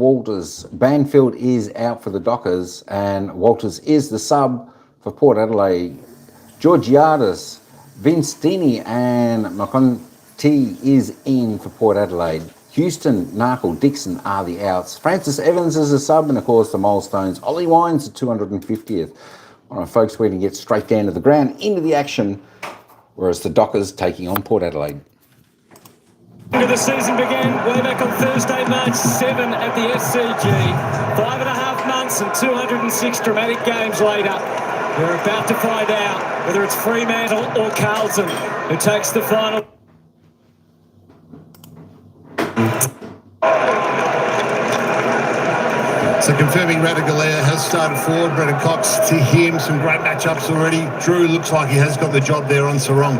Walters. Banfield is out for the Dockers, and Walters is the sub for Port Adelaide. Georgiadis, Vince Dini, and McConty is in for Port Adelaide. Houston, Narkle, Dixon are the outs. Francis Evans is a sub, and of course the Milestones. Ollie Wines, the 250th. All right, folks, we're going to get straight down to the ground, into the action, whereas the Dockers taking on Port Adelaide. The season began way back on Thursday, March 7 at the SCG. 5.5 months and 206 dramatic games later. We're about to find out whether it's Fremantle or Carlton who takes the final. So confirming Radigalea has started forward. Brendan Cox to him. Some great matchups already. Drew looks like he has got the job there on Sarong.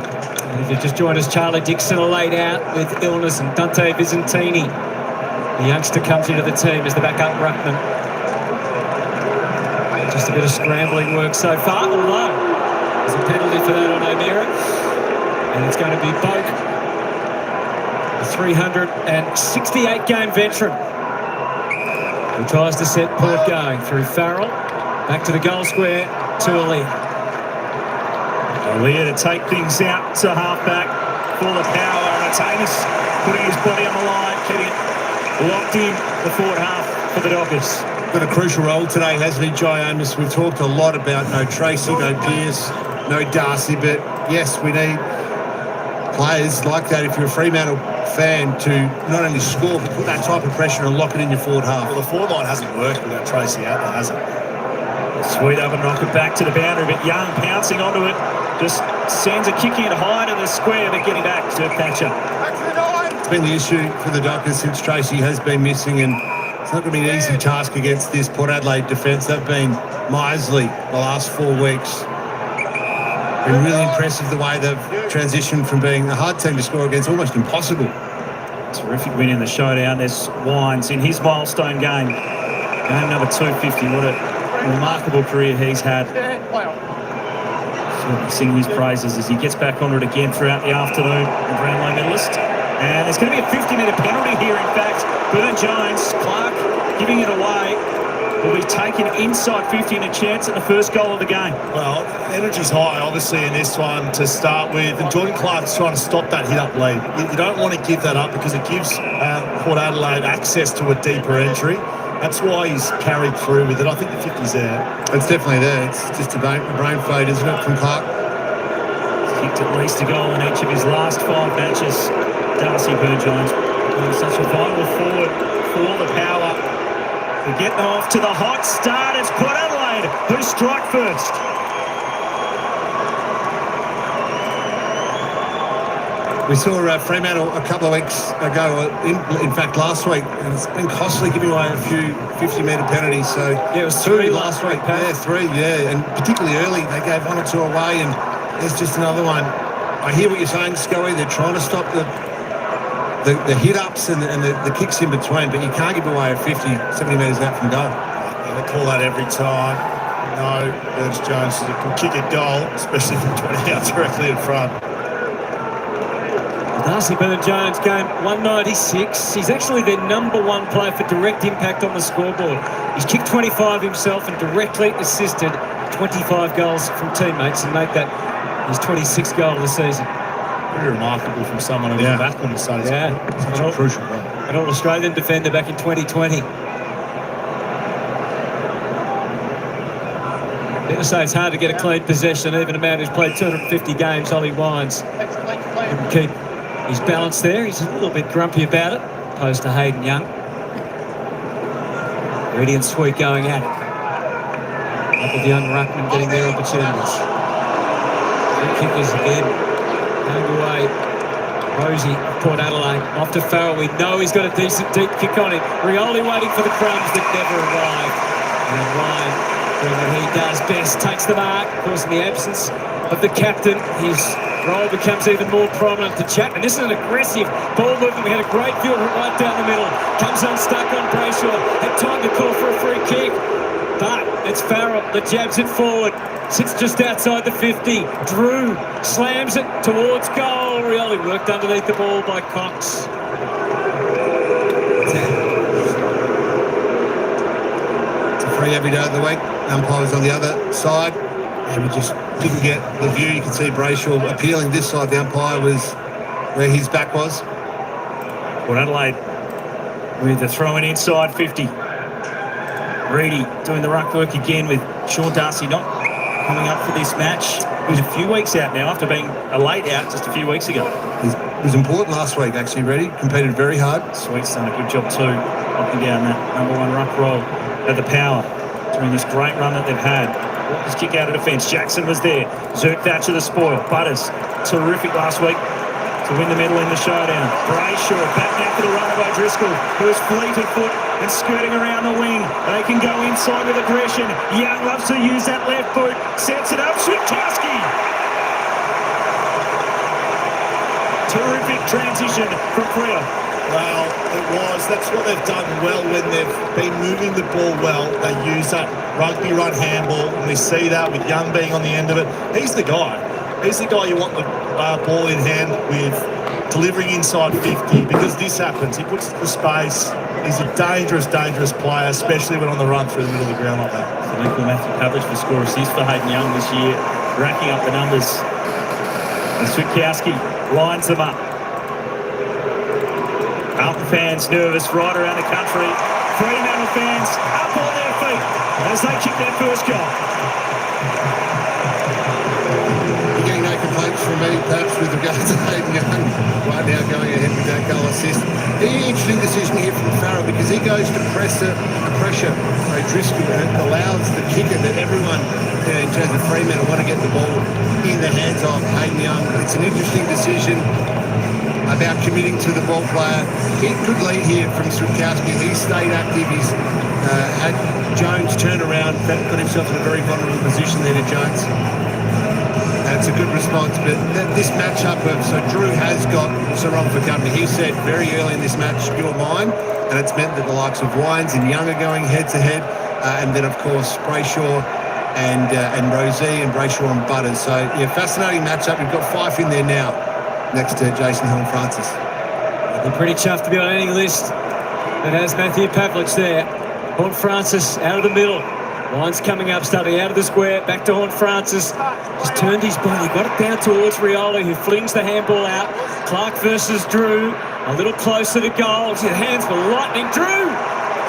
And if you've just joined us, Charlie Dixon are laid out with illness, and Dante Visentini, the youngster, comes into the team as the backup ruckman. Just a bit of scrambling work so far, although there's a penalty for that on O'Meara. And it's going to be Boak, a 368-game veteran, who tries to set Port going through Farrell. Back to the goal square to Aaliyah. Aaliyah to take things out to half-back, full of power, and it's Amos putting his body on the line, getting it locked in the forward half for the Dockers. Got a crucial role today, hasn't he, Jai Amos? We've talked a lot about no Tracy, no Pearce, no Darcy, but yes, we need players like that if you're a Fremantle fan to not only score but put that type of pressure and lock it in your forward half. Well, the forward line hasn't worked without Tracy out there, has it? Sweet up and knock it back to the boundary, but Young pouncing onto it, just sends a kick in high to the square, but getting back to Thatcher. It's been the issue for the Dockers since Tracy has been missing, and it's not going to be an easy task against this Port Adelaide defence. They've been miserly the last 4 weeks. Been really impressive the way they've transitioned from being a hard team to score against, almost impossible. Terrific win in the showdown. There's Wines in his milestone game. Game number 250. What a remarkable career he's had. Certainly sing his praises as he gets back on it again throughout the afternoon. The Brownlow medalist. And there's going to be a 50-metre penalty here, in fact. Burne-Jones, Clark giving it away. Will be taken inside 50 and a chance at the first goal of the game. Well, energy's high, obviously, in this one to start with. And Jordan Clark's trying to stop that hit-up lead. You don't want to give that up because it gives Port Adelaide access to a deeper entry. That's why he's carried through with it. I think the 50's there. It's definitely there. It's just a brain fade, isn't it, from Clark? He's kicked at least a goal in each of his last 5 matches. Darcy Burne-Jones being such a vital forward for the power. We're getting off to the hot start. It's Port Adelaide who strike first. We saw Fremantle a couple of weeks ago, in fact last week, and it's been costly giving away a few 50-metre penalties. So yeah, it was 3 last week. Yeah, 3, yeah, and particularly early they gave 1 or 2 away, and there's just another one. I hear what you're saying, Scully. They're trying to stop the hit-ups and the kicks in between, but you can't give away a 50, 70 metres out from goal. Yeah, they call that every time. No, Burne-Jones can kick a goal, especially from 20 yards directly in front. Darcy Burne-Jones, game 196. He's actually their #1 player for direct impact on the scoreboard. He's kicked 25 himself and directly assisted 25 goals from teammates and made that his 26th goal of the season. Pretty remarkable from someone who was back on the side. Yeah, such a crucial goal. An All-Australian defender back in 2020. Fair to say it's hard to get a clean possession, even a man who's played 250 games, Ollie Wines. Couldn't keep his balance there. He's a little bit grumpy about it, opposed to Hayden Young. Ready and Sweet going at it. Up with young ruckman getting their opportunities. Free kickers again. Going away. Rosie, Port Adelaide, off to Farrell. We know he's got a decent deep kick on him. Rioli waiting for the crumbs that never arrive. And Ryan, doing what he does best, takes the mark. Of course, in the absence of the captain, his role becomes even more prominent to Chapman. This is an aggressive ball movement. We had a great field right down the middle. Comes unstuck on Brayshaw. Had time to call for a free kick. But it's Farrell that jabs it forward. Sits just outside the 50. Drew slams it towards goal. Rioli worked underneath the ball by Cox. referee every day of the week. Umpire was on the other side, and we just didn't get the view. You can see Brayshaw appealing this side. The umpire was where his back was. Port Adelaide with the throw-in inside 50. Reedy doing the ruck work again with Sean Darcy not coming up for this match. He was a few weeks out now after being a late out just a few weeks ago. It was important last week, actually, Reedy. Competed very hard. Sweet's done a good job too, locking down that number one ruck role at the Power during this great run that they've had. Walker's kick out of defence. Jackson was there. Zerk Thatcher the spoil. Butters, terrific last week to win the medal in the showdown. Brayshaw back now for the run of O'Driscoll, who's fleet of foot and skirting around the wing. They can go inside with aggression. Young loves to use that left boot. Sets it up. Switkowski. Terrific transition from Freo. Well, it was. That's what they've done well when they've been moving the ball well. They use that rugby run handball, and we see that with Young being on the end of it. He's the guy. He's the guy you want the ball in hand with, delivering inside 50, because this happens. He puts the space. He's a dangerous, dangerous player, especially when on the run through the middle of the ground like that. So equal Matthew Pavlich for score assist for Hayden Young this year, racking up the numbers. And Switkowski lines them up. Carlton fans nervous right around the country. Fremantle fans up on their feet as they kick their first goal. You're getting no complaints from me, perhaps, with regards to Hayden Young right now going ahead with that goal assist. Interesting decision here from Farrell, because he goes to pressure O'Driscoll, and it allows the kicker that everyone in terms of Fremantle want to get the ball in the hands of Hayden Young. It's an interesting decision about committing to the ball player. Good lead here from Switkowski. He stayed active. He's had Jones turn around, put himself in a very vulnerable position there to Jones. That's a good response, but this matchup so Drew has got Sarong for company. He said very early in this match, you're mine, and it's meant that the likes of Wines and Young are going head-to-head, and then, of course, Brayshaw and Rosie and Brayshaw and Butters. So, yeah, fascinating matchup. We've got Fife in there now, next to Jason Horne-Francis. They're pretty chuffed to be on any list that has Matthew Pavlich there. Horne-Francis out of the middle. Wines coming up, starting out of the square, back to Horne-Francis. Just turned his body, got it down towards Rioli, who flings the handball out. Clark versus Drew, a little closer to goal. His hands were lightning. Drew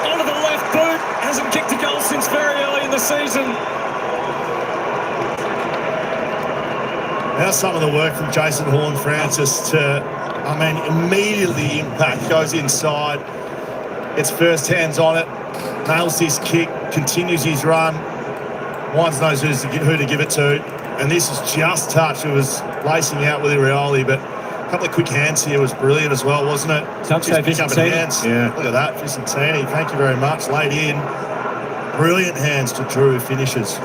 onto the left boot, hasn't kicked a goal since very early in the season. Now some of the work from Jason Horne-Francis to, immediately impact, goes inside, gets first hands on it, nails this kick, continues his run. Wines knows who to give it to, and this is just touch. It was lacing out with Rioli, but a couple of quick hands here was brilliant as well, wasn't it? Touch Just pick up Vicentini. hands. Yeah, look at that, Vicentini. Thank you very much. Laid in, brilliant hands to Drew, who finishes.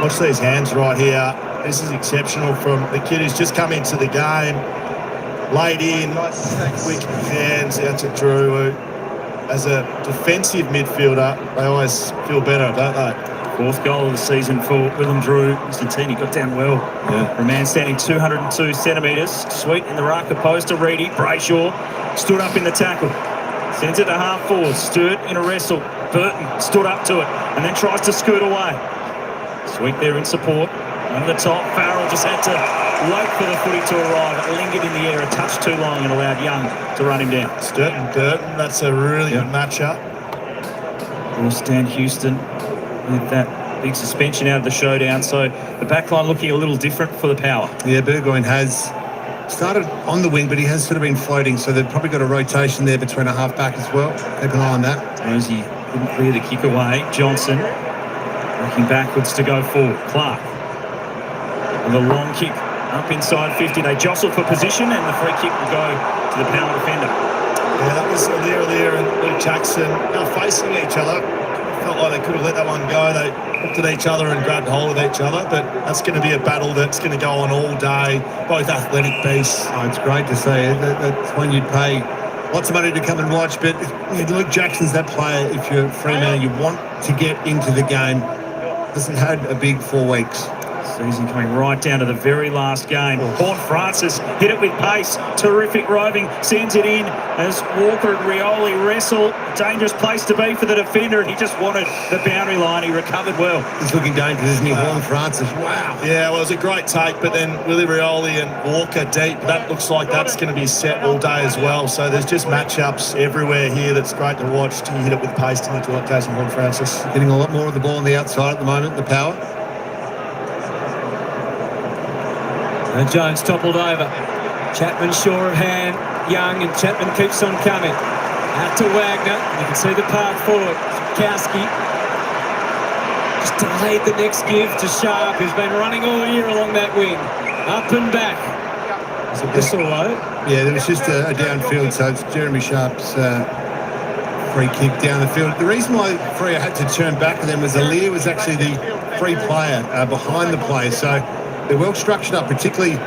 Watch these hands right here. This is exceptional from the kid who's just come into the game. Laid in, quick hands out to Drew, who, as a defensive midfielder, they always feel better, don't they? Fourth goal of the season for Willem Drew. Vicentini got down well. Yeah. For a man standing 202 centimetres. Sweet in the ruck, opposed to Reedy. Brayshaw stood up in the tackle. Sends it to half forward. Sturt in a wrestle. Burton stood up to it and then tries to scoot away. Sweet there in support. Over the top, Farrell just had to wait for the footy to arrive. It lingered in the air a touch too long and allowed Young to run him down. Sturt and Burton, that's a really good matchup. Will Stan Houston with that big suspension out of the showdown. So the backline looking a little different for the Power. Yeah, Burgoyne has started on the wing, but he has sort of been floating, so they've probably got a rotation there between a half-back as well. Keep an eye on that. Rosie couldn't clear the kick away. Johnson looking backwards to go forward. Clark. And the long kick up inside 50. They jostle for position, and the free kick will go to the Power defender. Yeah, that was Aliir and Luke Jackson now facing each other. Felt like they could have let that one go. They looked at each other and grabbed hold of each other, but that's going to be a battle that's going to go on all day. Both athletic beasts. Oh, it's great to see. That's when you'd pay lots of money to come and watch, but Luke Jackson's that player. If you're Fremantle, you want to get into the game. Hasn't had a big 4 weeks. Season coming right down to the very last game. Horn Francis hit it with pace. Terrific roving. Sends it in as Walker and Rioli wrestle. Dangerous place to be for the defender, and he just wanted the boundary line. He recovered well. He's looking dangerous, isn't he? Horn Francis. Wow. Yeah, well, it was a great take, but then Willie Rioli and Walker deep. That looks like that's going to be set all day as well. So there's just matchups everywhere here that's great to watch. He hit it with pace to the case of Horn Francis. Getting a lot more of the ball on the outside at the moment, the power. And Jones toppled over. Chapman sure of hand. Young, and Chapman keeps on coming. Out to Wagner. You can see the path forward. Kowski just delayed the next give to Sharp, who's been running all year along that wing. Up and back. Is it whistle low? Yeah, there was just a downfield, so it's Jeremy Sharp's free kick down the field. The reason why Freo had to turn back to them was Alir was actually the free player behind the play, so they're well structured up, particularly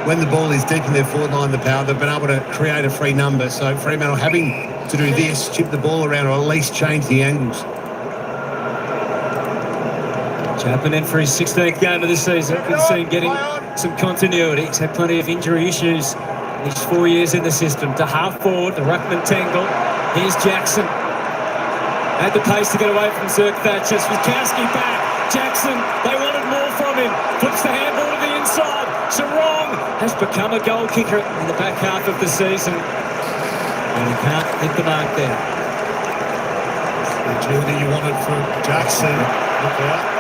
when the ball is deep in their forward line, the power. They've been able to create a free number, so Fremantle having to do this, chip the ball around, or at least change the angles. Chapman in for his 16th game of the season. Good to see him getting some continuity. He's had plenty of injury issues in his 4 years in the system. To half forward, the ruckman tangle. Here's Jackson. Had the pace to get away from Zerk Thatcher. Witkowski back. Jackson, they wanted more from him. Puts the handball to the inside. Sarong has become a goal kicker in the back half of the season. And he can't hit the mark there. The agility you wanted from Jackson. Look out.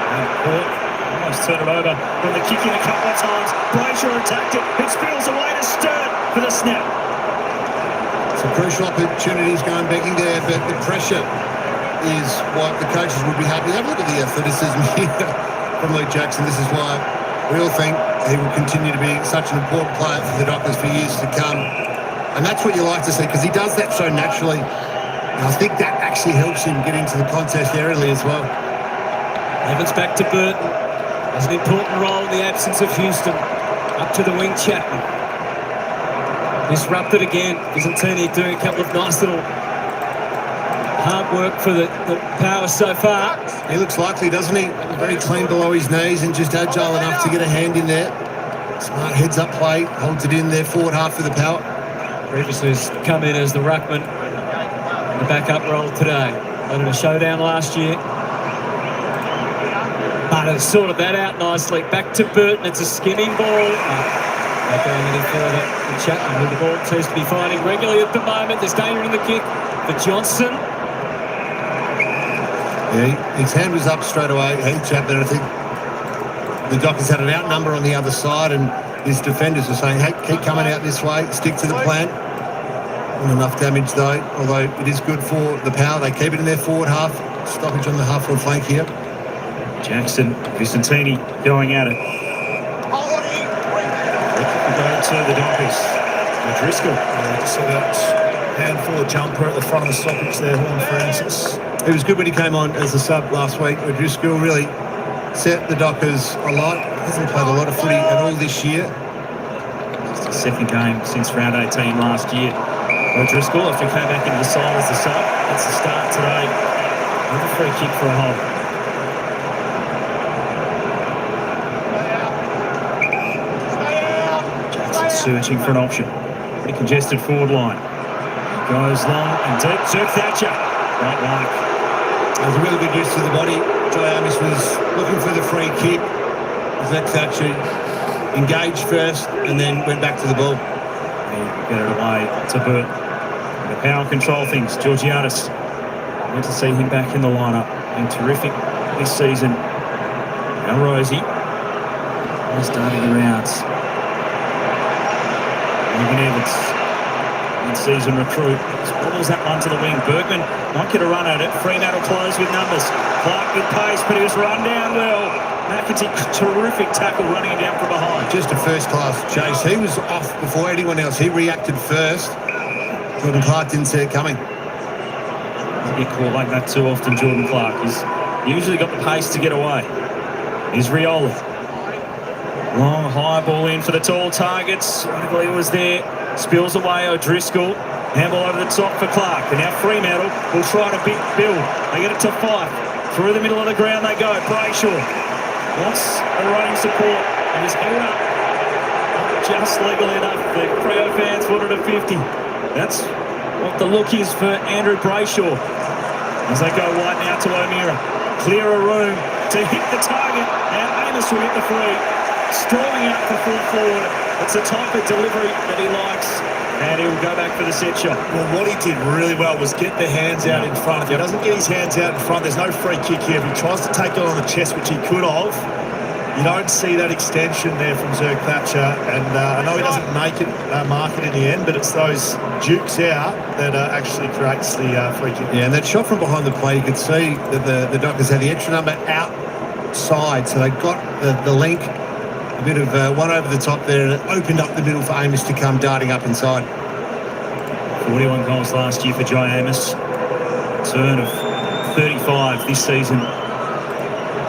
And Port almost turned it over from the kick in a couple of times. Brayshaw attacked it. It spills away to Sturt for the snap. Some crucial opportunities going begging there, but the pressure is what the coaches would be happy. Have a look at the athleticism here from Luke Jackson. This is why we all think he will continue to be such an important player for the Dockers for years to come. And that's what you like to see, because he does that so naturally. And I think that actually helps him get into the contest aerially as well. Evans back to Burton. Has an important role in the absence of Houston. Up to the wing, Chapman. Disrupted again. Visentini doing a couple of nice little hard work for the power so far. He looks likely, doesn't he? Very clean below his knees and just agile enough to get a hand in there. Smart heads-up play, holds it in there, forward half for the power. Previously has come in as the ruckman in the backup role today. Had a showdown last year. But it's sorted that out nicely. Back to Burton. It's a skimming ball. Not going any further. And Chapman, who the ball seems to be finding regularly at the moment. There's danger in the kick for Johnson. Yeah, his hand was up straight away. Hey, Chapman, I think the Dockers had an outnumber on the other side, and his defenders were saying, hey, keep coming out this way, stick to the plan. Not enough damage, though, although it is good for the power. They keep it in their forward half. Stoppage on the half-forward flank here. Jackson, Visentini going at it. Going to the Dockers. Driscoll. So that handful of jumper at the front of the stoppage there, Horn Francis. He was good when he came on as a sub last week. Driscoll really set the Dockers alight. Hasn't played a lot of footy at all this year. It's the second game since round 18 last year. Driscoll, after he came back into the side as the sub, that's the start today. Another free kick for a hole. Jackson searching for an option. Pretty congested forward line. Goes long and deep. Zerk Thatcher. Right mark. It was a really good use to the body. Xiaomi was looking for the free kick. Zerk Thatcher engaged first and then went back to the ball. Get it away to Burt. The power control things. Georgiadis. Good to see him back in the lineup. Been terrific this season. Now Rosie. He's starting the rounds. Logan Evans. Mid-season recruit. Squabbles that one to the wing. Bergman might get a run at it. Fremantle close with numbers. Clark with pace, but he was run down well. McAtee, terrific tackle running him down from behind. Just a first-class chase. He was off before anyone else. He reacted first. Jordan Clark didn't see it coming. Doesn't get caught like that too often, Jordan Clark. He's usually got the pace to get away. Here's Rioli. Long high ball in for the tall targets. He was there. Spills away O'Driscoll. Handball over the top for Clark. And now Fremantle will try to build. They get it to Fife. Through the middle of the ground they go. Brayshaw. Wants a running support and is held up just legally enough. The Freo fans wanted a 50. That's what the look is for Andrew Brayshaw. As they go wide now to O'Meara. Clear a room to hit the target, and Amos will hit the free. Stalling out for full forward. It's the type of delivery that he likes, and he'll go back for the set shot. Well, what he did really well was get the hands out in front. If he doesn't get his hands out in front, there's no free kick here. If he tries to take it on the chest, which he could have, you don't see that extension there from Zerk Thatcher. And I know he doesn't make it, mark it in the end, but it's those dukes out that actually creates the free kick. Yeah, and that shot from behind the play, you could see that the Dockers had the extra number outside, so they got the link. A bit of one over the top there, and it opened up the middle for Amos to come darting up inside. 41 goals last year for Jai Amos. Turn of 35 this season.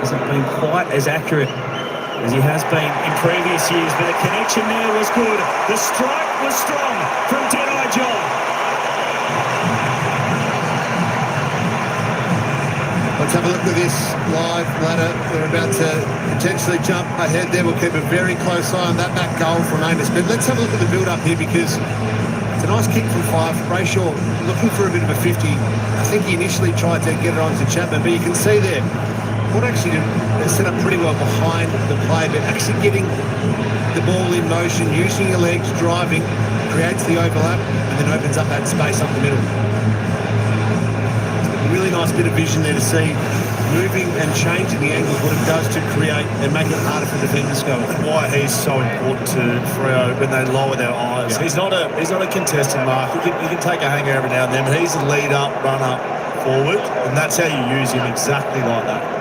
Hasn't been quite as accurate as he has been in previous years, but the connection there was good. The strike was strong from Dead-Eye John. Let's have a look at this live ladder. We're about to potentially jump ahead there. We'll keep a very close eye on that back goal from Amos. But let's have a look at the build-up here, because it's a nice kick from Fife. Brayshaw looking for a bit of a 50. I think he initially tried to get it onto Chapman, but you can see there, Port actually set up pretty well behind the play, but actually getting the ball in motion, using your legs, driving, creates the overlap, and then opens up that space up the middle. Really nice bit of vision there to see moving and changing the angles, what it does to create and make it harder for defenders to go. Why he's so important to Freo when they lower their eyes. Yeah. He's not a contested mark. He can take a hanger every now and then, but he's a lead up, run up, forward, and that's how you use him, exactly like that.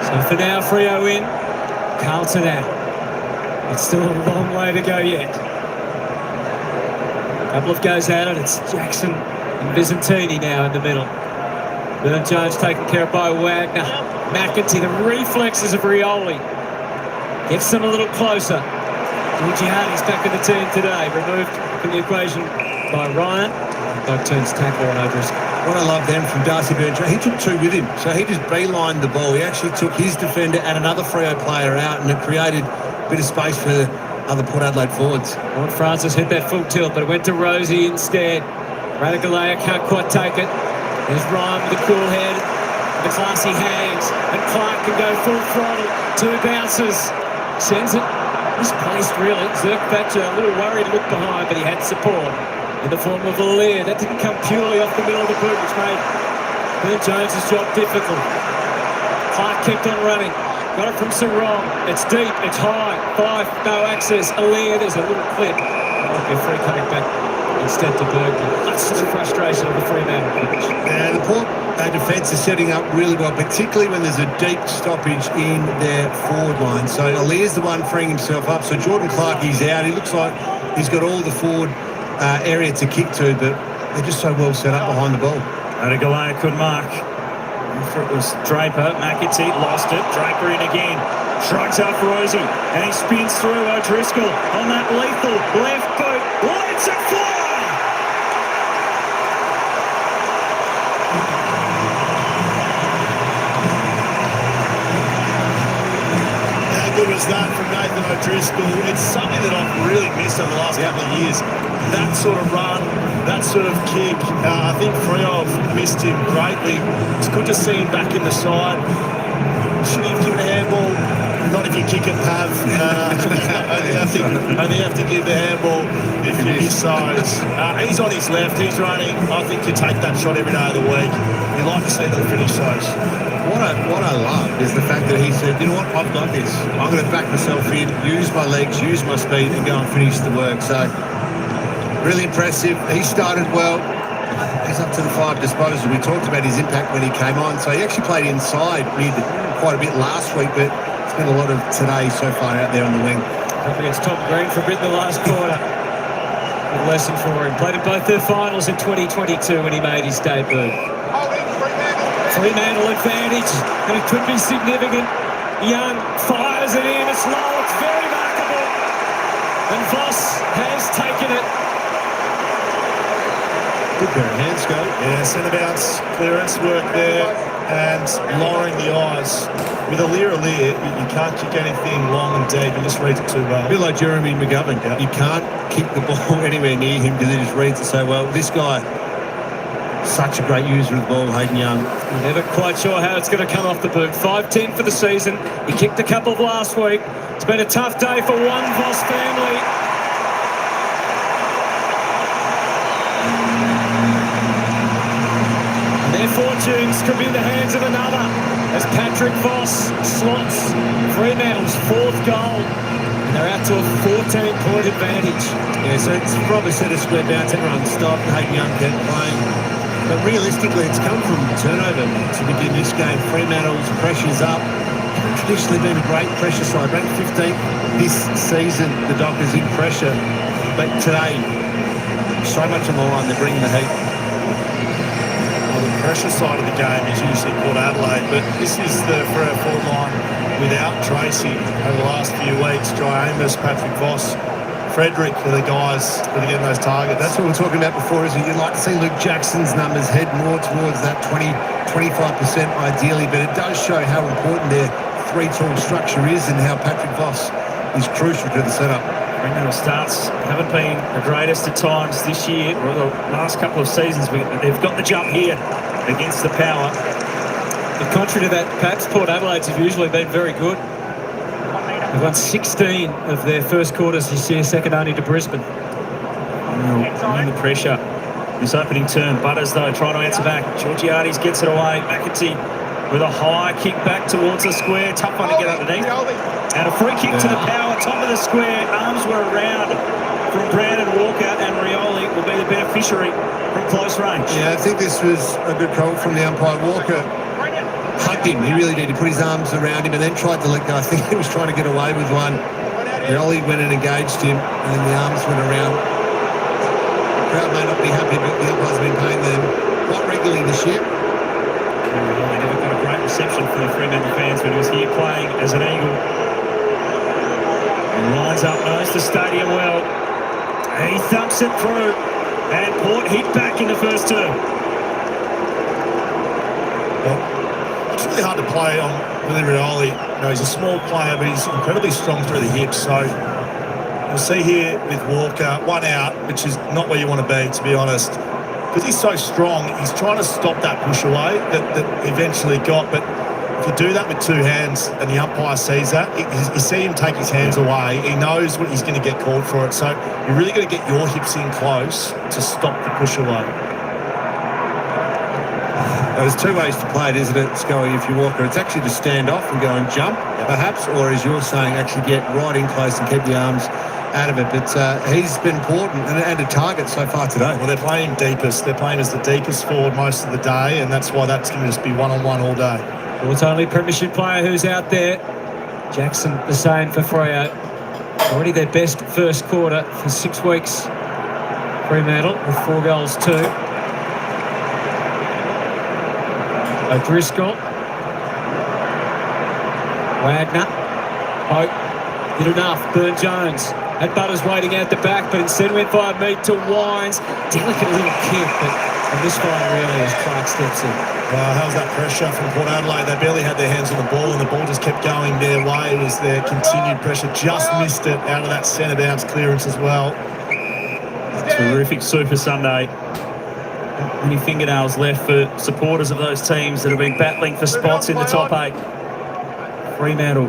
So for now, Freo in, Carlton out. It's still a long way to go yet. Couple of goes at it. It's Jackson and Visentini now in the middle. Bern Jones taken care of by Wagner. McEntee, the reflexes of Rioli. Gets them a little closer. Giugiardi's back in the team today. Removed from the equation by Ryan. Both turns tackle on O'Driscoll. What I love then from Darcy Bern, he took two with him. So he just beelined the ball. He actually took his defender and another Freo player out, and it created a bit of space for the other Port Adelaide forwards. Ron Francis hit that full tilt, but it went to Rosie instead. Radigalea can't quite take it. There's Ryan with the cool head. The classy hangs, and Clark can go full throttle. Two bounces. Sends it misplaced, really. Zerk Thatcher a little worried, looked behind, but he had support in the form of Lalia. That didn't come purely off the middle of the boot, which made Bern Jones' job difficult. Clark kept on running. Got it from Sarong. It's deep, it's high. Five, no access. Alia, there's a little clip. Might be a free coming back instead to Bergman. That's the frustration of the Fremantle pitch. And the Port defence is setting up really well, particularly when there's a deep stoppage in their forward line. So Alia's the one freeing himself up. So Jordan Clark, he's out. He looks like he's got all the forward area to kick to, but they're just so well set up behind the ball. Radigalea could mark. After it was Draper, McEntee lost it. Draper in again. Shrugs up Rosie, and he spins through O'Driscoll on that lethal left boot. Lets it fly! How good was that from Nathan O'Driscoll? It's something that I've really missed over the last couple of years. That sort of run, that sort of kick. I think Freo have missed him greatly. It's good to see him back in the side. Should he have given a handball? Not if you kick it, Pav. Only have to give the handball if you miss those. He's on his left, he's running. I think you take that shot every day of the week. You like to see them finish those. What I love is the fact that he said, you know what, I've got this. I'm going to back myself in, use my legs, use my speed, and go and finish the work. So, really impressive. He started well. He's up to the 5 disposal. We talked about his impact when he came on. So he actually played inside mid quite a bit last week, but it's been a lot of today so far out there on the wing. Up against Tom Green for a bit in the last quarter. Good lesson for him. Played in both their finals in 2022 when he made his debut. Fremantle advantage, and it could be significant. Young fires it in, it's low, it's very markable. And Voss has taken it. Good pair of hands, go. Yeah, centre bounce, clearance work there, and lowering the eyes. With a leer, you can't kick anything long and deep. He just reads it too well. A bit like Jeremy McGovern. Yeah. You can't kick the ball anywhere near him because he just reads it so well. This guy, such a great user of the ball, Hayden Young. Never quite sure how it's going to come off the boot. 5-10 for the season. He kicked a couple last week. It's been a tough day for one Voss family. And their fortunes could be in the hands of another as Patrick Voss slots Fremantle's 4th goal. And they're out to a 14-point advantage. Yeah, so it's probably set a square bounce. Everyone stopped. Hayden Young kept playing. But realistically, it's come from turnover to begin this game. Fremantle's pressure's up. Traditionally been a great pressure side. Ranked 15th this season, the Dockers in pressure. But today, so much on the line, they're bringing the heat. Well, the pressure side of the game is usually Port Adelaide, but this is the 3-4 line without Tracy over the last few weeks. Jai Amos, Patrick Voss, Frederick are the guys that are getting those targets. That's what we were talking about before, is you'd like to see Luke Jackson's numbers head more towards that 20-25% ideally, but it does show how important their 3-tool structure is and how Patrick Voss is crucial to the setup. Fremantle starts haven't been the greatest at times this year, or the last couple of seasons. They've got the jump here against the power. And contrary to that, perhaps Port Adelaide's have usually been very good. They've won 16 of their first quarters this year, second only to Brisbane. Under pressure. This opening turn. Butters, though, trying to answer back. Georgiades gets it away. McAtee with a high kick back towards the square. Tough one to get underneath. And a free kick to the power, top of the square. Arms were around from Brandon Walker, and Rioli will be the beneficiary from close range. Yeah, I think this was a good call from the umpire. Walker hugged him. He really did. He put his arms around him and then tried to let go. I think he was trying to get away with one. Rioli went and engaged him, and then the arms went around. The crowd may not be happy, but the umpire's been paying them quite regularly this year. Rioli never got a great reception from the Fremantle fans when he was here playing as an Eagle. And lines up, knows the stadium well. And he thumps it through. And Port hit back in the first turn. Well, it's really hard to play on Willie Rioli. You know, he's a small player, but he's incredibly strong through the hips. So you'll see here with Walker, one out, which is not where you want to be honest. Because he's so strong, he's trying to stop that push away that eventually got. But if you do that with 2 hands and the umpire sees that, you see him take his hands away. He knows what he's going to get called for it. So you're really going to get your hips in close to stop the push away. There's 2 ways to play it, isn't it, Scully, if you Walker? It's actually to stand off and go and jump, perhaps, or as you're saying, actually get right in close and keep the arms out of it. But he's been important and a target so far today. Well, they're playing deepest. They're playing as the deepest forward most of the day, and that's why that's going to just be one-on-one all day. Well, it's only premiership player who's out there. Jackson the same for Freo. Already their best first quarter for 6 weeks. Fremantle with 4 goals too. O'Driscoll. Wagner. Hope. Did enough. Burn-Jones. Had Butters waiting out the back, but instead went via Mead to Wines. Delicate little kick, but on this one really as Clark steps in. Well, how's that pressure from Port Adelaide? They barely had their hands on the ball, and the ball just kept going their way. It was their continued pressure. Just missed it out of that centre bounce clearance as well. Terrific Super Sunday. Many fingernails left for supporters of those teams that have been battling for spots in the top 8. Fremantle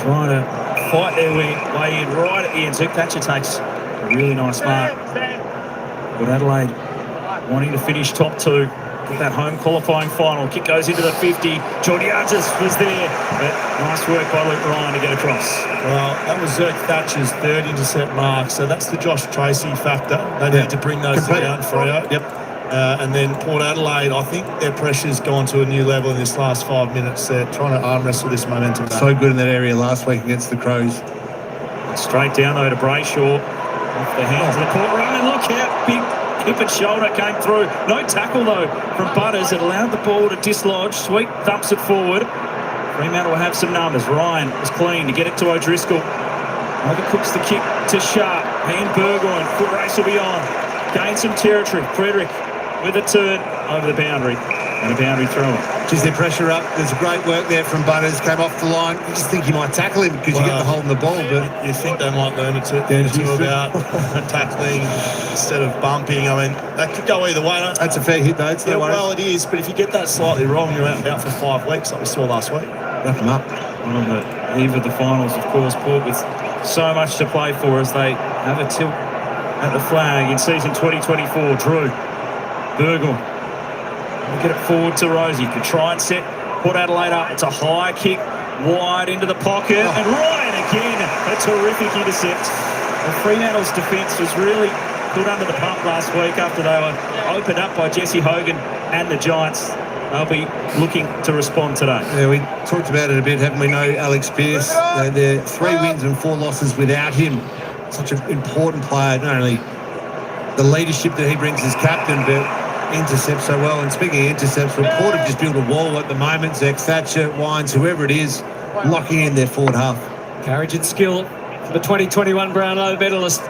trying to fight their way in right at the end. Zeke Thatcher takes a really nice mark. But Adelaide wanting to finish top 2. Get that home qualifying final. Kick goes into the 50. Georgiades was there. But nice work by Luke Ryan to get across. Well, that was Zeke Thatcher's 3rd intercept mark. So that's the Josh Tracy factor. They need to bring those down for you. Yep. And then Port Adelaide, I think their pressure's gone to a new level in this last 5 minutes. They're trying to arm wrestle this momentum back. So good in that area last week against the Crows. Straight down though to Brayshaw. Off the hands of the Port run, and look out, big hip and shoulder came through. No tackle though from Butters. It allowed the ball to dislodge. Sweet thumps it forward. Fremantle will have some numbers. Ryan was clean to get it to O'Driscoll. Overcooks the kick to Sharp. And Burgoyne. Foot race will be on. gain some territory. Frederick with a turn over the boundary. And a boundary throw. Geez, their pressure up. There's great work there from Butters. Came off the line. You just think you might tackle him because you get the hold in the ball. But you think they might learn it too about tackling instead of bumping. I mean, that could go either way. That's a fair hit, though. It's well, it is. But if you get that slightly wrong, you're out for 5 weeks, like we saw last week. Wrap them up. On the eve of the finals, of course, Port with so much to play for as they have a tilt at the flag in season 2024. Drew Burgle. Get it forward to Rosie. Could try and set Port Adelaide up. It's a high kick wide into the pocket. And Ryan again, a terrific intercept. And Fremantle's defence was really put under the pump last week after they were opened up by Jesse Hogan and the Giants. They'll be looking to respond today. Yeah, we talked about it a bit, haven't we? No Alex Pearce. They're 3 wins and 4 losses without him. Such an important player. Not only the leadership that he brings as captain, but intercepts so well. And speaking of intercepts, Port have just built a wall at the moment. Zach Thatcher, Wines, whoever it is, locking in their forward half. Courage and skill for the 2021 Brownlow medalist.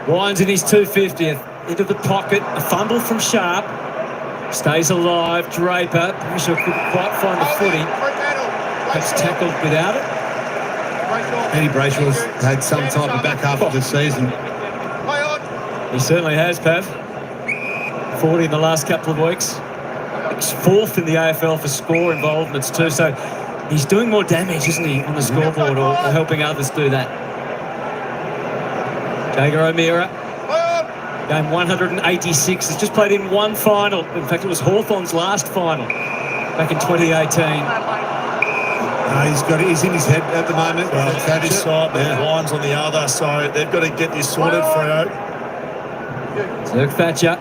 Wines in his 250th. Into the pocket. A fumble from Sharp. Stays alive. Draper. Brayshaw couldn't quite find the footy. Perhaps tackled without it. Eddie Brayshaw's had some type of back half of the season. He certainly has, Pav. 40 in the last couple of weeks. He's 4th in the AFL for score involvements too, so he's doing more damage, isn't he, on the scoreboard, or helping others do that. Jager O'Meara, game 186, has just played in one final. In fact, it was Hawthorn's last final back in 2018. He's in his head at the moment. This side, the lines on the other, so they've got to get this sorted for you. Zerk Thatcher.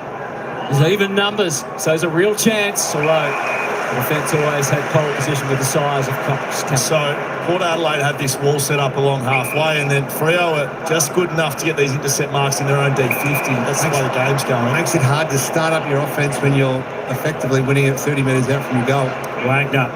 There's even numbers, so there's a real chance. Although the defence always had pole position with the size of Cox. So Port Adelaide had this wall set up along halfway, and then Freo are just good enough to get these intercept marks in their own D50. That's the way the game's going. It makes it hard to start up your offence when you're effectively winning at 30 metres out from your goal. Wagner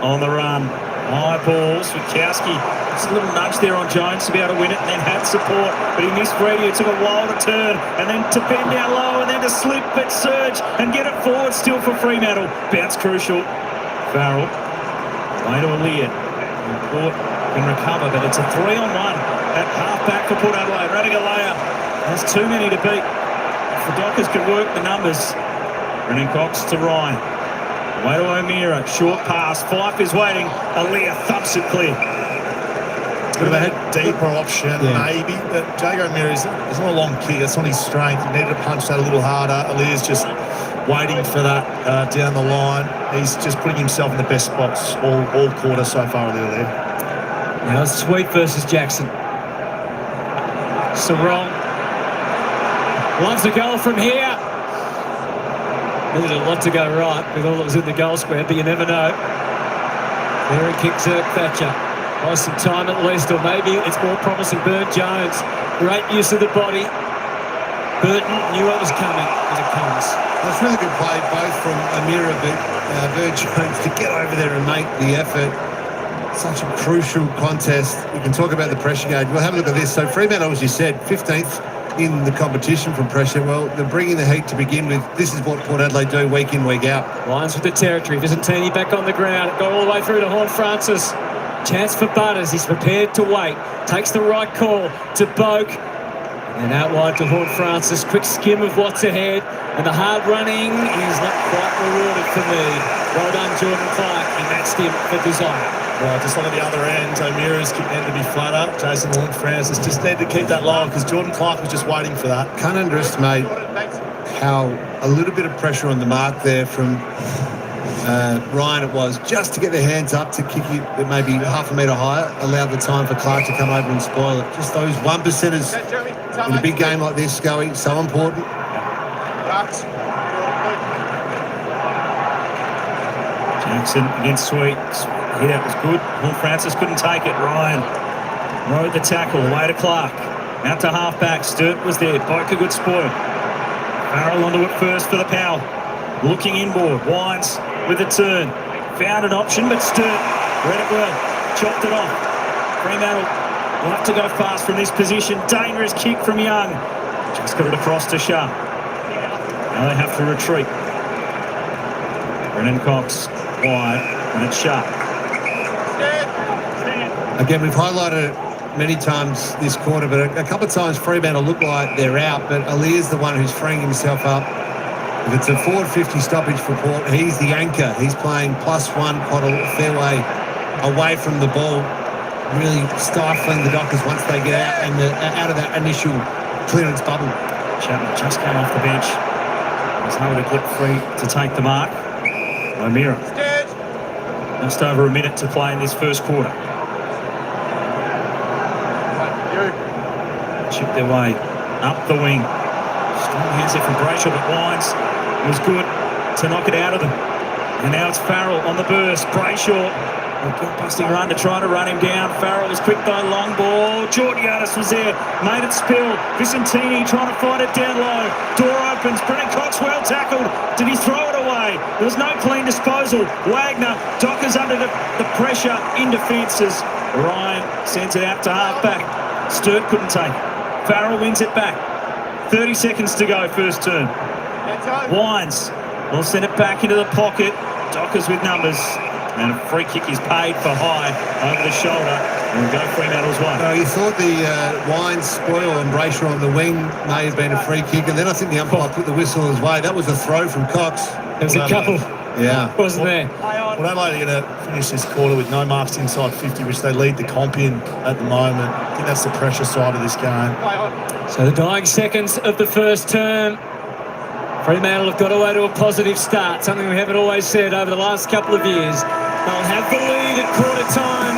on the run. High ball, Switkowski. Just a little nudge there on Jones to be able to win it, and then had support, but he missed Brady. It took a while to turn, and then to bend down low, and then to slip, but surge, and get it forward still for Fremantle. Bounce crucial. Farrell. Way to Aaliyah. Port can recover, but it's a 3-on-1 at half-back for Port Adelaide. Radigalea has too many to beat. If the Dockers can work the numbers. Brennan Cox to Ryan. Way to O'Meara, short pass, Fife is waiting, Aaliyah thumps it clear. Could have had deeper option, maybe, but Jago O'Meara is not a long kick, that's not his strength. He needed to punch that a little harder. Aaliyah's just waiting for that down the line. He's just putting himself in the best spots all quarter so far there. Now it's Sweet versus Jackson. Sarong loves a goal from here. There's a lot to go right with all that was in the goal square, but you never know. There he kicks Zerk Thatcher. Lost some time at least, or maybe it's more promising. Burnt Jones, great use of the body. Burton knew what was coming as it comes. That's really good play, both from Amira but Burnt Jones to get over there and make the effort. Such a crucial contest. We can talk about the pressure gauge. We'll have a look at this. So Fremantle, as you said, 15th in the competition from pressure. Well, they're bringing the heat to begin with. This is what Port Adelaide do week in, week out. Lions with the territory. Visentini back on the ground. Go all the way through to Horne-Francis. Chance for Butters. He's prepared to wait. Takes the right call to Boak. And out wide to Horne-Francis. Quick skim of what's ahead. And the hard running is not quite rewarded for me. Well done, Jordan Clark. He matched him for desire. Well, just on the other end, O'Meara's need to be flatter. Jason Horne-Francis just need to keep that low because Jordan Clark was just waiting for that. Can't underestimate how a little bit of pressure on the mark there from Ryan it was just to get their hands up to kick it maybe half a metre higher, allowed the time for Clark to come over and spoil it. Just those 1%ers in a big game like this, Scully, so important. Jackson against Sweet. Hit out was good. Horne-Francis couldn't take it. Ryan rode the tackle. Away to Clark. Out to half-back. Sturt was there. Boak a good spoil. Farrell onto it first for the Powell. Looking inboard. Wines with the turn. Found an option, but Sturt read it well. Chopped it off. Fremantle will have to go fast from this position. Dangerous kick from Young. Just got it across to Shah. Now they have to retreat. Brennan Cox wide, and it's sharp. Again, we've highlighted it many times this quarter, but a couple of times Fremantle look like they're out, but Ali's the one who's freeing himself up. If it's a forward 50 stoppage for Port, he's the anchor. He's playing +1 quite a fair way away from the ball, really stifling the Dockers once they get out and out of that initial clearance bubble. Chapman just came off the bench. Was able to get free to take the mark. O'Meara. Just over a minute to play in this first quarter. Chip their way up the wing. Strong hands there from Brayshaw, but Wines was good to knock it out of them. And now it's Farrell on the burst. Brayshaw, a good busting run to try to run him down. Farrell was quick though, long ball. Georgiadis was there, made it spill. Vicentini trying to fight it down low. Door opens, Brennan Cox well tackled. Did he throw it away? There was no clean disposal. Wagner, Dockers under the pressure in defences. Ryan sends it out to half-back. Sturt couldn't take it. Farrell wins it back. 30 seconds to go, first turn. Wines will send it back into the pocket. Dockers with numbers. And a free kick is paid for high over the shoulder. And we'll go Fremantle's way. You thought the Wines spoil and Brayshaw on the wing may have been a free kick, and then I think the umpire put the whistle his way. That was a throw from Cox. There was a couple. Yeah. Wasn't there? Well, Adelaide are going to finish this quarter with no marks inside 50, which they lead the comp in at the moment. I think that's the pressure side of this game. So the dying seconds of the first term. Fremantle have got away to a positive start, something we haven't always said over the last couple of years. They'll have the lead at quarter time.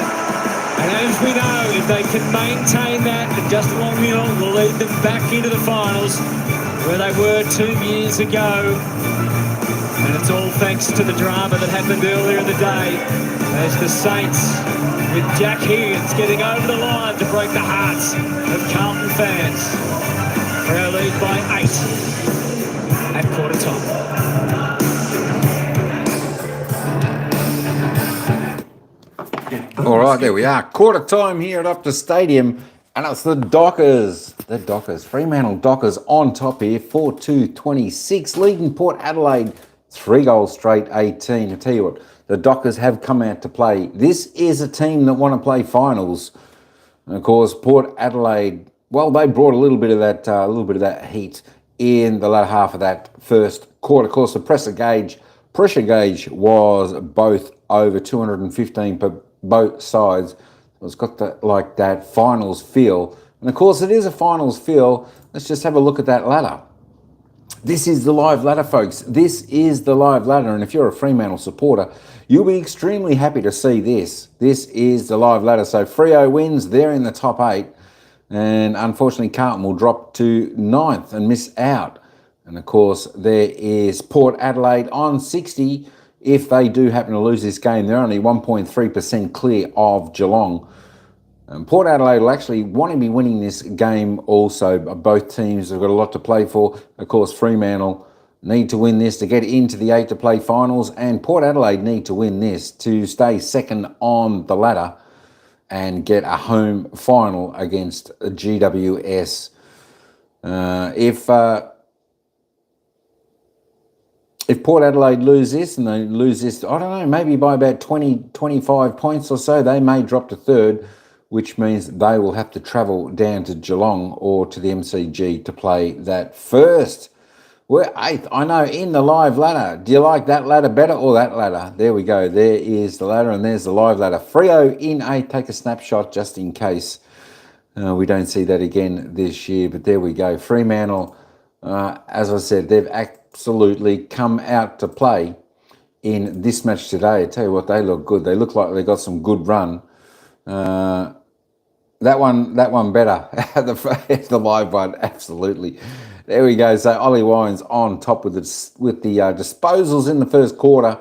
And as we know, if they can maintain that, and just along the hill will lead them back into the finals where they were 2 years ago. And it's all thanks to the drama that happened earlier in the day as the Saints, with Jack Higgins getting over the line to break the hearts of Carlton fans. Freo lead by 8 at quarter time. All right, there we are. Quarter time here at Optus Stadium, and it's the Dockers. The Dockers, Fremantle Dockers on top here, 4-2-26, leading Port Adelaide 3 goals straight, 18. I tell you what, the Dockers have come out to play. This is a team that want to play finals. And of course, Port Adelaide, well, they brought a little bit of that heat in the latter half of that first quarter. Of course, the pressure gauge was both over 215 per both sides. It's got that finals feel. And of course, it is a finals feel. Let's just have a look at that ladder. This is the live ladder, folks. This is the live ladder. And if you're a Fremantle supporter, you'll be extremely happy to see this. This is the live ladder. So Freo wins. They're in the top 8. And unfortunately, Carlton will drop to 9th and miss out. And of course, there is Port Adelaide on 60. If they do happen to lose this game, they're only 1.3% clear of Geelong. Port Adelaide will actually want to be winning this game also. Both teams have got a lot to play for. Of course, Fremantle need to win this to get into the 8 to play finals, and Port Adelaide need to win this to stay second on the ladder and get a home final against GWS. If Port Adelaide lose this, and they lose this, I don't know, maybe by about 20, 25 points or so, they may drop to 3rd, which means they will have to travel down to Geelong or to the MCG to play that first. We're 8th, I know, in the live ladder. Do you like that ladder better or that ladder? There we go. There is the ladder, and there's the live ladder. Freo in 8th. Take a snapshot just in case we don't see that again this year. But there we go. Fremantle, as I said, they've absolutely come out to play in this match today. I tell you what, they look good. They look like they got some good run. That one better. The live one, absolutely. There we go. So Ollie Wines on top with the disposals in the first quarter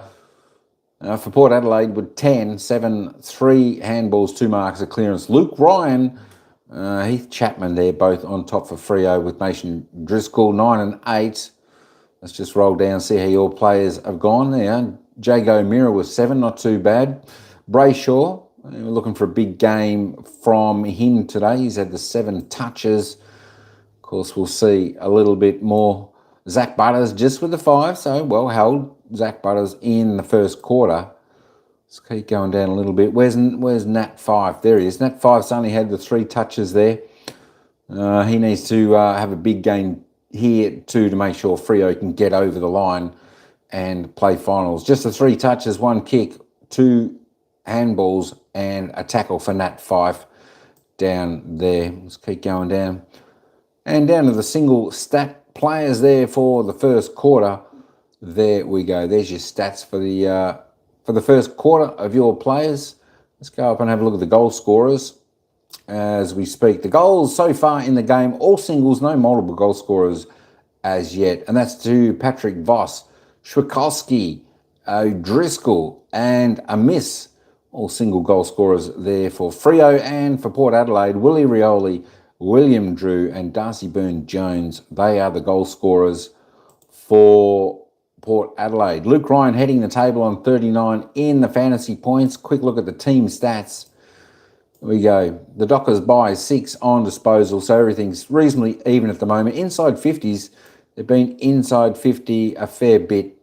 for Port Adelaide with 10, 7, 3 handballs, 2 marks of clearance. Luke Ryan, Heath Chapman there, both on top for Freo with Mason Driscoll, 9 and 8. Let's just roll down, see how your players have gone there. Jago Mira with 7, not too bad. Brayshaw, we're looking for a big game from him today. He's had the 7 touches. Of course, we'll see a little bit more Zach Butters just with the 5, so well held. Zach Butters in the first quarter. Let's keep going down a little bit. Where's Nat 5? There he is. Nat 5's only had the 3 touches there. He needs to have a big game here too to make sure Freo can get over the line and play finals. Just the 3 touches, 1 kick, 2 handballs and a tackle for Nat 5 down there. Let's keep going down. And down to the single stat players there for the first quarter. There we go. There's your stats for the first quarter of your players. Let's go up and have a look at the goal scorers as we speak. The goals so far in the game, all singles, no multiple goal scorers as yet. And that's to Patrick Voss, Schwikowski, O'Driscoll and a miss. All single goal scorers there for Freo, and for Port Adelaide, Willie Rioli, William Drew and Darcy Byrne-Jones. They are the goal scorers for Port Adelaide. Luke Ryan heading the table on 39 in the fantasy points. Quick look at the team stats. There we go. The Dockers by 6 on disposal, so everything's reasonably even at the moment. Inside 50s, they've been inside 50 a fair bit.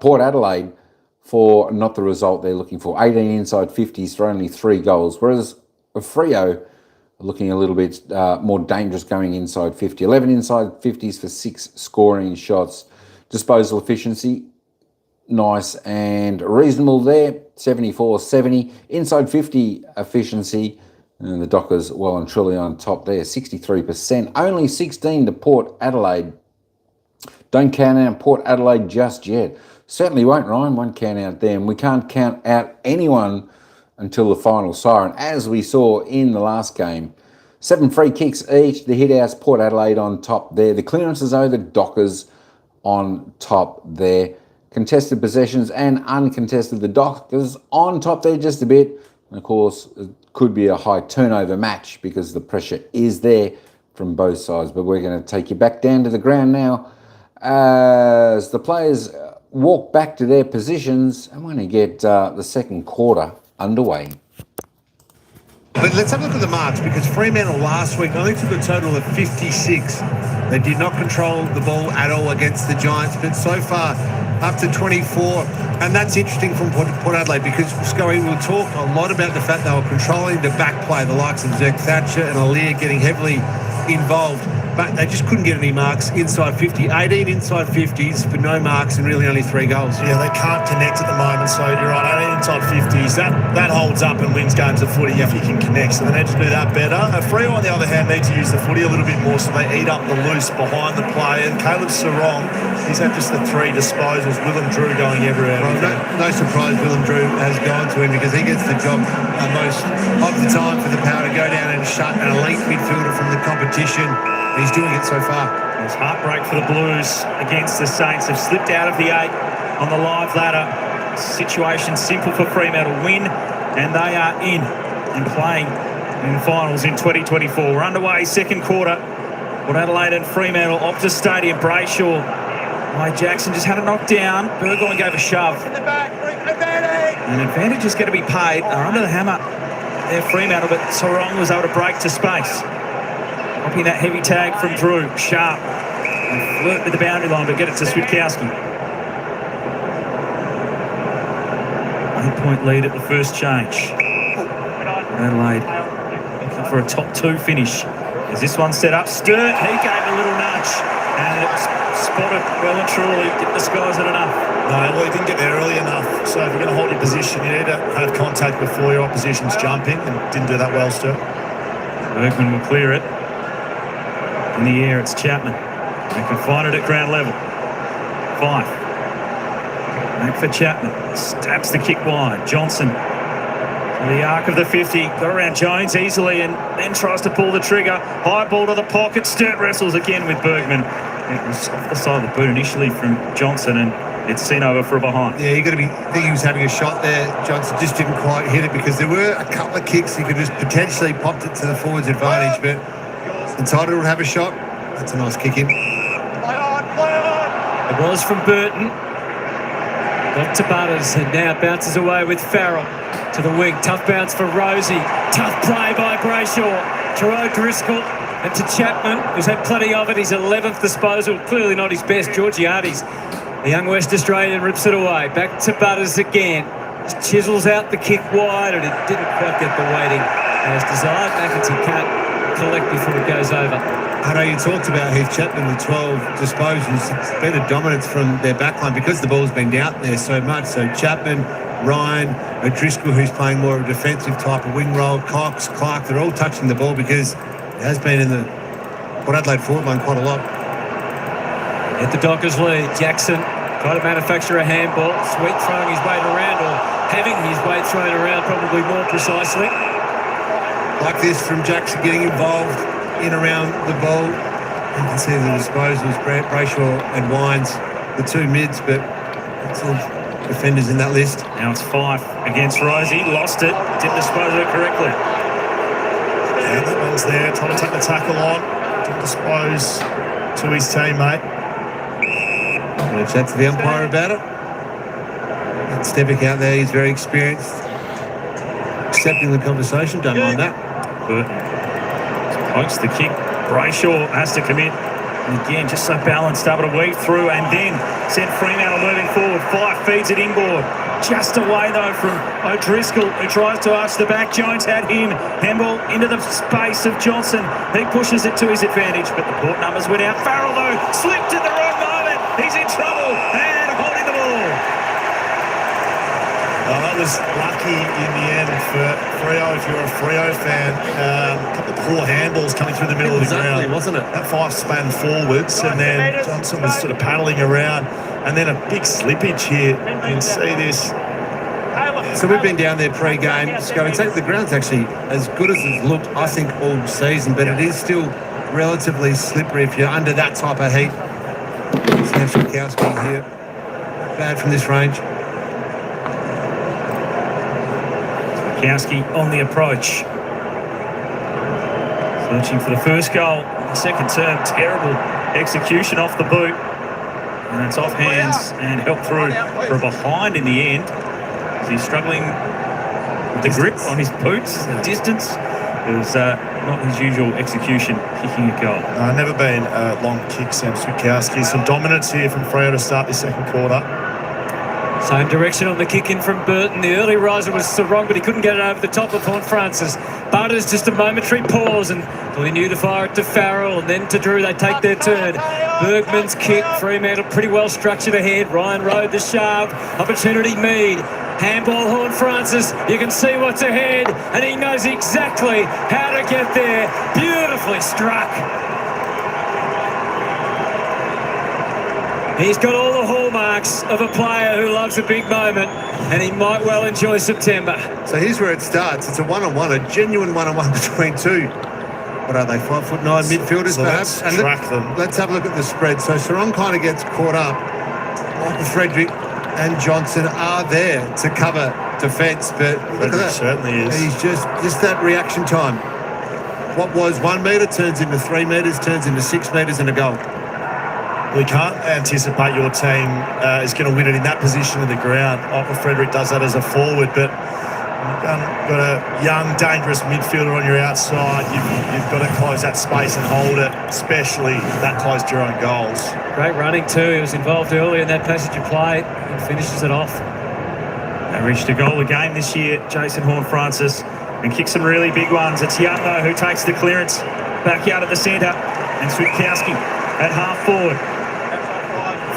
Port Adelaide for not the result they're looking for. 18 inside 50s for only 3 goals, whereas Freo are looking a little bit more dangerous going inside 50. 11 inside 50s for 6 scoring shots. Disposal efficiency, nice and reasonable there, 74-70. Inside 50 efficiency, and the Dockers well and truly on top there, 63%. Only 16 to Port Adelaide. Don't count out Port Adelaide just yet. Certainly won't, Ryan. Won't count out them. We can't count out anyone until the final siren, as we saw in the last game. 7 free kicks each. The hit-outs, Port Adelaide on top there. The clearances, though, the Dockers on top there. Contested possessions and uncontested, the Dockers on top there just a bit. And of course, it could be a high turnover match because the pressure is there from both sides. But we're going to take you back down to the ground now as the players walk back to their positions. I'm going to get the second quarter underway. But let's have a look at the marks, because Fremantle last week only took a total of 56. They did not control the ball at all against the Giants, but so far up to 24. And that's interesting from Port Adelaide, because, Scotty, we'll talk a lot about the fact they were controlling the back play, the likes of Zerk Thatcher and Alir getting heavily involved. But they just couldn't get any marks inside 50. 18 inside 50s for no marks and really only 3 goals. Yeah, they can't connect at the moment, so you're right, 18 inside 50s. That holds up and wins games of footy if you can connect, so they need to do that better. Freo, on the other hand, need to use the footy a little bit more so they eat up the loose behind the play. And Caleb Sarong, he's had just the 3 disposals. Willem Drew going everywhere. Well, no surprise Willem Drew has gone to him, because he gets the job most of the time for the Power to go down and shut an elite midfielder from the competition. He's doing it so far. It's heartbreak for the Blues against the Saints. They've slipped out of the 8 on the live ladder. Situation simple for Fremantle. Win, and they are in and playing in the finals in 2024. We're underway, second quarter. Port Adelaide and Fremantle, Optus Stadium, Brayshaw. Mike Jackson just had a knockdown. Burgoyne gave a shove. In the back, advantage! An advantage is going to be paid. They're under the hammer. They're Fremantle, but Sarong was able to break to space. Copying that heavy tag from Drew. Sharp. And flirt with the boundary line, but get it to Switkowski. 8-point lead at the first change. Adelaide looking for a top 2 finish. Is this one set up? Sturt, he gave a little nudge. And it was spotted well and truly. Didn't disguise it enough. No, well, he didn't get there early enough. So if you're going to hold your position, you need to have contact before your opposition's jumping, and didn't do that well, Sturt. Bergman will clear it. In the air, it's Chapman. They can find it at ground level. 5. Back for Chapman. Stabs the kick wide. Johnson. The arc of the 50. Got around Jones easily and then tries to pull the trigger. High ball to the pocket. Sturt wrestles again with Bergman. It was off the side of the boot initially from Johnson, and it's seen over for a behind. Yeah, you got to be thinking he was having a shot there. Johnson just didn't quite hit it, because there were a couple of kicks he could just potentially popped it to the forwards' advantage, but entitled to have a shot. That's a nice kick in. Play on! It was from Burton. Got to Butters, and now bounces away with Farrell to the wing. Tough bounce for Rosie. Tough play by Brayshaw. Terrell Driscoll And to Chapman, who's had plenty of it, his 11th disposal, clearly not his best. Georgiades, the young West Australian, rips it away. Back to Butters again. Just chisels out the kick wide, and it didn't quite get the weighting as desired. McEntee can't collect before it goes over. I know you talked about Heath Chapman, the 12 disposals. It's been a dominance from their backline because the ball's been out there so much. So Chapman, Ryan, O'Driscoll, who's playing more of a defensive type of wing role, Cox, Clark, they're all touching the ball because it has been in the Port Adelaide forward line quite a lot. At the Dockers lead, Jackson trying to manufacture a handball. Sweet throwing his weight around, or having his weight thrown around, probably more precisely. Like this from Jackson getting involved in around the ball. You can see the disposals, Brayshaw and Wines, the two mids, but it's all defenders in that list. Now it's Fife against Rosie. Lost it. Didn't dispose of it correctly. Yeah, that one's there, trying to take the tackle on. Didn't dispose to his teammate. We'll chat to the umpire about it. And Stevic out there, he's very experienced. Accepting the conversation, don't mind that. Burton pokes the kick. Brayshaw has to commit. And again, just so balanced, able to weave through and then send Fremantle moving forward. Fife feeds it inboard. Just away, though, from O'Driscoll, who tries to arch the back. Jones had him. Handball into the space of Johnson. He pushes it to his advantage, but the Port numbers went out. Farrell, though, slipped at the wrong moment. He's in trouble and holding the ball. Oh, that was lucky in the end for Freo. If you're a Freo fan, a couple of poor handballs coming through the middle of the ground, wasn't it? That Fife span forwards, and then Johnson was sort of paddling around, and then a big slippage here. You can see this. So we've been down there pre-game. The ground's actually as good as it's looked, I think, all season, but it is still relatively slippery if you're under that type of heat. Sam Switkowski here. Bad from this range. Kowski on the approach. Searching for the first goal. The second term, terrible execution off the boot. And it's off hands and helped through for a behind in the end. He's struggling with the grip on his boots, the distance. It was not his usual execution, kicking a goal. Never been a long kick, Sam Switkowski. Some dominance here from Freo to start this second quarter. Same direction on the kick in from Burton. The early riser was so wrong, but he couldn't get it over the top of Horne-Francis. Butters just a momentary pause, and he knew to fire it to Farrell and then to Drew. They take their turn. Bergman's kick. Fremantle pretty well structured ahead. Ryan Road the shaft. Opportunity Mead. Handball Horne-Francis. You can see what's ahead, and he knows exactly how to get there. Beautifully struck. He's got all the hallmarks of a player who loves a big moment, and he might well enjoy September. So here's where it starts. It's a one-on-one, a genuine one-on-one between two. What are they, 5'9" midfielders So perhaps? let's track them. Let's have a look at the spread. So Sarong kind of gets caught up. Michael Frederick and Johnson are there to cover defence, but look at that. Certainly is. He's just that reaction time. What was 1 metre turns into 3 metres, turns into 6 metres and a goal. We can't anticipate your team is going to win it in that position of the ground. Michael Frederick does that as a forward, but you've got a young, dangerous midfielder on your outside. You've got to close that space and hold it, especially that close to your own goals. Great running too. He was involved early in that passage of play and finishes it off. They reached a goal a game this year, Jason Horne-Francis, and kicked some really big ones. It's Young, though, who takes the clearance back out at the centre, and Switkowski at half forward.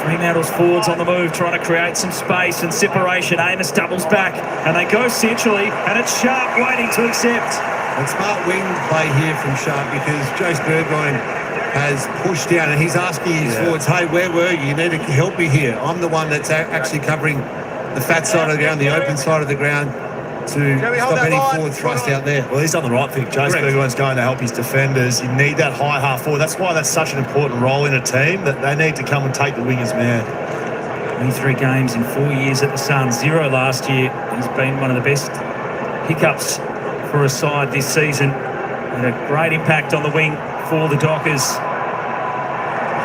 Fremantle's forwards on the move, trying to create some space and separation. Amos doubles back, and they go centrally, and it's Sharp waiting to accept. And smart wing play here from Sharp because Jace Burgoyne has pushed down and he's asking his forwards, hey, where were you? You need to help me here. I'm the one that's actually covering the fat side of the ground, the open side of the ground, to stop any forward thrust out there. Well, he's done the right thing. Jace Burgoyne's going to help his defenders. You need that high half forward. That's why that's such an important role in a team, that they need to come and take the wingers man. 23 games in 4 years at the Suns, 0 last year. He's been one of the best pickups for a side this season. Had a great impact on the wing for the Dockers.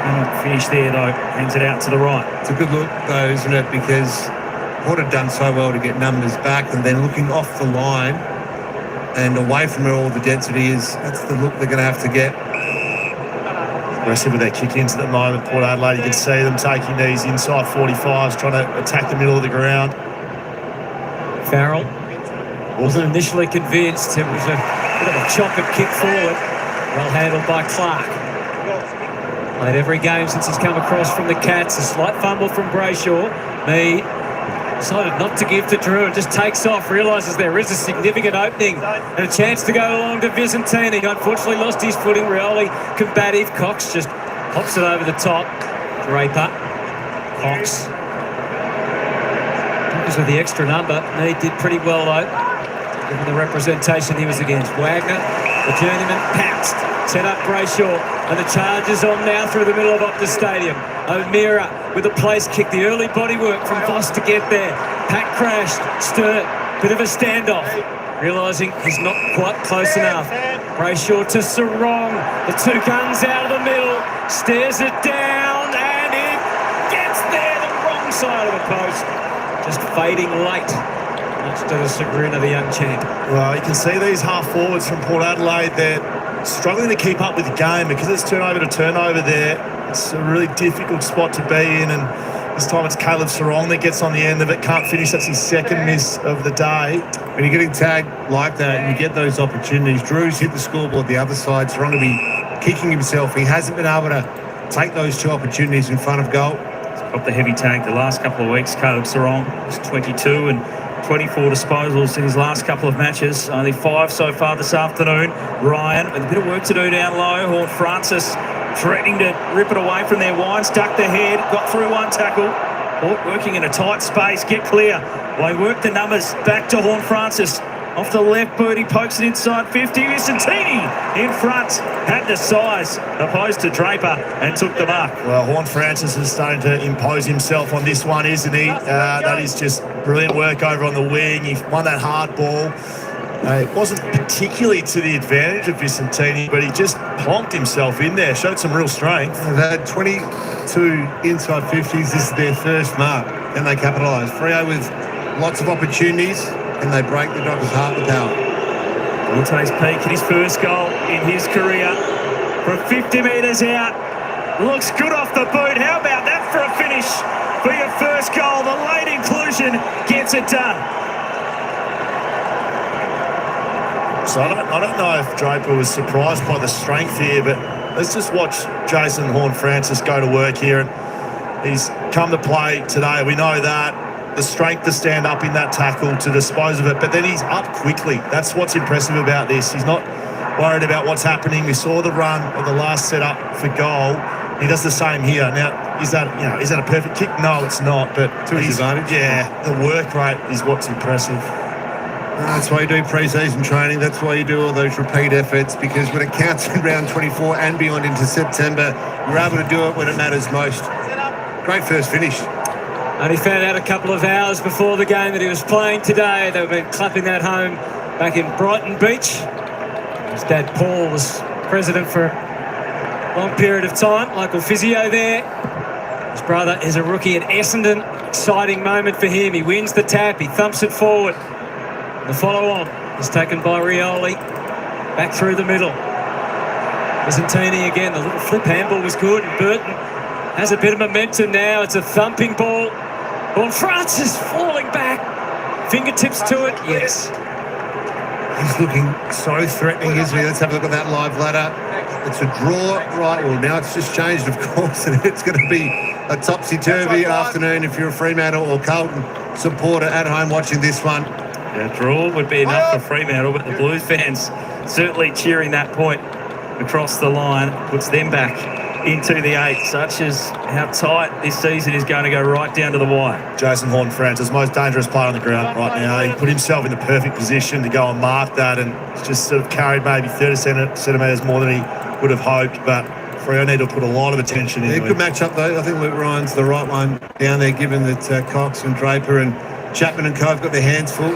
Cannot finish there, though. Hangs it out to the right. It's a good look, though, isn't it? Because Port had done so well to get numbers back, and then looking off the line and away from where all the density is, that's the look they're going to have to get. aggressive with their kick-ins at the moment. Port Adelaide, you can see them taking these inside 45s, trying to attack the middle of the ground. Farrell wasn't initially convinced. It was a bit of a chop and kick forward. Well handled by Clark. Played every game since he's come across from the Cats. A slight fumble from Brayshaw. Mi decided not to give to Drew and just takes off, realises there is a significant opening and a chance to go along to Vicentini. Unfortunately lost his footing. Rioli combative. Cox just pops it over the top. Draper. Cox. Because of the extra number, he did pretty well though, given the representation he was against. Wagner, the journeyman, pounced. Set up Brayshaw, and the charge is on now through the middle of Optus Stadium. O'Meara with a place kick, the early body work from Voss to get there. Pack crashed, Sturt, bit of a standoff. Realising he's not quite close enough. Brayshaw to Sarong, the two guns out of the middle, stares it down, and it gets there, the wrong side of the post. Just fading late, much to the chagrin of the young champ. Well, you can see these half forwards from Port Adelaide, they're struggling to keep up with the game because it's turnover to turnover there. It's a really difficult spot to be in, and this time it's Caleb Sarong that gets on the end of it, can't finish. That's his second miss of the day. When you're getting tagged like that and you get those opportunities, Drew's hit the scoreboard the other side. Sarong to be kicking himself. He hasn't been able to take those two opportunities in front of goal. Got the heavy tag the last couple of weeks. Caleb Sarong is 22 and 24 disposals in his last couple of matches. Only 5 so far this afternoon. Ryan with a bit of work to do down low. Horn Francis threatening to rip it away from their Wines. Ducked ahead, got through one tackle. Hort working in a tight space, get clear. Well, he worked the numbers back to Horn Francis. Off the left boot, he pokes it inside 50. Vicentini in front, had the size, opposed to Draper, and took the mark. Well, Horn Francis is starting to impose himself on this one, isn't he? That is just brilliant work over on the wing. He won that hard ball. It wasn't particularly to the advantage of Vicentini, but he just plonked himself in there, showed some real strength. They've had 22 inside 50s. This is their first mark, and they capitalise. Freo with lots of opportunities, and they break the Dockers' heart with power. Monte's peak at his first goal in his career from 50 metres out. Looks good off the boot. How about that for a finish for your first goal? The late inclusion gets it done. So I don't know if Draper was surprised by the strength here, but let's just watch Jason Horn-Francis go to work here. He's come to play today. We know that. The strength to stand up in that tackle, to dispose of it, but then he's up quickly. That's what's impressive about this. He's not worried about what's happening. We saw the run of the last setup for goal. He does the same here. Now, is that a perfect kick? No, it's not. But to his advantage. Yeah, the work rate is what's impressive. That's why you do pre-season training. That's why you do all those repeat efforts, because when it counts in round 24 and beyond into September, you're able to do it when it matters most. Great first finish. Only found out a couple of hours before the game that he was playing today. They've been clapping that home back in Brighton Beach. His dad Paul was president for a long period of time, local physio there. His brother is a rookie at Essendon. Exciting moment for him. He wins the tap, he thumps it forward. The follow-on is taken by Rioli. Back through the middle. Vicentini again. The little flip handball was good. Burton has a bit of momentum now. It's a thumping ball. Horn Francis falling back. Fingertips to it. Yes. He's looking so threatening, isn't he? Let's have a look at that live ladder. It's a draw, right? Well, now it's just changed, of course, and it's going to be a topsy-turvy afternoon if you're a Fremantle or Carlton supporter at home watching this one. A draw would be enough for Fremantle, but the Blues fans certainly cheering that point across the line, puts them back into the 8, such as how tight this season is going to go right down to the wire. Jason Horn-Francis, most dangerous player on the ground right now. He put himself in the perfect position to go and mark that, and just sort of carried maybe 30 centimetres more than he would have hoped, but Freo need to put a lot of attention into it. Good match up though. I think Luke Ryan's the right one down there, given that Cox and Draper and Chapman and Co have got their hands full.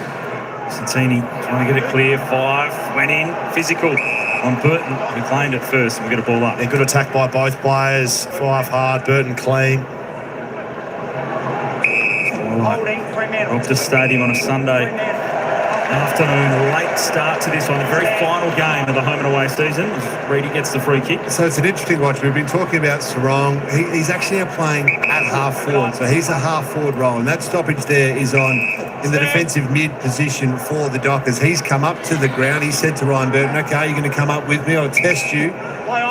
Santini trying to get it clear. 5 went in, physical on Burton, who claimed it first, and we get a ball up. A good attack by both players. 5 hard, Burton clean. Optus Stadium on a Sunday afternoon, late start to this one, the very final game of the home and away season. Reedy gets the free kick. So it's an interesting watch. We've been talking about Sarong. He's actually now playing at half forward, so he's a half forward role, and that stoppage there is on in the defensive mid position for the Dockers. He's come up to the ground. He said to Ryan Burton, "Okay, you're going to come up with me. I'll test you."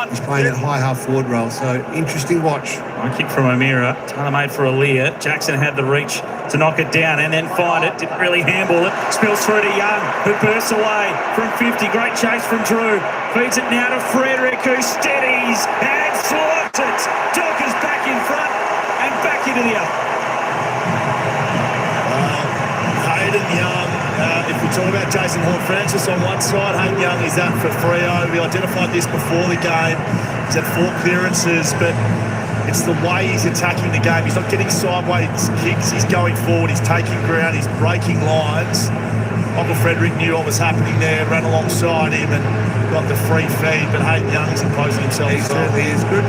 He's playing that high half forward role, so interesting watch. A kick from O'Meara, tailor-made for Aaliyah. Jackson had the reach to knock it down and then find it. Didn't really handball it. Spills through to Young, who bursts away from 50. Great chase from Drew. Feeds it now to Frederick, who steadies and swats it. Dockers back in front and back into the other. Hayden Young, if we talk about Jason Horne-Francis on one side, Hayden Young is out for Freo. We identified this before the game. He's had 4 clearances, but it's the way he's attacking the game. He's not getting sideways kicks. He's going forward. He's taking ground. He's breaking lines. Michael Frederick knew what was happening there, ran alongside him and got the free feed, but Hayden Young is imposing himself. He certainly is. Good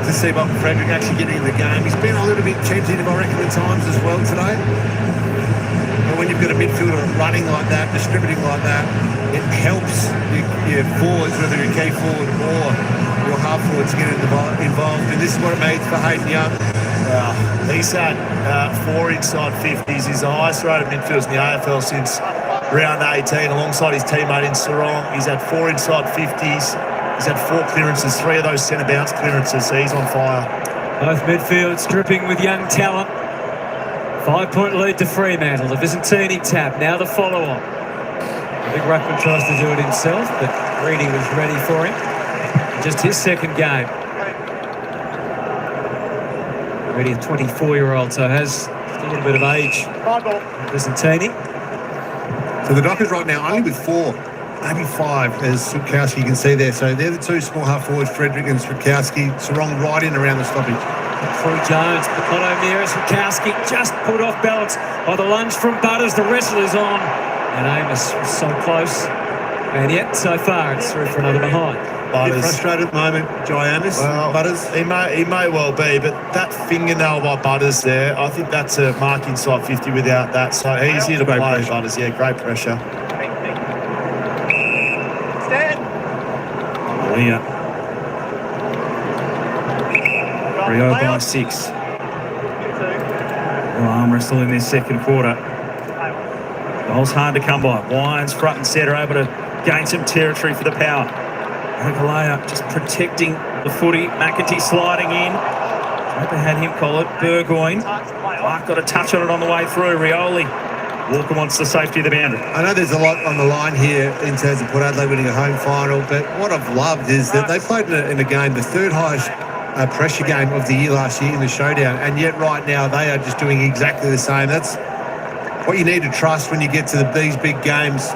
to see Michael Frederick actually getting in the game. He's been a little bit tentative, I reckon, at times as well today. But when you've got a midfielder running like that, distributing like that, it helps your forwards, whether you're key forward or your half forwards, to get involved. And this is what it means for Hayden Young. He's had 4 inside 50s. He's the highest rated midfielders in the AFL since round 18, alongside his teammate in Sarong. He's had 4 inside 50s. He's had 4 clearances, 3 of those centre bounce clearances, so he's on fire. Both midfields dripping with young talent. 5-point lead to Fremantle. The Visentini tap, now the follow-on. I think Ruckman tries to do it himself, but Reedy was ready for him. Just his second game. Reedy, a 24-year-old, so has a little bit of age. Visentini. So the Dockers right now only with 4, maybe 5, as Switkowski, you can see there. So they're the 2 small half forwards, Frederick and Switkowski. Sarong right in around the stoppage. Through Jones, but not O'Meara. Switkowski just put off balance by the lunge from Butters. The wrestler's on. And Amos was so close. And yet, so far, it's through for another behind. Butters. Frustrated at the moment, Amos. Well, Butters. He may well be, but that fingernail by Butters there, I think that's a mark inside 50 without that. So he's here to play, Butters. Yeah, great pressure. Leah. Rio by 6. Arm wrestle in this second quarter. Goal's hard to come by. Wines front and centre, able to gain some territory for the power. Ogalea just protecting the footy. McEntee sliding in. Hope they had him call it. Burgoyne. Clark got a touch on it on the way through. Rioli. Walker wants the safety of the boundary. I know there's a lot on the line here in terms of Port Adelaide winning a home final, but what I've loved is that they played in a game, the 3rd highest pressure game of the year last year in the showdown, and yet right now they are just doing exactly the same. That's what you need to trust when you get to these big games.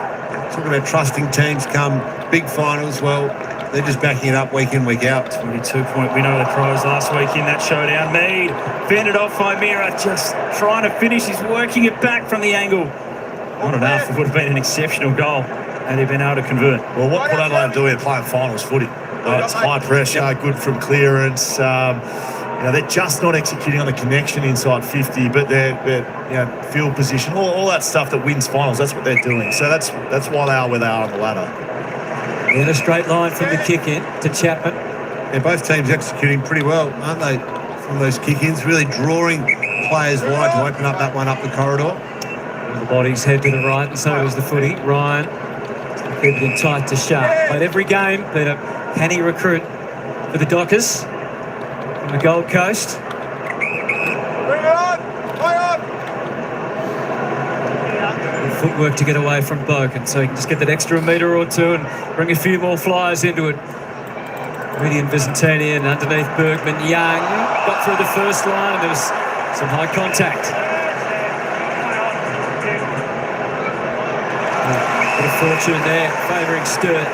Talking about trusting teams come big finals, well, they're just backing it up week in, week out. 22-point win over the Crows last week in that showdown. Mead fended off by Mira, just trying to finish. He's working it back from the angle. Not enough. It would have been an exceptional goal had he been able to convert. Well, what Port Adelaide are doing, playing finals footy. It's high pressure, good from clearance. They're just not executing on the connection inside 50, but they're field position, all that stuff that wins finals. That's what they're doing. So that's why they are where they are on the ladder. In a straight line from the kick-in to Chapman. Yeah, both teams executing pretty well, aren't they, from those kick-ins, really drawing players wide to open up that one up the corridor. The bodies head to the right, and so is the footy. Ryan keeping it tight to Sharp. Played every game, been a canny recruit for the Dockers from the Gold Coast. Footwork to get away from Bogan, so he can just get that extra metre or two and bring a few more flyers into it. Reedy and Visentini, and underneath Bergman. Young got through the first line, and there was some high contact. Bit of fortune there, favouring Sturt.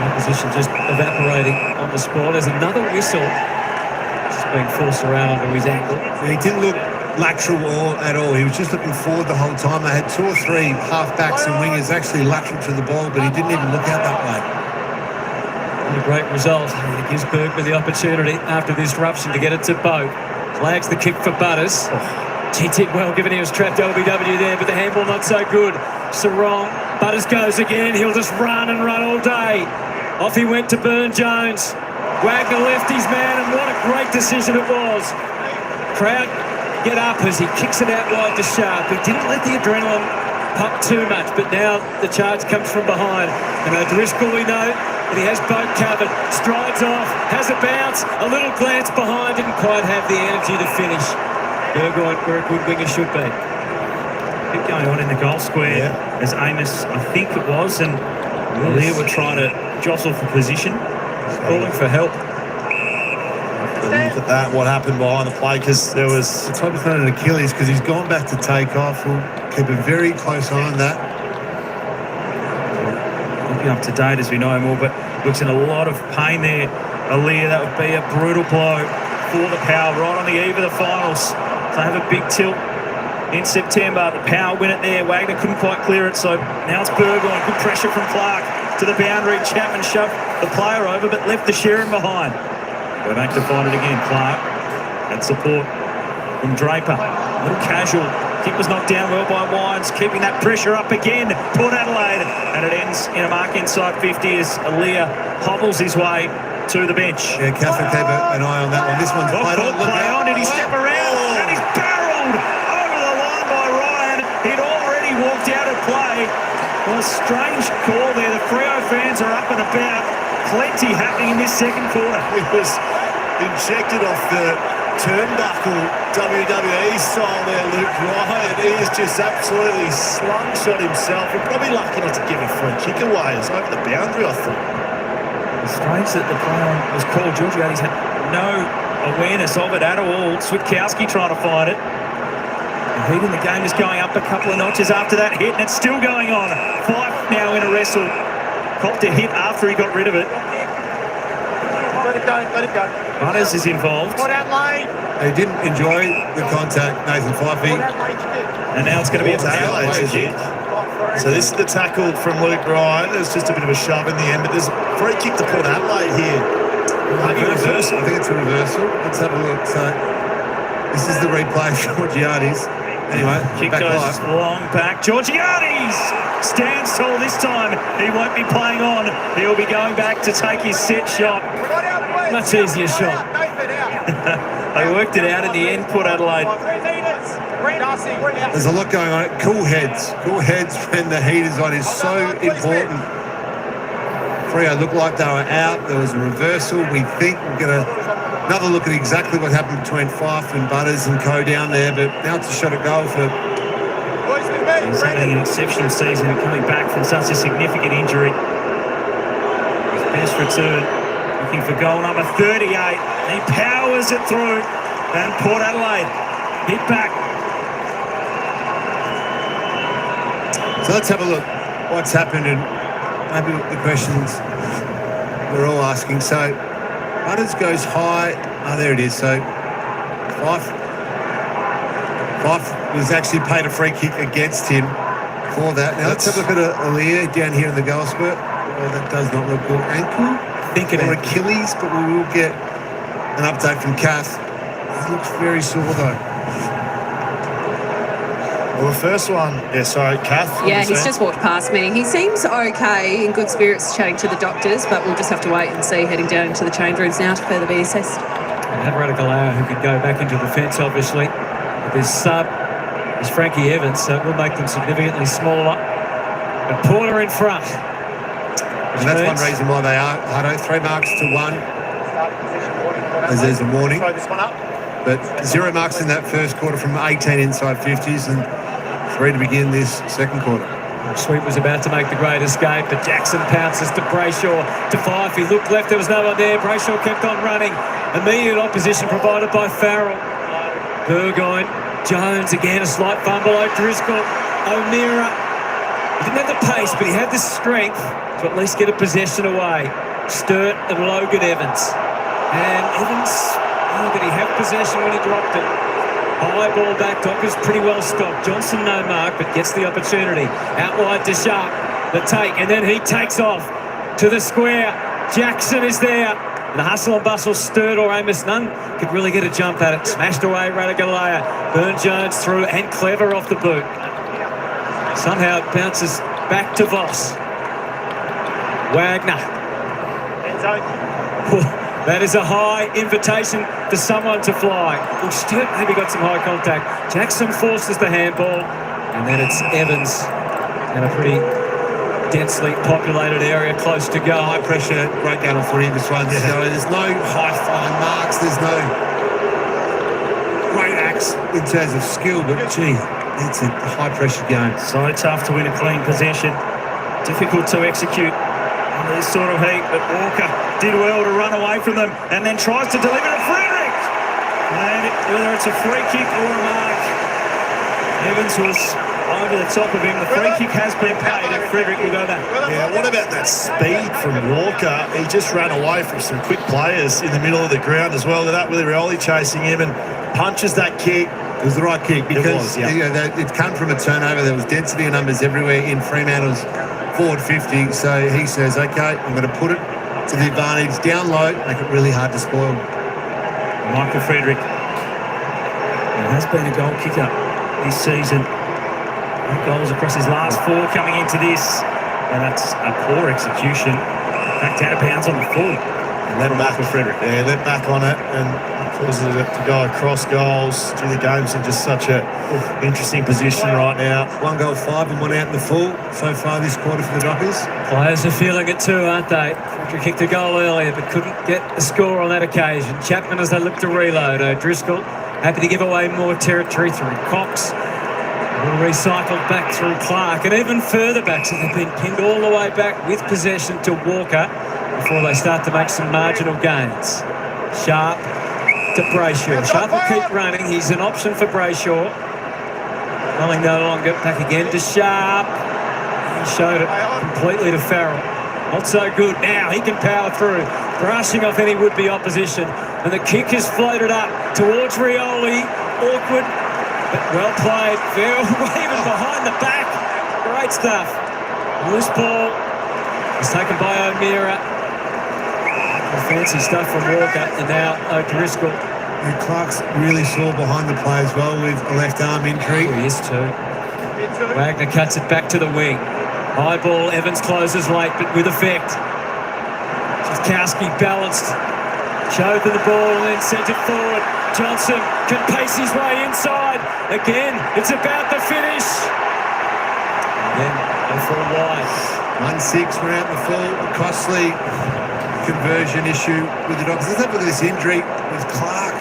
Opposition just evaporating on the spot. There's another whistle just being forced around onto his ankle. He didn't look lateral at all. He was just looking forward the whole time. They had 2 or 3 half-backs and wingers actually lateral to the ball, but he didn't even look out that way. A great result. It gives Bergman the opportunity after this disruption to get it to Boat. Flags the kick for Butters. He did well, given he was trapped LBW there, but the handball not so good. Sarong, Butters goes again. He'll just run and run all day. Off he went to Burn Jones. Wagner left his man, and what a great decision it was. Crowd get up as he kicks it out wide to Sharp. He didn't let the adrenaline pump too much, but now the charge comes from behind. And O'Driscoll, we know that he has both covered. Strides off, has a bounce, a little glance behind, didn't quite have the energy to finish. Burgoyne where a good winger should be. Keep going on in the goal square as Amos, I think it was, and Lear were trying to jostle for position. Calling for help. Look at that, what happened behind the play, because there was... It's almost not an Achilles, because he's gone back to take off. We'll keep a very close eye on that. We'll be up to date as we know more, but looks in a lot of pain there. Aaliyah, that would be a brutal blow for the Power right on the eve of the finals. They have a big tilt in September. The Power win it there. Wagner couldn't quite clear it, so now it's Burgoyne. Good pressure from Clark to the boundary. Chapman shoved the player over, but left the Sharon behind. Go back to find it again. Clark and support from Draper. A little casual. Kick was knocked down well by Wines, keeping that pressure up again. Port Adelaide, and it ends in a mark inside 50 as Aaliyah hobbles his way to the bench. Yeah, Catherine, keep an eye on that one. This one's played on. Play on. Did he step around? And he's barreled over the line by Ryan. He'd already walked out of play. Well, a strange call there. The Freo fans are up and about. Plenty happening in this second quarter. It was injected off the turnbuckle WWE style there, Luke Ryan. He is just absolutely slungshot himself. We're probably lucky not to give a free kick away. It's over the boundary, I thought. It's strange that the player was called. Georgiades had no awareness of it at all. Switkowski trying to find it. The heat in the game is going up a couple of notches after that hit, and it's still going on. Fife now in a wrestle. Copped a hit after he got rid of it. Let it go, let it go. Butters is involved. He didn't enjoy the contact, Nathan Fifey. And now it's going to be a Adelaide's kick. So this is the tackle from Luke Ryan. There's just a bit of a shove in the end, but there's a free kick to Port Adelaide here. Maybe a reversal. I think it's a reversal. Let's have a look. So this is the replay for Georgiades. Anyway, kick back goes live. long back. Georgiades stands tall this time. He won't be playing on. He'll be going back to take his set shot. Much easier shot. They worked it out in the end, Port Adelaide. There's a lot going on. Cool heads when the heat is on is so important. Freo looked like they were out. There was a reversal. We think we're going to another look at exactly what happened between Fife and Butters and Co down there, but now it's a shot at goal for... He's having an exceptional season, coming back from such a significant injury. His best return, looking for goal number 38. He powers it through, and Port Adelaide hit back. So let's have a look what's happened and maybe the questions we're all asking. So Butters goes high. Oh, there it is. So Fife was actually paid a free kick against him for that. Now let's have a look at Aaliyah down here in the goal square. Oh, that does not look good. Ankle? Or Achilles, but we will get an update from Kath. He looks very sore though. Well, the first one, Kath. Yeah, he's just walked past me. He seems okay, in good spirits, chatting to the doctors, but we'll just have to wait and see, heading down into the change rooms now to further be assessed. And have Radicalao, who could go back into defence, obviously. But their sub is Frankie Evans, so it will make them significantly smaller. But Porter in front. And that's one reason why they are, Hutto, 3 marks to 1, as there's a warning. But 0 marks in that first quarter from 18 inside 50s and 3 to begin this second quarter. Sweet was about to make the great escape, but Jackson pounces to Brayshaw, to Fife. He looked left, there was no one there. Brayshaw kept on running. Immediate opposition provided by Farrell. Burgoyne, Jones again, a slight fumble. O'Driscoll, O'Meara. He didn't have the pace, but he had the strength to at least get a possession away. Sturt and Logan Evans. And Evans, did he have possession when he dropped it? High ball back, Dockers pretty well stopped. Johnson no mark, but gets the opportunity. Out wide to Sharp, the take, and then he takes off to the square. Jackson is there. The hustle and bustle stirred or Amos. None could really get a jump at it. Smashed away Radigalea. Burn-Jones through and Clever off the boot. Somehow it bounces back to Voss. Wagner. That is a high invitation for someone to fly. Well, Sturt maybe got some high contact. Jackson forces the handball. And then it's Evans in a pretty densely populated area close to goal. High pressure, great game for him this one. Yeah. So there's no high flying marks, there's no great acts in terms of skill, but gee, it's a high pressure game. So tough to win a clean possession. Difficult to execute under this sort of heat, but Walker did well to run away from them and then tries to deliver to Frederick. And whether it's a free kick or a mark, Evans was over the top of him. The free kick has been paid and Frederick will go back. Yeah, what about that speed from Walker? He just ran away from some quick players in the middle of the ground as well. That Willie Rioli chasing him and punches that kick. It was the right kick because it came from a turnover. There was density of numbers everywhere in Fremantle's forward 50. So he says, okay, I'm going to put it to the advantage down low, make it really hard to spoil. Michael Frederick has been a goal kicker this season. 8 goals across his last 4 coming into this, and that's a poor execution. Backed out of bounds on the full. And let back with Frederick. Yeah, let back on it and causes it to go across goals. The game's in just such a interesting position right now. 1 goal 5 and 1 out in the full so far this quarter for the Dockers. Players are feeling it too, aren't they? Frederick kicked a goal earlier but couldn't get a score on that occasion. Chapman as they look to reload. O'Driscoll happy to give away more territory through Cox. Recycled back through Clark and even further back, so they've been pinned all the way back with possession to Walker before they start to make some marginal gains. Sharp to Brayshaw. Sharp will keep running. He's an option for Brayshaw. Running no longer. Back again to Sharp. He showed it completely to Farrell. Not so good now. He can power through, brushing off any would-be opposition. And the kick is floated up towards Rioli. Awkward. But well played. Farrell waving behind the back. Great stuff. Loose ball is taken by O'Meara. Fancy stuff from Walker. And now O'Driscoll. And Clark's really sore behind the play as well with a left arm injury. He is too. Wagner cuts it back to the wing. High ball. Evans closes late but with effect. Sitkowski balanced. Showed the ball and then sent it forward. Johnson can pace his way inside. Again, it's about the finish. And then for a wide. 1-6, we're out in the full. A costly conversion issue with the Dogs. Let's have a look at this injury with Clark.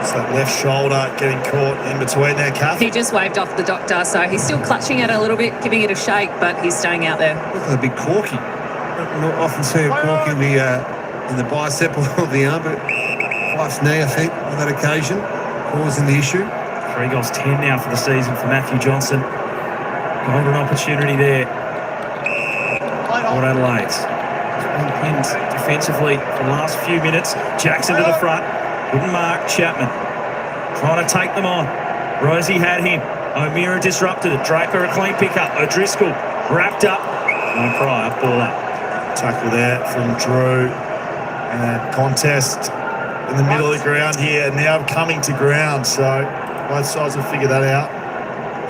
It's that left shoulder getting caught in between there, Kath. He just waved off the doctor, so he's still clutching it a little bit, giving it a shake, but he's staying out there. Look at the big corky. Not often see a cork in the bicep or the arm, but wife's knee, I think, on that occasion, causing the issue. 3 goals 10 now for the season for Matthew Johnson. Golden opportunity there. Port Adelaide. Pinned defensively for the last few minutes. Jackson to the front. Wouldn't mark. Chapman trying to take them on. Rosie had him. O'Meara disrupted it. Draper a clean pickup. O'Driscoll wrapped up. No cry. Up ball up. Tackle there from Drew. Contest in the middle of the ground here, now coming to ground, so both sides will figure that out.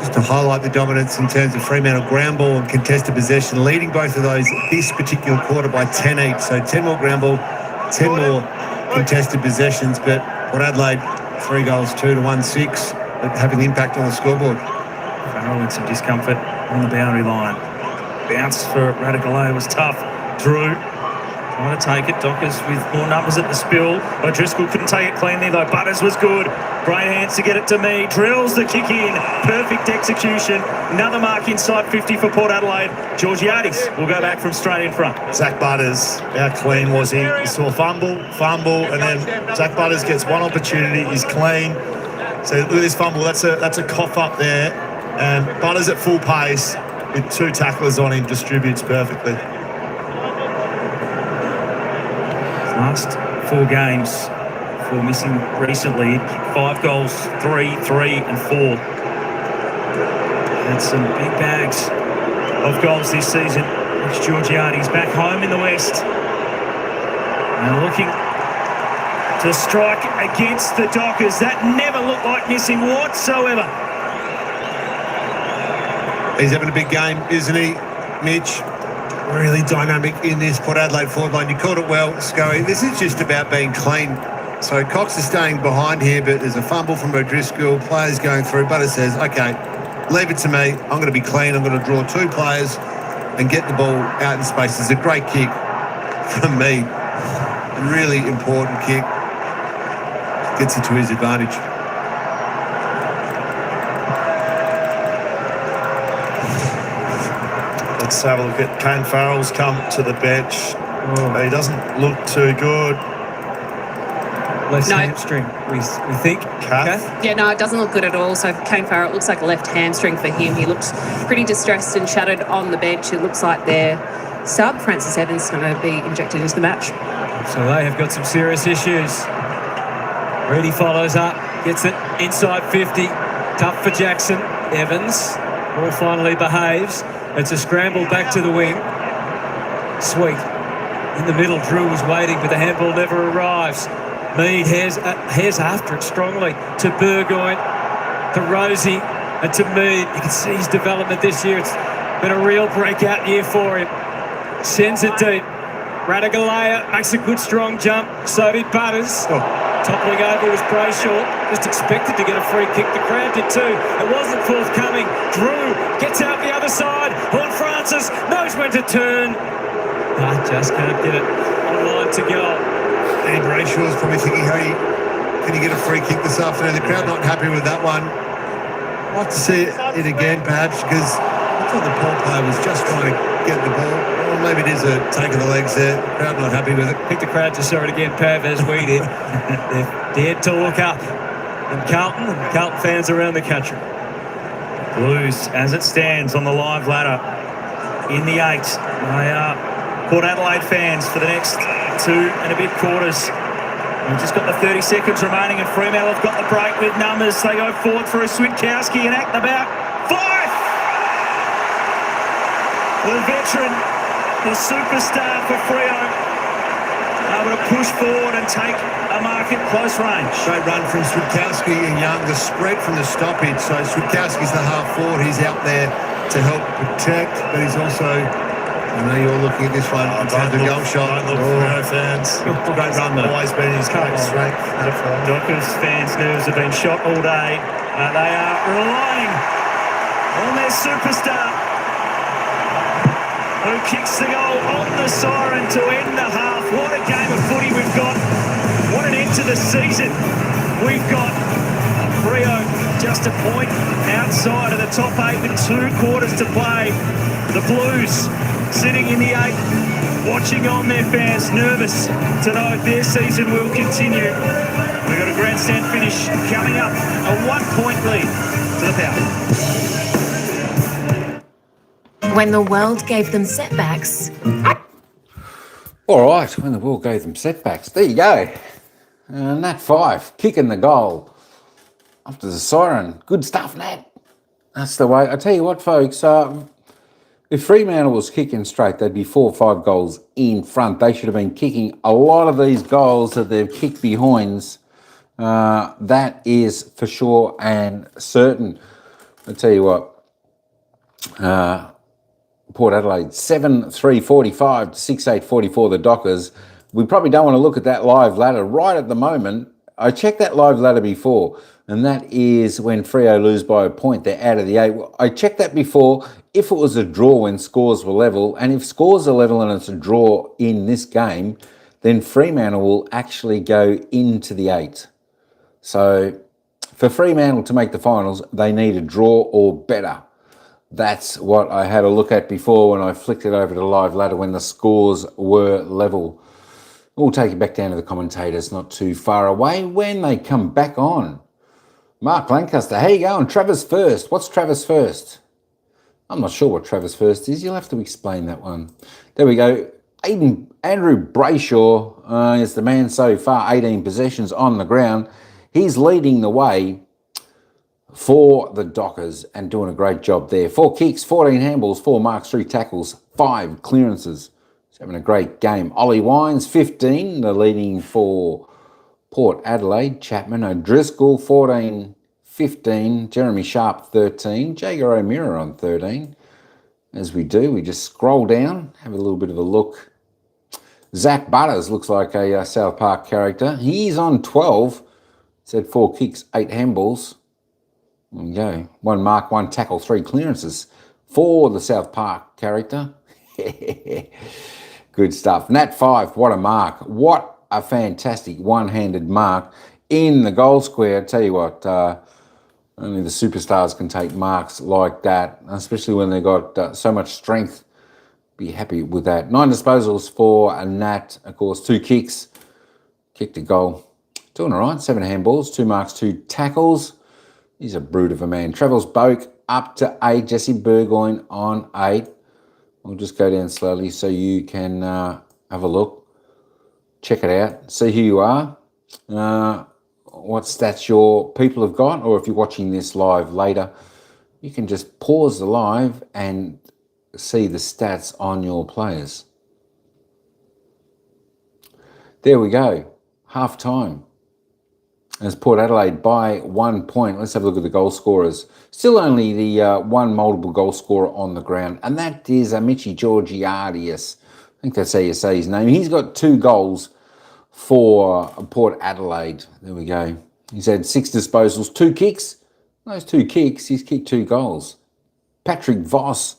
Just to highlight the dominance in terms of Fremantle ground ball and contested possession, leading both of those this particular quarter by 10 each. So 10 more ground ball, 10 more contested possessions, but Port Adelaide 3 goals 2 to 1-6, having an impact on the scoreboard. Farrell in some discomfort on the boundary line. Bounce for Radigalea was tough. Drew trying to take it. Dockers with more numbers at the spill. O'Driscoll couldn't take it cleanly though. Butters was good. Great hands to get it to Me. Drills the kick in. Perfect execution. Another mark inside 50 for Port Adelaide. Georgiades will go back from straight in front. Zach Butters, how clean was he? He saw fumble, and then Zach Butters gets one opportunity. He's clean. So look at this fumble. That's a cough up there. And Butters at full pace with 2 tacklers on him distributes perfectly. Last 4 games for missing recently. 5 goals, 3, 3 and 4. That's some big bags of goals this season. It's Georgiades back home in the West. And looking to strike against the Dockers. That never looked like missing whatsoever. He's having a big game, isn't he, Mitch? Really dynamic in this Port Adelaide forward line. You called it well, Scully. This is just about being clean. So Cox is staying behind here, but there's a fumble from O'Driscoll. Players going through. Butter says, okay, leave it to me. I'm going to be clean. I'm going to draw 2 players and get the ball out in space. It's a great kick from me. Really important kick. Gets it to his advantage. Let's have a look at Kane Farrell's come to the bench. He doesn't look too good. Left No. hamstring, we think. Kath? Yeah, no, it doesn't look good at all. So Kane Farrell, it looks like a left hamstring for him. He looks pretty distressed and shattered on the bench. It looks like their sub, Francis Evans, is going to be injected into the match. So they have got some serious issues. Reedy follows up, gets it inside 50. Tough for Jackson. Evans all finally behaves. It's a scramble back to the wing. Sweet. In the middle, Drew was waiting, but the handball never arrives. Mead hairs after it strongly to Burgoyne, to Rosie, and to Mead. You can see his development this year. It's been a real breakout year for him. Sends it deep. Radigalea makes a good strong jump. So did Butters. Toppling over was Brayshaw. Just expected to get a free kick. The crowd did too. It wasn't forthcoming. Drew gets out the other side. Horn Francis knows when to turn. I just can't get it on line to goal. And Brayshaw's probably thinking, hey, can you get a free kick this afternoon? The crowd not happy with that one. I'd like to see it again, perhaps, because I thought the Paul player was just trying to get the ball. Or maybe it is a take of the legs there. The crowd not happy with it. I think the crowd just saw it again, Pav, as we did. They've dared to look up. And Carlton fans around the country. Blues, as it stands on the live ladder in the 8. They are Port Adelaide fans for the next 2 and a bit quarters. We've just got the 30 seconds remaining, and Fremantle have got the break with numbers. They go forward for a Switkowski and act about 5. The veteran, the superstar for Freo, able to push forward and take a mark at close range. Great run from Switkowski and Young. The spread from the stoppage. So Switkowski's the half forward. He's out there to help protect, but he's also, I know you're looking at this one in terms of goal shot. Look, Freo fans. Great run though. Always been his great strength. Dockers fans' nerves have been shot all day. They are relying on their superstar, who kicks the goal on the siren to end the half. What a game of footy we've got. What an end to the season. We've got Freo just a point outside of the top 8 with 2 quarters to play. The Blues sitting in the 8, watching on their fans, nervous to know if their season will continue. We've got a grandstand finish coming up, a 1-point lead to the Power. When the world gave them setbacks. All right, when the world gave them setbacks. There you go. And Nat 5, kicking the goal after the siren. Good stuff, Nat. That's the way. I tell you what, folks, if Fremantle was kicking straight, they'd be 4 or 5 goals in front. They should have been kicking a lot of these goals that they've kicked behinds. That is for sure and certain. I tell you what, Port Adelaide 7-3-45 to 6-8-44 the Dockers. We probably don't want to look at that live ladder right at the moment. I checked that live ladder before, and that is when Freo lose by a point. They're out of the 8. I checked that before. If it was a draw when scores were level, and if scores are level and it's a draw in this game, then Fremantle will actually go into the 8. So for Fremantle to make the finals, they need a draw or better. That's what I had a look at before when I flicked it over to the live ladder when the scores were level. We'll take it back down to the commentators not too far away when they come back on. Mark Lancaster, how you going? Travis First. What's Travis First? I'm not sure what Travis First is. You'll have to explain that one. There we go. Andrew Brayshaw is the man so far. 18 possessions on the ground. He's leading the way for the Dockers and doing a great job there. 4 kicks, 14 handballs, 4 marks, 3 tackles, 5 clearances. He's having a great game. Ollie Wines, 15. The leading for Port Adelaide. Chapman O'Driscoll, 14-15. Jeremy Sharp, 13. Jager O'Meara on 13. As we do, we just scroll down, have a little bit of a look. Zach Butters looks like a South Park character. He's on 12. He's had 4 kicks, 8 handballs. There we go. 1 mark, 1 tackle, 3 clearances for the South Park character. Good stuff. Nat 5, what a mark. What a fantastic one-handed mark in the goal square. I tell you what, only the superstars can take marks like that, especially when they've got so much strength. Be happy with that. 9 disposals for a Nat. Of course, 2 kicks. Kicked a goal. Doing all right. 7 handballs, 2 marks, 2 tackles. He's a brute of a man. Travels Boak up to 8. Jesse Burgoyne on 8. We'll just go down slowly so you can have a look. Check it out. See who you are. What stats your people have got. Or if you're watching this live later, you can just pause the live and see the stats on your players. There we go. Half time. As Port Adelaide by 1 point. Let's have a look at the goal scorers. Still only the one multiple goal scorer on the ground, and that is Amici Georgiades. I think that's how you say his name. He's got 2 goals for Port Adelaide. There we go. He's had 6 disposals, 2 kicks. Those 2 kicks, he's kicked 2 goals. Patrick Voss,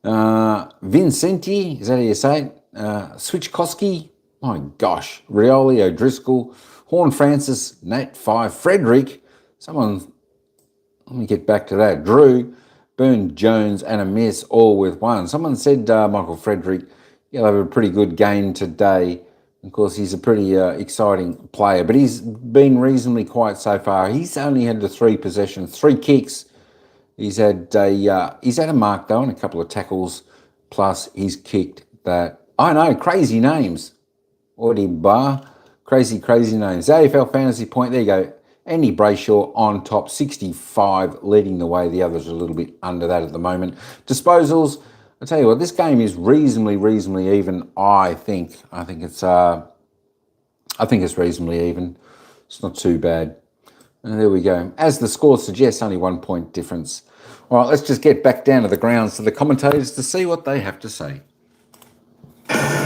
Vincenti, is that how you say it? Switchkowski, my gosh, Rioli O'Driscoll, Horn Francis, Nat 5, Frederick, someone, let me get back to that, Drew, Burn Jones and a miss, all with 1. Someone said Michael Frederick, he'll have a pretty good game today. Of course, he's a pretty exciting player, but he's been reasonably quiet so far. He's only had the 3 possessions, 3 kicks. He's had a mark though and a couple of tackles, plus he's kicked that. I know, crazy names. Audi Bar, crazy names. AFL Fantasy Point, there you go. Andy Brayshaw on top, 65, leading the way. The others are a little bit under that at the moment. Disposals, I tell you what, this game is reasonably even. I think it's reasonably even. It's not too bad. And there we go. As the score suggests, only 1 point difference. All right, let's just get back down to the grounds to the commentators to see what they have to say.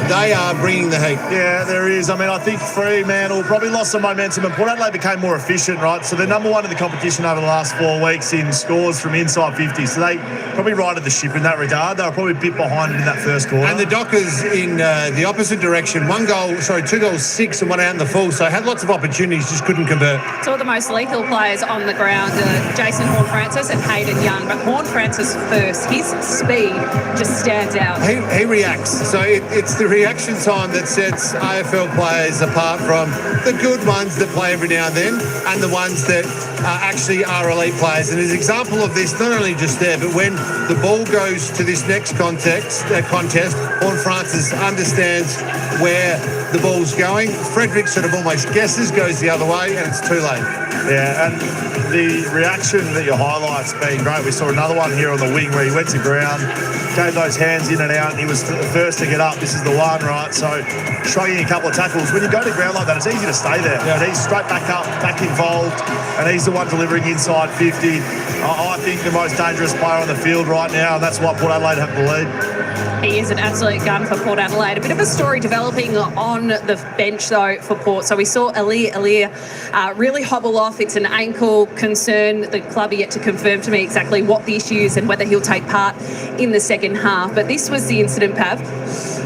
They are bringing the heat. Yeah, there is. I mean, I think Fremantle probably lost some momentum and Port Adelaide became more efficient, right? So they're number 1 in the competition over the last 4 weeks in scores from inside 50. So they probably righted the ship in that regard. They were probably a bit behind it in that first quarter. And the Dockers in the opposite direction. 2 goals, 6 and 1 out in the full. So had lots of opportunities, just couldn't convert. Two of the most lethal players on the ground, Jason Horn-Francis and Hayden Young. But Horn-Francis first, his speed just stands out. He reacts. So it's the reaction time that sets AFL players apart from the good ones that play every now and then and the ones that actually are elite players. And there's an example of this not only just there, but when the ball goes to this next contest, Horn-Francis understands where the ball's going. Frederick sort of almost guesses, goes the other way, and it's too late. Yeah, and the reaction that you highlight's been great. We saw another one here on the wing where he went to ground, gave those hands in and out, and he was the first to get up. This is the one, right? So shrugging a couple of tackles. When you go to ground like that, it's easy to stay there. Yeah. But he's straight back up, back involved, and he's the one delivering inside 50. I think the most dangerous player on the field right now, and that's why Port Adelaide have the lead. He is an absolute gun for Port Adelaide. A bit of a story developing on the bench, though, for Port. So we saw Alir really hobble off. It's an ankle concern. The club are yet to confirm to me exactly what the issue is and whether he'll take part in the second half. But this was the incident, Pav.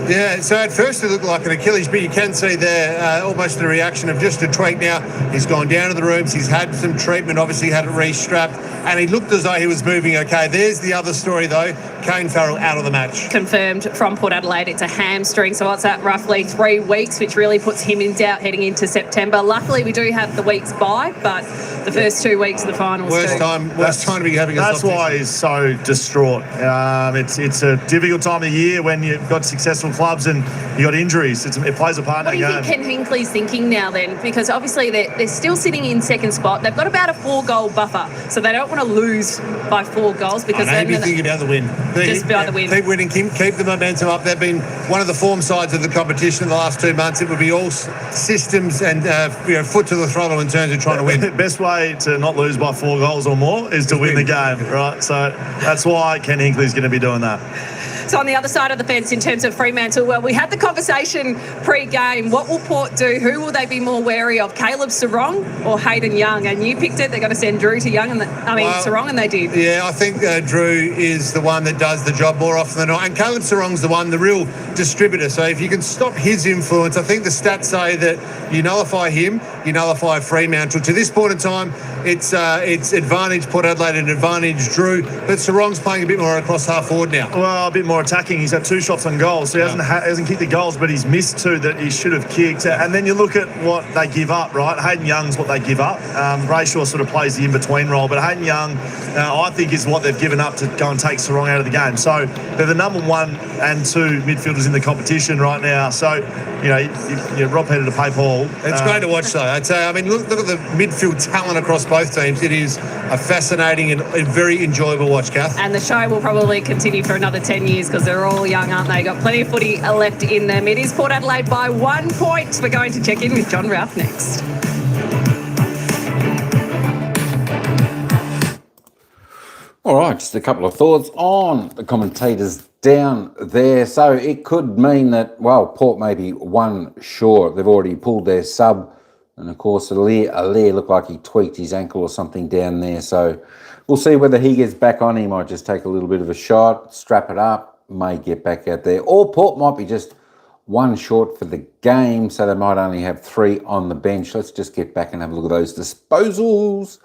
Yeah, so at first it looked like an Achilles, but you can see there almost the reaction of just a tweak. Now he's gone down to the rooms, he's had some treatment, obviously had it re-strapped, and he looked as though he was moving okay. There's the other story though, Kane Farrell out of the match. Confirmed from Port Adelaide, it's a hamstring, so what's that, roughly 3 weeks, which really puts him in doubt heading into September. Luckily we do have the weeks by, but the first 2 weeks of the finals worst time to be having a That's why he's so distraught. It's a difficult time of the year when you've got successful clubs and you got injuries. It plays a part in the game. What do you think Ken Hinkley's thinking now then? Because obviously they're still sitting in second spot. They've got about a 4-goal buffer, so they don't want to lose by 4 goals because they'd be thinking about the win. just by the win. Keep winning, keep the momentum up. They've been one of the form sides of the competition in the last 2 months. It would be all systems and foot to the throttle in terms of trying to win. The best way to not lose by 4 goals or more is to win the game, right? So that's why Ken Hinkley's going to be doing that. So on the other side of the fence in terms of Fremantle, well, we had the conversation pre-game. What will Port do? Who will they be more wary of, Caleb Sarong or Hayden Young? And you picked it. They're going to send Drew to Sarong, and they did. Yeah, I think Drew is the one that does the job more often than not. And Caleb Sarong's the one, the real distributor. So if you can stop his influence, I think the stats say that you nullify him, you nullify Fremantle. To this point in time, it's advantage Port Adelaide and advantage Drew. But Sarong's playing a bit more across half forward now. Well, a bit more attacking. He's had 2 shots on goal, so he hasn't kicked the goals, but he's missed 2 that he should have kicked. And then you look at what they give up, right? Hayden Young's what they give up. Brayshaw sort of plays the in-between role, but Hayden Young, I think, is what they've given up to go and take Sarong out of the game. So they're the number 1 and 2 midfielders in the competition right now. So, you're rob-headed to pay Paul. It's great to watch, though. I'd say, look at the midfield talent across both teams. It is a fascinating and very enjoyable watch, Kath. And the show will probably continue for another 10 years because they're all young, aren't they? Got plenty of footy left in them. It is Port Adelaide by 1 point. We're going to check in with John Ralph next. All right, just a couple of thoughts on the commentators down there. So it could mean that, well, Port may be 1 short. They've already pulled their sub. And, of course, Aliir looked like he tweaked his ankle or something down there. So we'll see whether he gets back on. He might just take a little bit of a shot, strap it up, may get back out there. Or Port might be just 1 short for the game, so they might only have 3 on the bench. Let's just get back and have a look at those disposals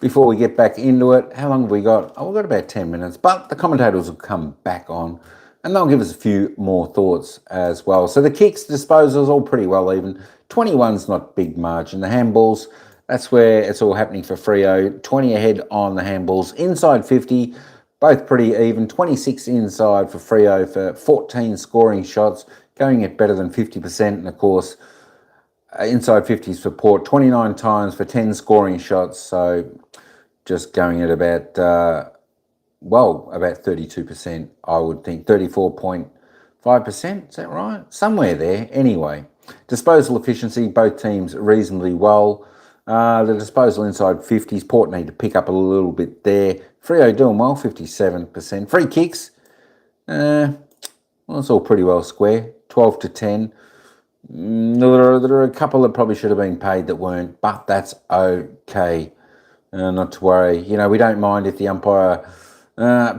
before we get back into it. How long have we got? Oh, we've got about 10 minutes, but the commentators will come back on and they'll give us a few more thoughts as well. So the kicks, disposals, all pretty well even. 21's not big margin. The handballs, that's where it's all happening for Freo. 20 ahead on the handballs. Inside 50, both pretty even. 26 inside for Freo for 14 scoring shots, going at better than 50%. And, of course, inside 50s for Port, 29 times for 10 scoring shots. So just going at about 32%, I would think. 34.5%, is that right? Somewhere there. Anyway, disposal efficiency, both teams reasonably well. The disposal inside 50s, Port need to pick up a little bit there. Freo doing well, 57%. Free kicks, well, it's all pretty well square, 12 to 10. There are a couple that probably should have been paid that weren't, but that's okay. Not to worry. We don't mind if the umpire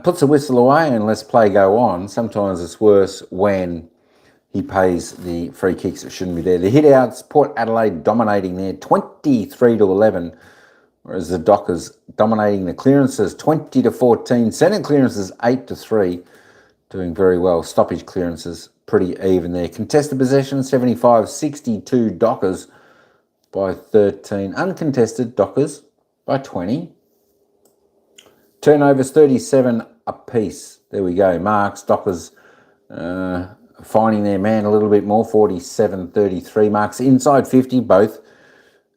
puts a whistle away and lets play go on. Sometimes it's worse when he pays the free kicks that shouldn't be there. The hit-outs, Port Adelaide dominating there, 23 to 11, whereas the Dockers dominating the clearances, 20 to 14. Centre clearances, 8 to 3, doing very well. Stoppage clearances, pretty even there. Contested possession, 75-62 Dockers by 13. Uncontested Dockers by 20. Turnovers, 37 apiece. There we go. Marks, Dockers finding their man a little bit more, 47-33. Marks inside 50, both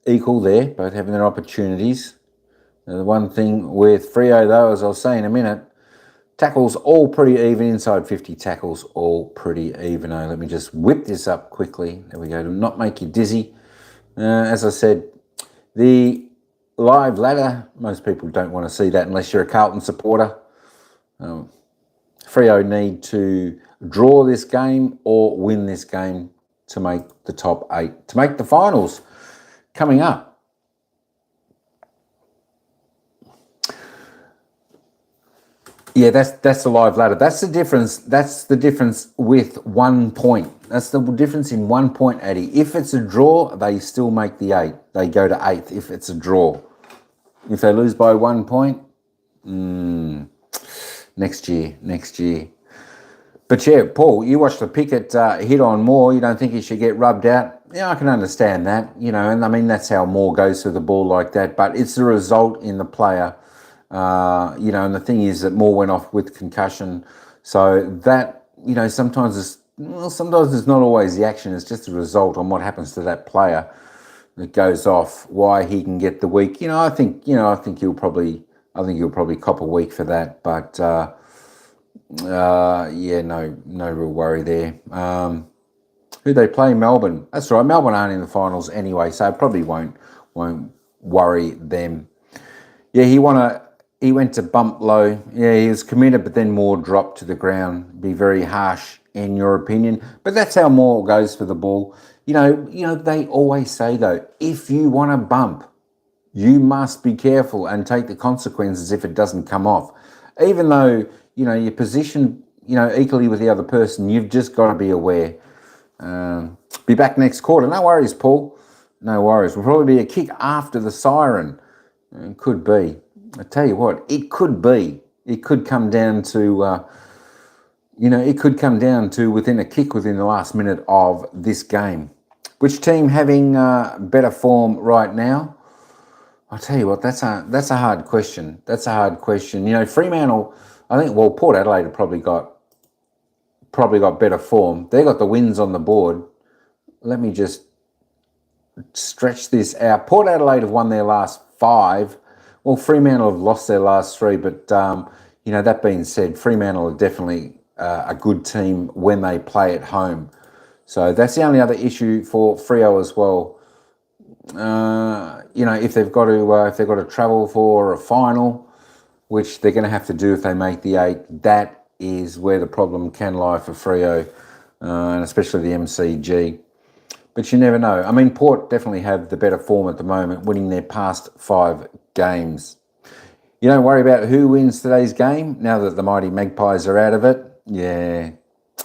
equal there, both having their opportunities. The one thing with Freo, though, as I'll say in a minute, tackles all pretty even, inside 50 tackles all pretty even. Let me just whip this up quickly. There we go, to not make you dizzy. As I said, the live ladder, most people don't want to see that unless you're a Carlton supporter. Freo need to draw this game or win this game to make the top 8, to make the finals coming up. Yeah, that's the live ladder. That's the difference. That's the difference with 1 point. That's the difference in 1 point, Addy. If it's a draw, they still make the 8. They go to 8th if it's a draw. If they lose by 1 point, next year. But yeah, Paul, you watched the Pickett hit on Moore. You don't think he should get rubbed out? Yeah, I can understand that, and I mean, that's how Moore goes through the ball like that. But it's the result in the player. And the thing is that Moore went off with concussion. So that, sometimes it's not always the action. It's just a result on what happens to that player that goes off, why he can get the week. I think he'll probably cop a week for that. But Yeah, no real worry there. Who they play? Melbourne. That's right. Melbourne aren't in the finals anyway, so it probably won't worry them. Yeah, he went to bump low. Yeah, he was committed, but then Moore dropped to the ground. Be very harsh in your opinion, but that's how Moore goes for the ball. You know. They always say though, if you want to bump, you must be careful and take the consequences if it doesn't come off. Even though you're positioned equally with the other person, you've just got to be aware. Be back next quarter. No worries, Paul. No worries. Will probably be a kick after the siren. It could be. I tell you what, it could be. It could come down to, it could come down to within a kick within the last minute of this game. Which team having better form right now? I'll tell you what, that's a hard question. That's a hard question. Fremantle, I think, Port Adelaide have probably got better form. They got the wins on the board. Let me just stretch this out. Port Adelaide have won their last 5. Well, Fremantle have lost their last 3, but that being said, Fremantle are definitely a good team when they play at home. So that's the only other issue for Freo as well. If they've got to travel for a final, which they're going to have to do if they make the 8, that is where the problem can lie for Freo, and especially the MCG. But you never know. I mean, Port definitely have the better form at the moment, winning their past 5 games. You don't worry about who wins today's game now that the mighty Magpies are out of it. Yeah,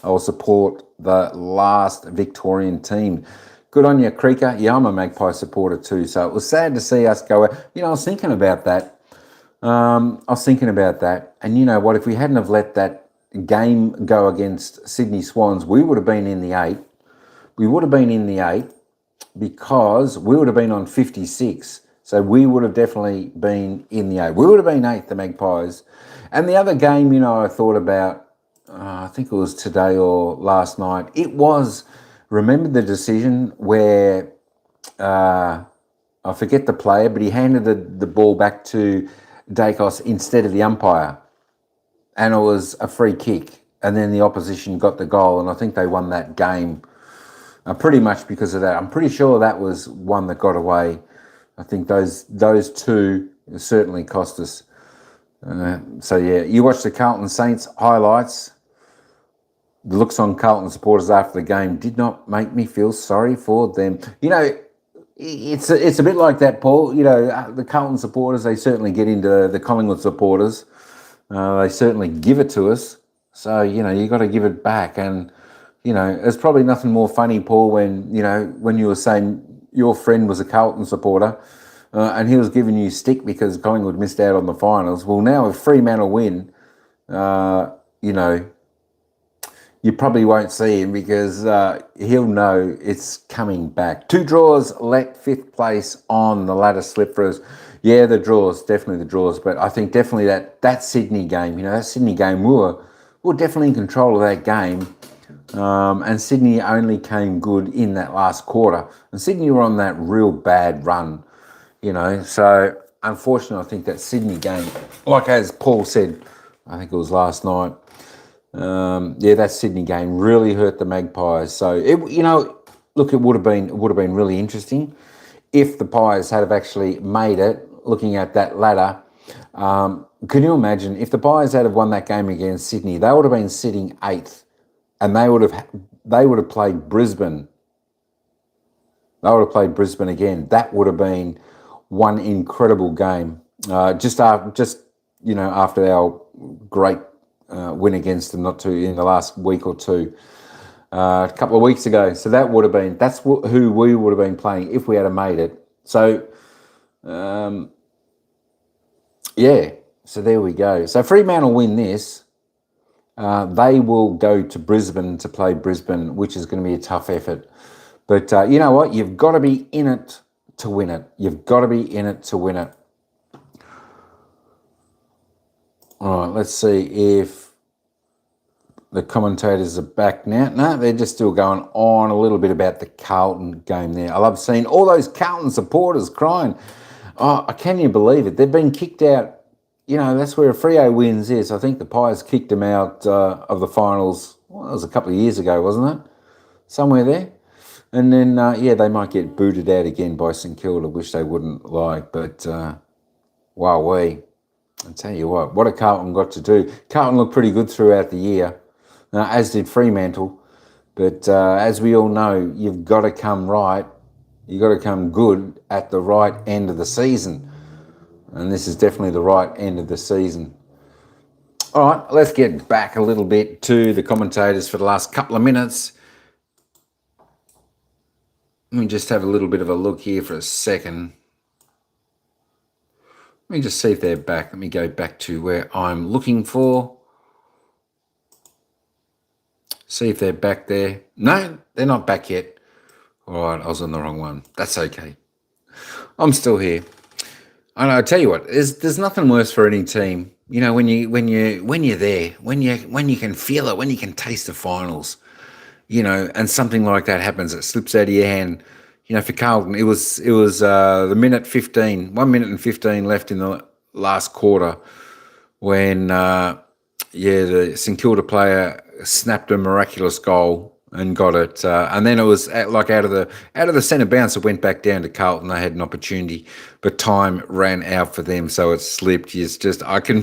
I'll support the last Victorian team. Good on you, Creaker. Yeah, I'm a Magpie supporter too, so it was sad to see us go. I was thinking about that. And you know what? If we hadn't have let that game go against Sydney Swans, we would have been in the 8. We would have been in the 8 because we would have been on 56. So we would have definitely been in the 8. We would have been 8th, the Magpies. And the other game, I thought about, I think it was today or last night. It was, remember the decision where, I forget the player, but he handed the ball back to Dacos instead of the umpire. And it was a free kick. And then the opposition got the goal. And I think they won that game. Pretty much because of that. I'm pretty sure that was one that got away. I think those 2 certainly cost us. So yeah, you watch the Carlton Saints highlights. The looks on Carlton supporters after the game did not make me feel sorry for them. It's a bit like that, Paul. The Carlton supporters, they certainly get into the Collingwood supporters. They certainly give it to us. So, you got to give it back. And there's probably nothing more funny, Paul, when you were saying your friend was a Carlton supporter and he was giving you stick because Collingwood missed out on the finals. Well, now if Fremantle win, you probably won't see him because he'll know it's coming back. 2 draws let 5th place on the ladder slip for us. Yeah, the draws, definitely the draws. But I think definitely that Sydney game, that Sydney game, we were definitely in control of that game. And Sydney only came good in that last quarter. And Sydney were on that real bad run, So, unfortunately, I think that Sydney game, like as Paul said, I think it was last night, that Sydney game really hurt the Magpies. So, it would have been really interesting if the Pies had have actually made it, looking at that ladder. Can you imagine if the Pies had have won that game against Sydney? They would have been sitting 8th. And they would have played Brisbane. They would have played Brisbane again. That would have been one incredible game. Just after our great win against them, in the last week or 2, a couple of weeks ago. So that's who we would have been playing if we had made it. So, So there we go. So Fremantle win this. They will go to Brisbane to play Brisbane, which is going to be a tough effort. But you know what? You've got to be in it to win it. You've got to be in it to win it. All right, let's see if the commentators are back now. No, they're just still going on a little bit about the Carlton game there. I love seeing all those Carlton supporters crying. Oh, can you believe it? They've been kicked out that's where Freo wins is. I think the Pies kicked them out of the finals. Well, that was a couple of years ago, wasn't it? Somewhere there. And then, they might get booted out again by St Kilda, which they wouldn't like. But, wowee. I'll tell you what a Carlton got to do. Carlton looked pretty good throughout the year, as did Fremantle. But as we all know, you've got to come right. You've got to come good at the right end of the season. And this is definitely the right end of the season. All right, let's get back a little bit to the commentators for the last couple of minutes. Let me just have a little bit of a look here for a second. Let me just see if they're back. Let me go back to where I'm looking for. See if they're back there. No, they're not back yet. All right, I was on the wrong one. That's okay. I'm still here. And I tell you what, there's nothing worse for any team. When you're there, when you can feel it, when you can taste the finals, and something like that happens, it slips out of your hand. For Carlton, it was the 1 minute and 15 left in the last quarter when the St Kilda player snapped a miraculous goal and got it, and then it was like out of the centre bounce. It went back down to Carlton. They had an opportunity, but time ran out for them, so it slipped. It's just I can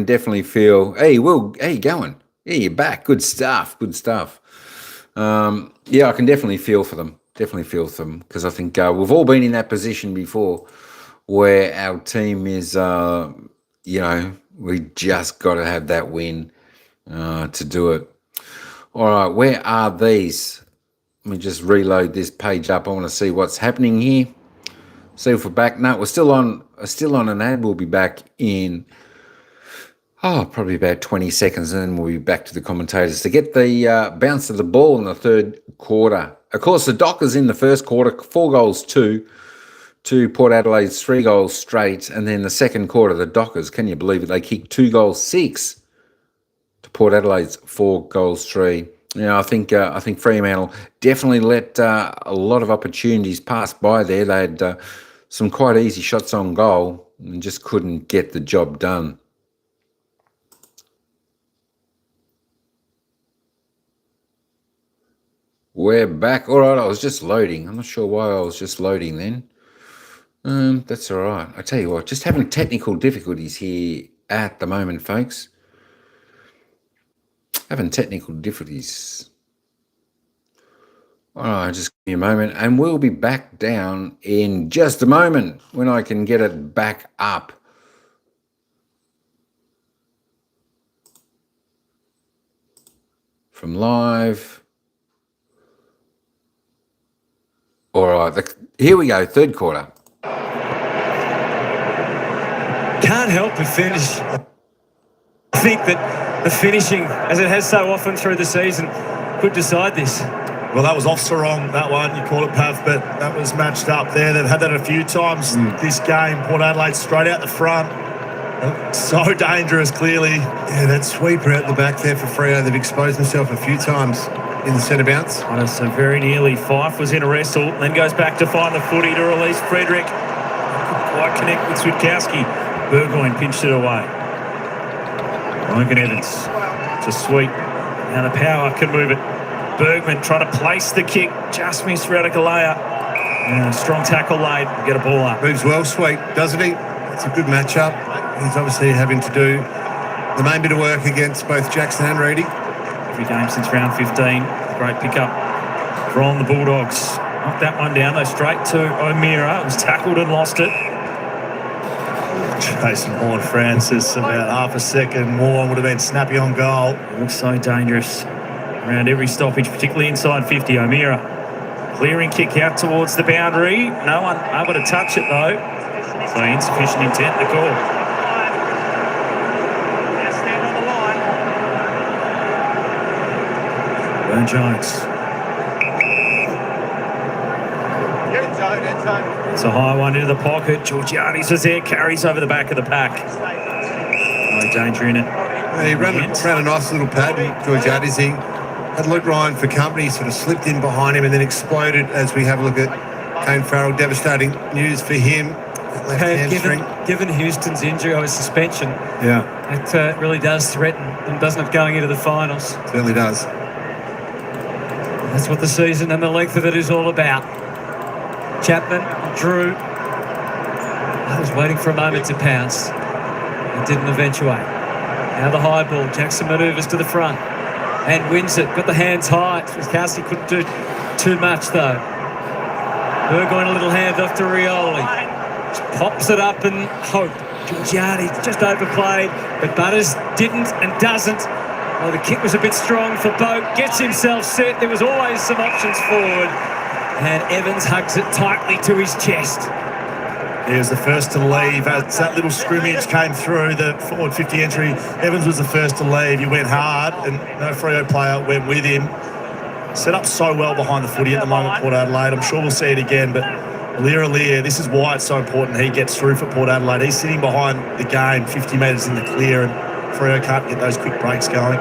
definitely feel. Hey, Will, how you going? Yeah, you're back. Good stuff. I can definitely feel for them. Because I think we've all been in that position before, where our team is, we just got to have that win to do it. All right, where are these? Let me just reload this page up. I want to see what's happening here. See if we're back. No, we're still on an ad. We'll be back in probably about 20 seconds, and then we'll be back to the commentators to get the bounce of the ball in the third quarter. Of course, the Dockers in the first quarter, 4 goals to Port Adelaide's 3 goals straight, and then the second quarter, the Dockers, can you believe it? They kicked 2 goals 6 to Port Adelaide's 4 goals 3. I think Fremantle definitely let a lot of opportunities pass by there. They had some quite easy shots on goal and just couldn't get the job done. We're back. All right, I was just loading. I'm not sure why I was just loading then. That's all right. I tell you what, just having technical difficulties here at the moment, folks. Having technical difficulties. All right, just give me a moment, and we'll be back down in just a moment when I can get it back up. From live. All right, here we go, third quarter. Can't help but finish. I think that the finishing, as it has so often through the season, could decide this. Well, that was off so wrong, that one. You call it, Pav, but that was matched up there. They've had that a few times this game. Port Adelaide straight out the front. So dangerous, clearly. Yeah, that sweeper out the back there for Freo. They've exposed themselves a few times in the centre bounce. So very nearly. Fife was in a wrestle, then goes back to find the footy to release Frederick. Couldn't quite connect with Switkowski. Burgoyne pinched it away. Logan Evans to Sweet. Now the power can move it. Bergman trying to place the kick. Just missed Radikalea. And a strong tackle laid. Get a ball up. Moves well, Sweet, doesn't he? It's a good matchup. He's obviously having to do the main bit of work against both Jackson and Reedy. Every game since round 15. Great pickup from the Bulldogs. Knocked that one down, though, straight to O'Meara. It was tackled and lost it. Jason Horne-Francis, about half a second more, would have been snappy on goal. It looks so dangerous around every stoppage, particularly inside 50. O'Meara clearing kick out towards the boundary. No one able to touch it, though. So insufficient intent to call. Burn Jones. It's a high one into the pocket. Georgiades is there, carries over the back of the pack. No danger in it. He ran a nice little pad. Georgiades, he had Luke Ryan for company, sort of slipped in behind him and then exploded as we have a look at Kane Farrell. Devastating news for him. left hamstring. Given Houston's injury or suspension, Yeah, it really does threaten them, doesn't it, going into the finals? certainly does. That's what the season and the length of it is all about. Chapman, Drew. I was waiting for a moment to pounce. It didn't eventuate. Now the high ball. Jackson manoeuvres to the front and wins it. Got the hands high. Wiskowski couldn't do too much though. Burgoyne a little hand off to Rioli. Just pops it up and hope. Georgiades just overplayed, but Butters didn't and doesn't. Well, the kick was a bit strong for Boat. Gets himself set. There was always some options forward. And Evans hugs it tightly to his chest. He was the first to leave. As that little scrimmage came through, the forward 50 entry, Evans was the first to leave. He went hard, and no Freo player went with him. Set up so well behind the footy at the moment, Port Adelaide. I'm sure we'll see it again, but Aliir, this is why it's so important he gets through for Port Adelaide. He's sitting behind the game, 50 metres in the clear, and Freo can't get those quick breaks going.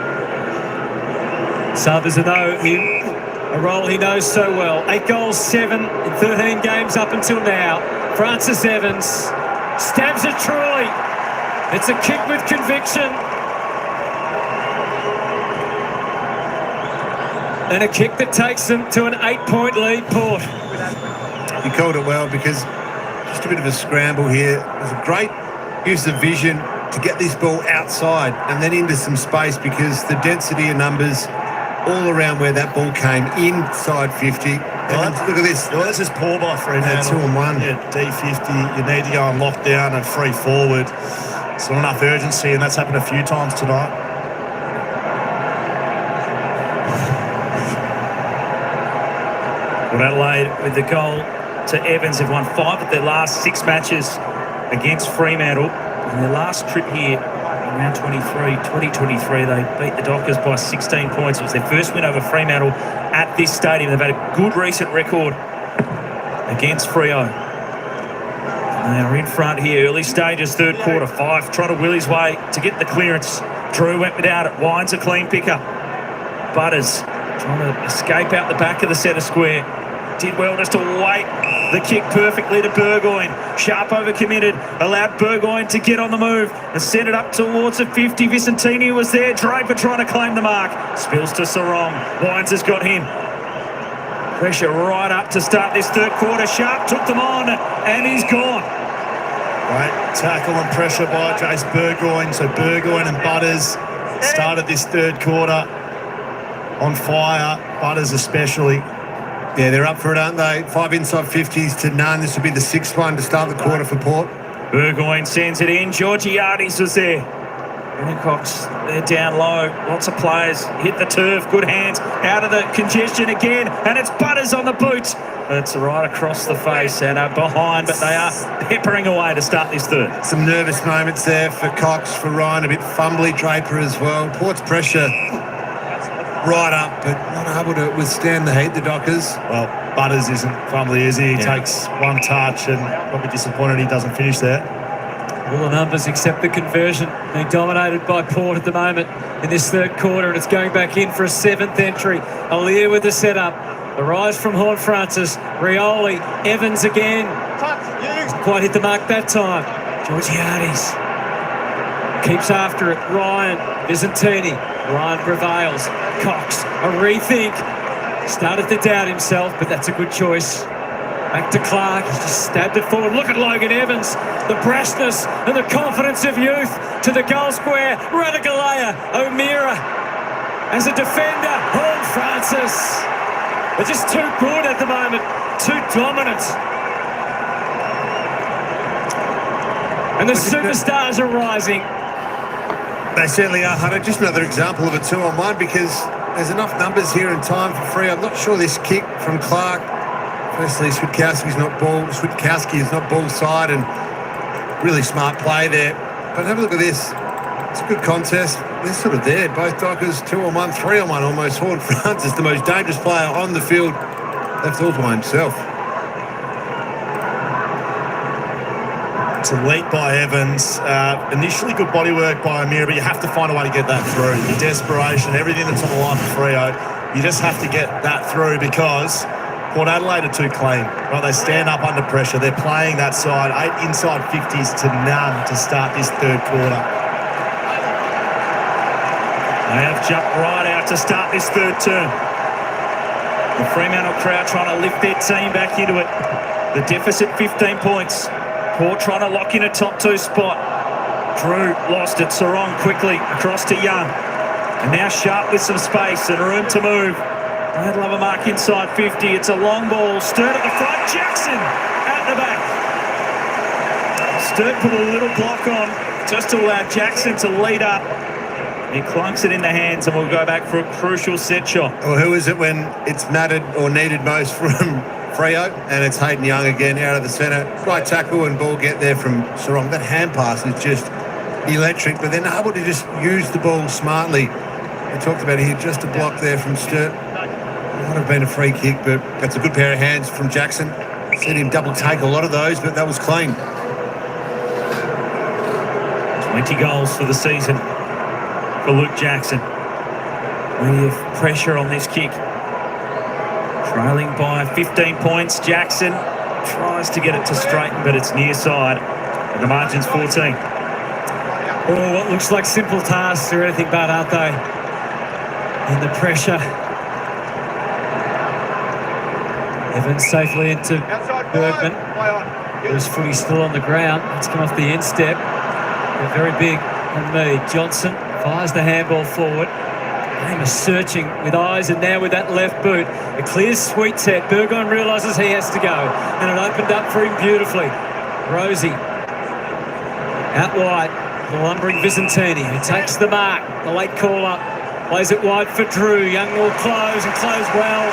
Southers a role he knows so well. 8 goals, 7 in 13 games up until now. Francis Evans stabs it truly. It's a kick with conviction. And a kick that takes them to an 8-point lead, Port. He called it well because just a bit of a scramble here. It was a great use of vision to get this ball outside and then into some space because the density of numbers all around where that ball came inside 50. Well, look at this. Well, that's just poor by Fremantle. 2 and 1. Yeah, D50. You need to go on lockdown and free forward. It's not enough urgency, and that's happened a few times tonight. Port Adelaide with the goal to Evans have won 5 of their last 6 matches against Fremantle. In their last trip here in round 2023, they beat the Dockers by 16 points. It was their first win over Fremantle at this stadium. They've had a good recent record against Freo. They are in front here, early stages, third quarter. 5 trying to will his way to get the clearance. Drew went without it. Wine's a clean picker. Butters trying to escape out the back of the centre square. Did well just to wait the kick perfectly to Burgoyne. Sharp overcommitted, allowed Burgoyne to get on the move and set it up towards the 50. Vicentini was there. Draper trying to claim the mark. Spills to Sarong. Wines has got him. Pressure right up to start this third quarter. Sharp took them on and he's gone. Great tackle and pressure by Jace Burgoyne. So Burgoyne and Butters started this third quarter on fire. Butters especially. Yeah, they're up for it, aren't they? 5 inside 50s to none. This will be the 6th one to start the quarter for Port. Burgoyne sends it in. Georgiades was there. Hancock's they're down low. Lots of players hit the turf. Good hands out of the congestion again. And it's Butters on the boot. It's right across the face and behind, but they are peppering away to start this third. Some nervous moments there for Cox, for Ryan. A bit fumbly, Draper as well. Port's pressure right up, but not able to withstand the heat, the Dockers. Well, Butters isn't fumbly, is he? He takes one touch and probably disappointed he doesn't finish there. All the numbers except the conversion being dominated by Port at the moment in this third quarter, and it's going back in for a 7th entry. Aliir with the setup. The rise from Horne-Francis. Rioli. Evans again. Doesn't quite hit the mark that time. Georgiades keeps after it. Ryan. Vicentini. Ryan prevails. Cox. A rethink. Started to doubt himself, but that's a good choice. Back to Clark. He's just stabbed it forward. Look at Logan Evans. The brashness and the confidence of youth to the goal square. Radigalea. O'Meara as a defender. Horne-Francis. They're just too good at the moment. Too dominant. And the superstars are rising. They certainly are, Hunter. Just another example of a 2-on-1 because there's enough numbers here in time for free. I'm not sure this kick from Clark. Firstly, Switkowski is not ball side, and really smart play there. But have a look at this. It's a good contest. They're sort of there. Both Dockers 2-on-1, 3-on-1 almost. Horne-Francis, the most dangerous player on the field, left all by himself. It's a leap by Evans. Initially good body work by Amir, but you have to find a way to get that through. The desperation, everything that's on the line for Freo, you just have to get that through because Port Adelaide are too clean. Right, they stand up under pressure. They're playing that side. 8 inside 50s to none to start this third quarter. They have jumped right out to start this third term. The Fremantle crowd trying to lift their team back into it. The deficit 15 points. Port trying to lock in a top 2 spot. Drew lost it. Sarong quickly across to Young. And now Sharp with some space and room to move. They'd love a mark inside 50. It's a long ball. Sturt at the front. Jackson at the back. Sturt put a little block on just to allow Jackson to lead up. He clunks it in the hands and we'll go back for a crucial set shot. Well, who is it when it's mattered or needed most from Freo? And it's Hayden Young again out of the centre. Great tackle and ball get there from Sarong. That hand pass is just electric, but they're able to just use the ball smartly. We talked about it here, just a block there from Sturt. Might have been a free kick, but that's a good pair of hands from Jackson. Seen him double take a lot of those, but that was clean. 20 goals for the season for Luke Jackson. Plenty of pressure on this kick. Trailing by 15 points. Jackson tries to get it to straighten, but it's near side. And the margin's 14. Oh, what looks like simple tasks are anything but, aren't they? And the pressure. Evans safely into Bergman. His footy still on the ground. It's come off the end step. They're very big on me. Johnson fires the handball forward. Game is searching with eyes, and now with that left boot. A clear sweet set. Burgoyne realises he has to go, and it opened up for him beautifully. Rosie out wide. The lumbering Vicentini, who takes the mark. The late call up. Plays it wide for Drew. Young will close and close well.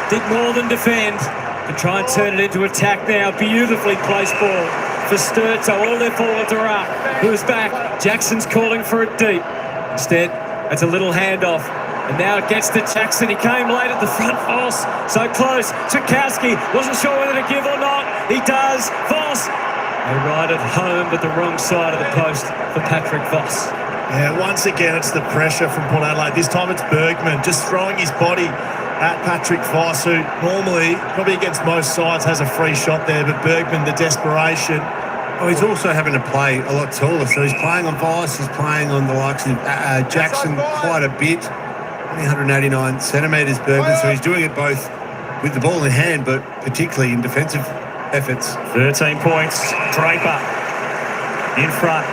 Did more than defend. To try and turn it into attack now. Beautifully placed ball for Sturt. So all their forwards are up. Who's back? Jackson's calling for it deep. Instead, it's a little handoff. And now it gets to Jackson. He came late at the front. Voss so close. Czukowski wasn't sure whether to give or not. He does. Voss. They ride it home, but the wrong side of the post for Patrick Voss. Yeah, once again, it's the pressure from Port Adelaide. This time it's Bergman just throwing his body at Patrick Voss, who normally, probably against most sides, has a free shot there, but Bergman, the desperation. Oh, he's also having to play a lot taller, so he's playing on Voss, he's playing on the likes of Jackson quite a bit. Only 189 centimetres, Bergman, so he's doing it both with the ball in hand, but particularly in defensive efforts. 13 points. Draper in front.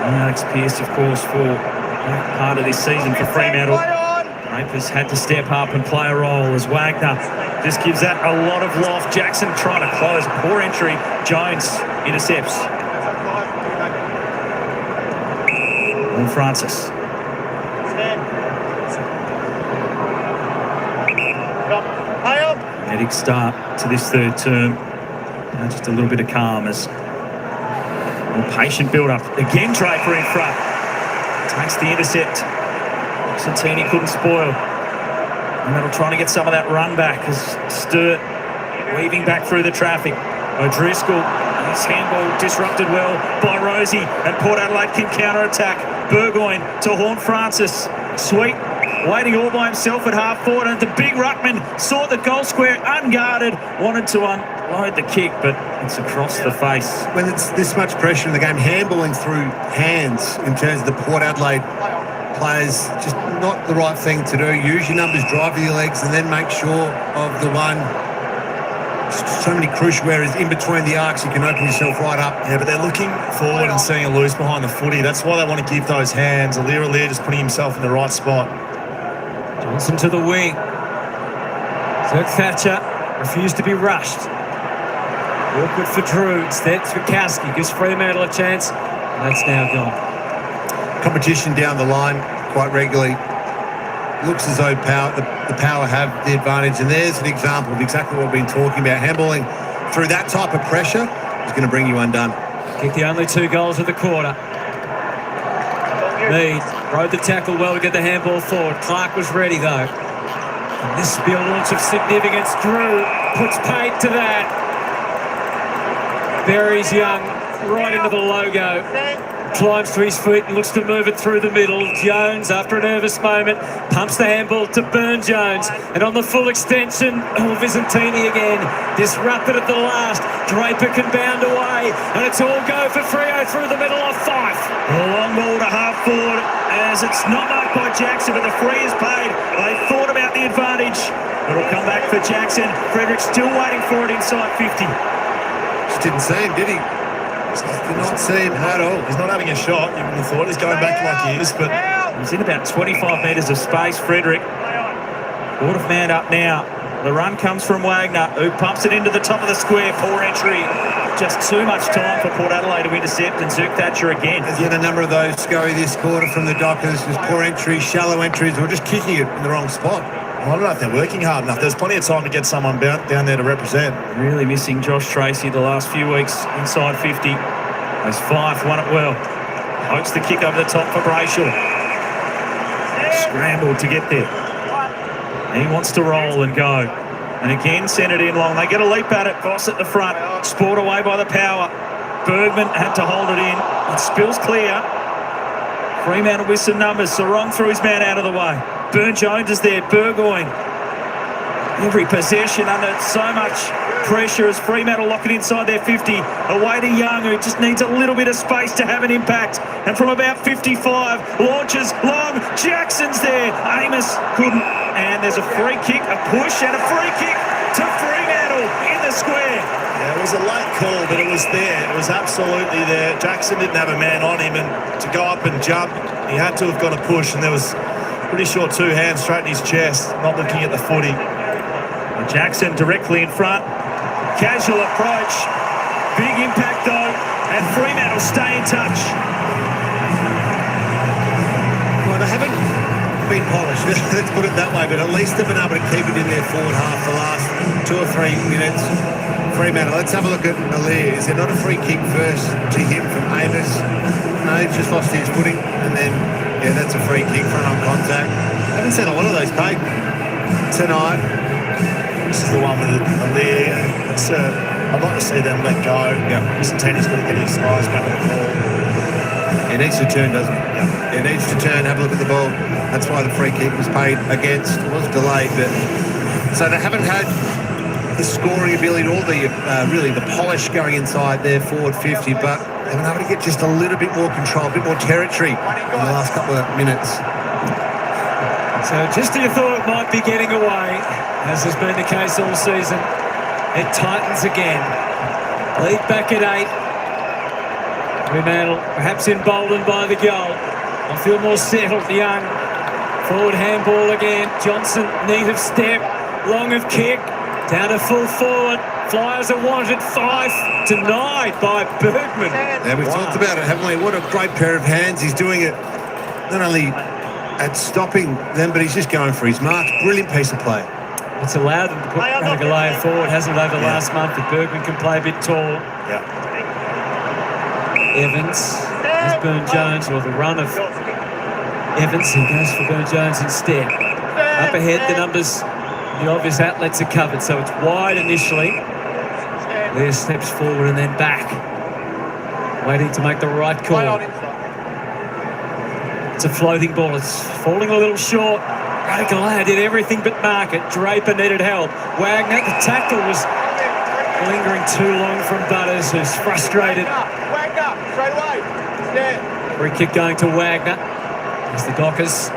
Alex Pearce, of course, for part of this season for Fremantle. Draper's had to step up and play a role as Wagner just gives that a lot of loft. Jackson trying to close. Poor entry. Jones intercepts. And Francis. Kinetic start to this third term. Now just a little bit of calm as more patient build-up. Again, Draper in front. Takes the intercept. Santini couldn't spoil. And that'll try to get some of that run back as Sturt weaving back through the traffic. O'Driscoll, his handball disrupted well by Rosie, and Port Adelaide can counter-attack. Burgoyne to Horne-Francis. Sweet, waiting all by himself at half-forward, and the big ruckman saw the goal square unguarded, wanted to unload the kick, but it's across the face. When it's this much pressure in the game, handballing through hands in terms of the Port Adelaide players, just not the right thing to do. Use your numbers, drive with your legs, and then make sure of the one. So many crucial areas in between the arcs, you can open yourself right up. Yeah, but they're looking forward and seeing a loose behind the footy. That's why they want to give those hands. Aliir just putting himself in the right spot. Johnson to the wing. Zerk Thatcher refused to be rushed. Awkward for Drew. Instead, Czukowski gives Fremantle a chance. And that's now gone. Competition down the line quite regularly. Looks as though the power have the advantage, and there's an example of exactly what we've been talking about. Handballing through that type of pressure is going to bring you undone. Kicked the only 2 goals of the quarter. Mead rode the tackle well to get the handball forward. Clark was ready though. And this will be a launch of significance. Drew puts paid to that. Buries Young right into the logo. climbs to his feet and looks to move it through the middle. Jones, after a nervous moment, pumps the handball to Burn Jones. And on the full extension, Vicentini again, disrupted at the last. Draper can bound away, and it's all go for Freo through the middle of Fife. A long ball to half forward, as it's not marked by Jackson, but the free is paid. They thought about the advantage. It'll come back for Jackson. Frederick still waiting for it inside 50. Just didn't see him, did he? Did not see him at all. He's not having a shot. You would have thought he's going back like he is, but He's in about 25 metres of space, Frederick. Woodruff man up now. The run comes from Wagner, who pumps it into the top of the square. Poor entry. Just too much time for Port Adelaide to intercept, and Zook Thatcher again. There's yet a number of those Scurry this quarter from the Dockers. Just poor entries, shallow entries, or just kicking it in the wrong spot. I don't know if they're working hard enough. There's plenty of time to get someone down there to represent. Really missing Josh Tracy the last few weeks inside 50. As Fife won it well. Pokes the kick over the top for Brayshaw. Scrambled to get there. He wants to roll and go. And again, sent it in long. They get a leap at it. Voss at the front. Sport away by the power. Bergman had to hold it in. It spills clear. Fremantle with some numbers. Sarong threw his man out of the way. Burn Jones is there. Burgoyne. Every possession under so much pressure as Fremantle lock it inside their 50. Away to Young, who just needs a little bit of space to have an impact. And from about 55, launches long. Jackson's there. Amos couldn't. And there's a free kick, a push, and a free kick to Fremantle in the square. Yeah, it was a late call, but it was there. It was absolutely there. Jackson didn't have a man on him, and to go up and jump, he had to have got a push, and there was pretty sure two hands straight in his chest, not looking at the footy. Jackson directly in front. Casual approach. Big impact though. And Fremantle stay in touch. Well, they haven't been polished, let's put it that way, but at least they've been able to keep it in their forward half the last 2 or 3 minutes. Fremantle, let's have a look at Aliir. Is there not a free kick first to him from Amos? No, he's just lost his footing, and then, yeah, that's a free kick, front on contact. I haven't seen a lot of those paid tonight. This is the one with Aliir. I'd like to see them let go. Yeah. Vicentini's got to get his eyes back on the ball. He needs to turn, doesn't he? Yeah. He needs to turn, have a look at the ball. That's why the free kick was paid against. It was delayed, but so they haven't had the scoring ability or the really the polish going inside their forward 50, but they've been able to get just a little bit more control, a bit more territory in the last couple of minutes. So just when you thought it might be getting away, as has been the case all season, it tightens again. Lead back at 8. Fremantle perhaps emboldened by the goal. I feel more settled. Young. Forward handball again. Johnson, neat of step. Long of kick. Down to full forward. Flyers are wanted. Fife denied by Bergman. Yeah, we've talked about it, haven't we? What a great pair of hands. He's doing it not only at stopping them, but he's just going for his marks. Brilliant piece of play. It's allowed them to put Ranagalea forward, hasn't it, over the last month, that Bergman can play a bit tall. Yeah. Evans has Burn Jones, or the run of Evans, he goes for Burn Jones instead. Up ahead, the numbers, the obvious outlets are covered, so it's wide initially. Lear steps forward and then back, waiting to make the right call. It's a floating ball, it's falling a little short. Ranagalea did everything but mark it. Draper needed help. Wagner, the tackle was lingering too long from Butters, who's frustrated. Free kick going to Wagner. As the Dockers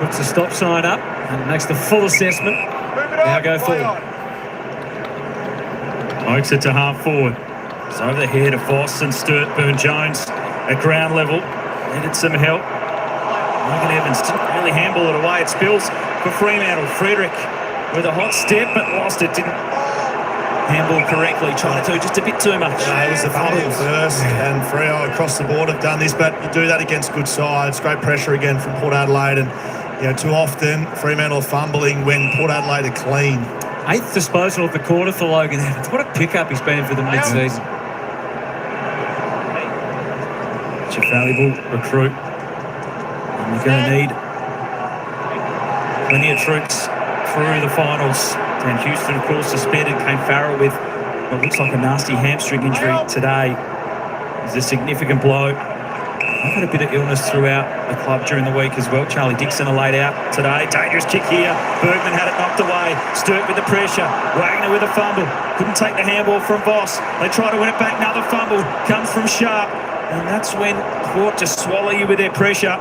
puts the stop sign up and makes the full assessment. Now go forward. Pokes it to half forward. It's over the head of Voss and Sturt. Burn Jones at ground level. Needed some help. Logan Evans didn't really handball it away. It spills for Fremantle. Frederick with a hot step, but lost it. Didn't handball correctly. Tried to just a bit too much. No, it was the fumble first, and Freo across the board have done this, but you do that against good sides. Great pressure again from Port Adelaide, and too often Fremantle fumbling when Port Adelaide are clean. 8th disposal of the quarter for Logan Evans. What a pickup he's been for the mid-season. It's a valuable recruit. And we're going to need plenty of troops through the finals. Dan Houston, of course, suspended. Came Farrell with what looks like a nasty hamstring injury today. It's a significant blow. I've had a bit of illness throughout the club during the week as well. Charlie Dixon are laid out today. Dangerous kick here. Bergman had it knocked away. Sturt with the pressure. Wagner with a fumble. Couldn't take the handball from Voss. They try to win it back. Another fumble comes from Sharp. And that's when Port just swallow you with their pressure.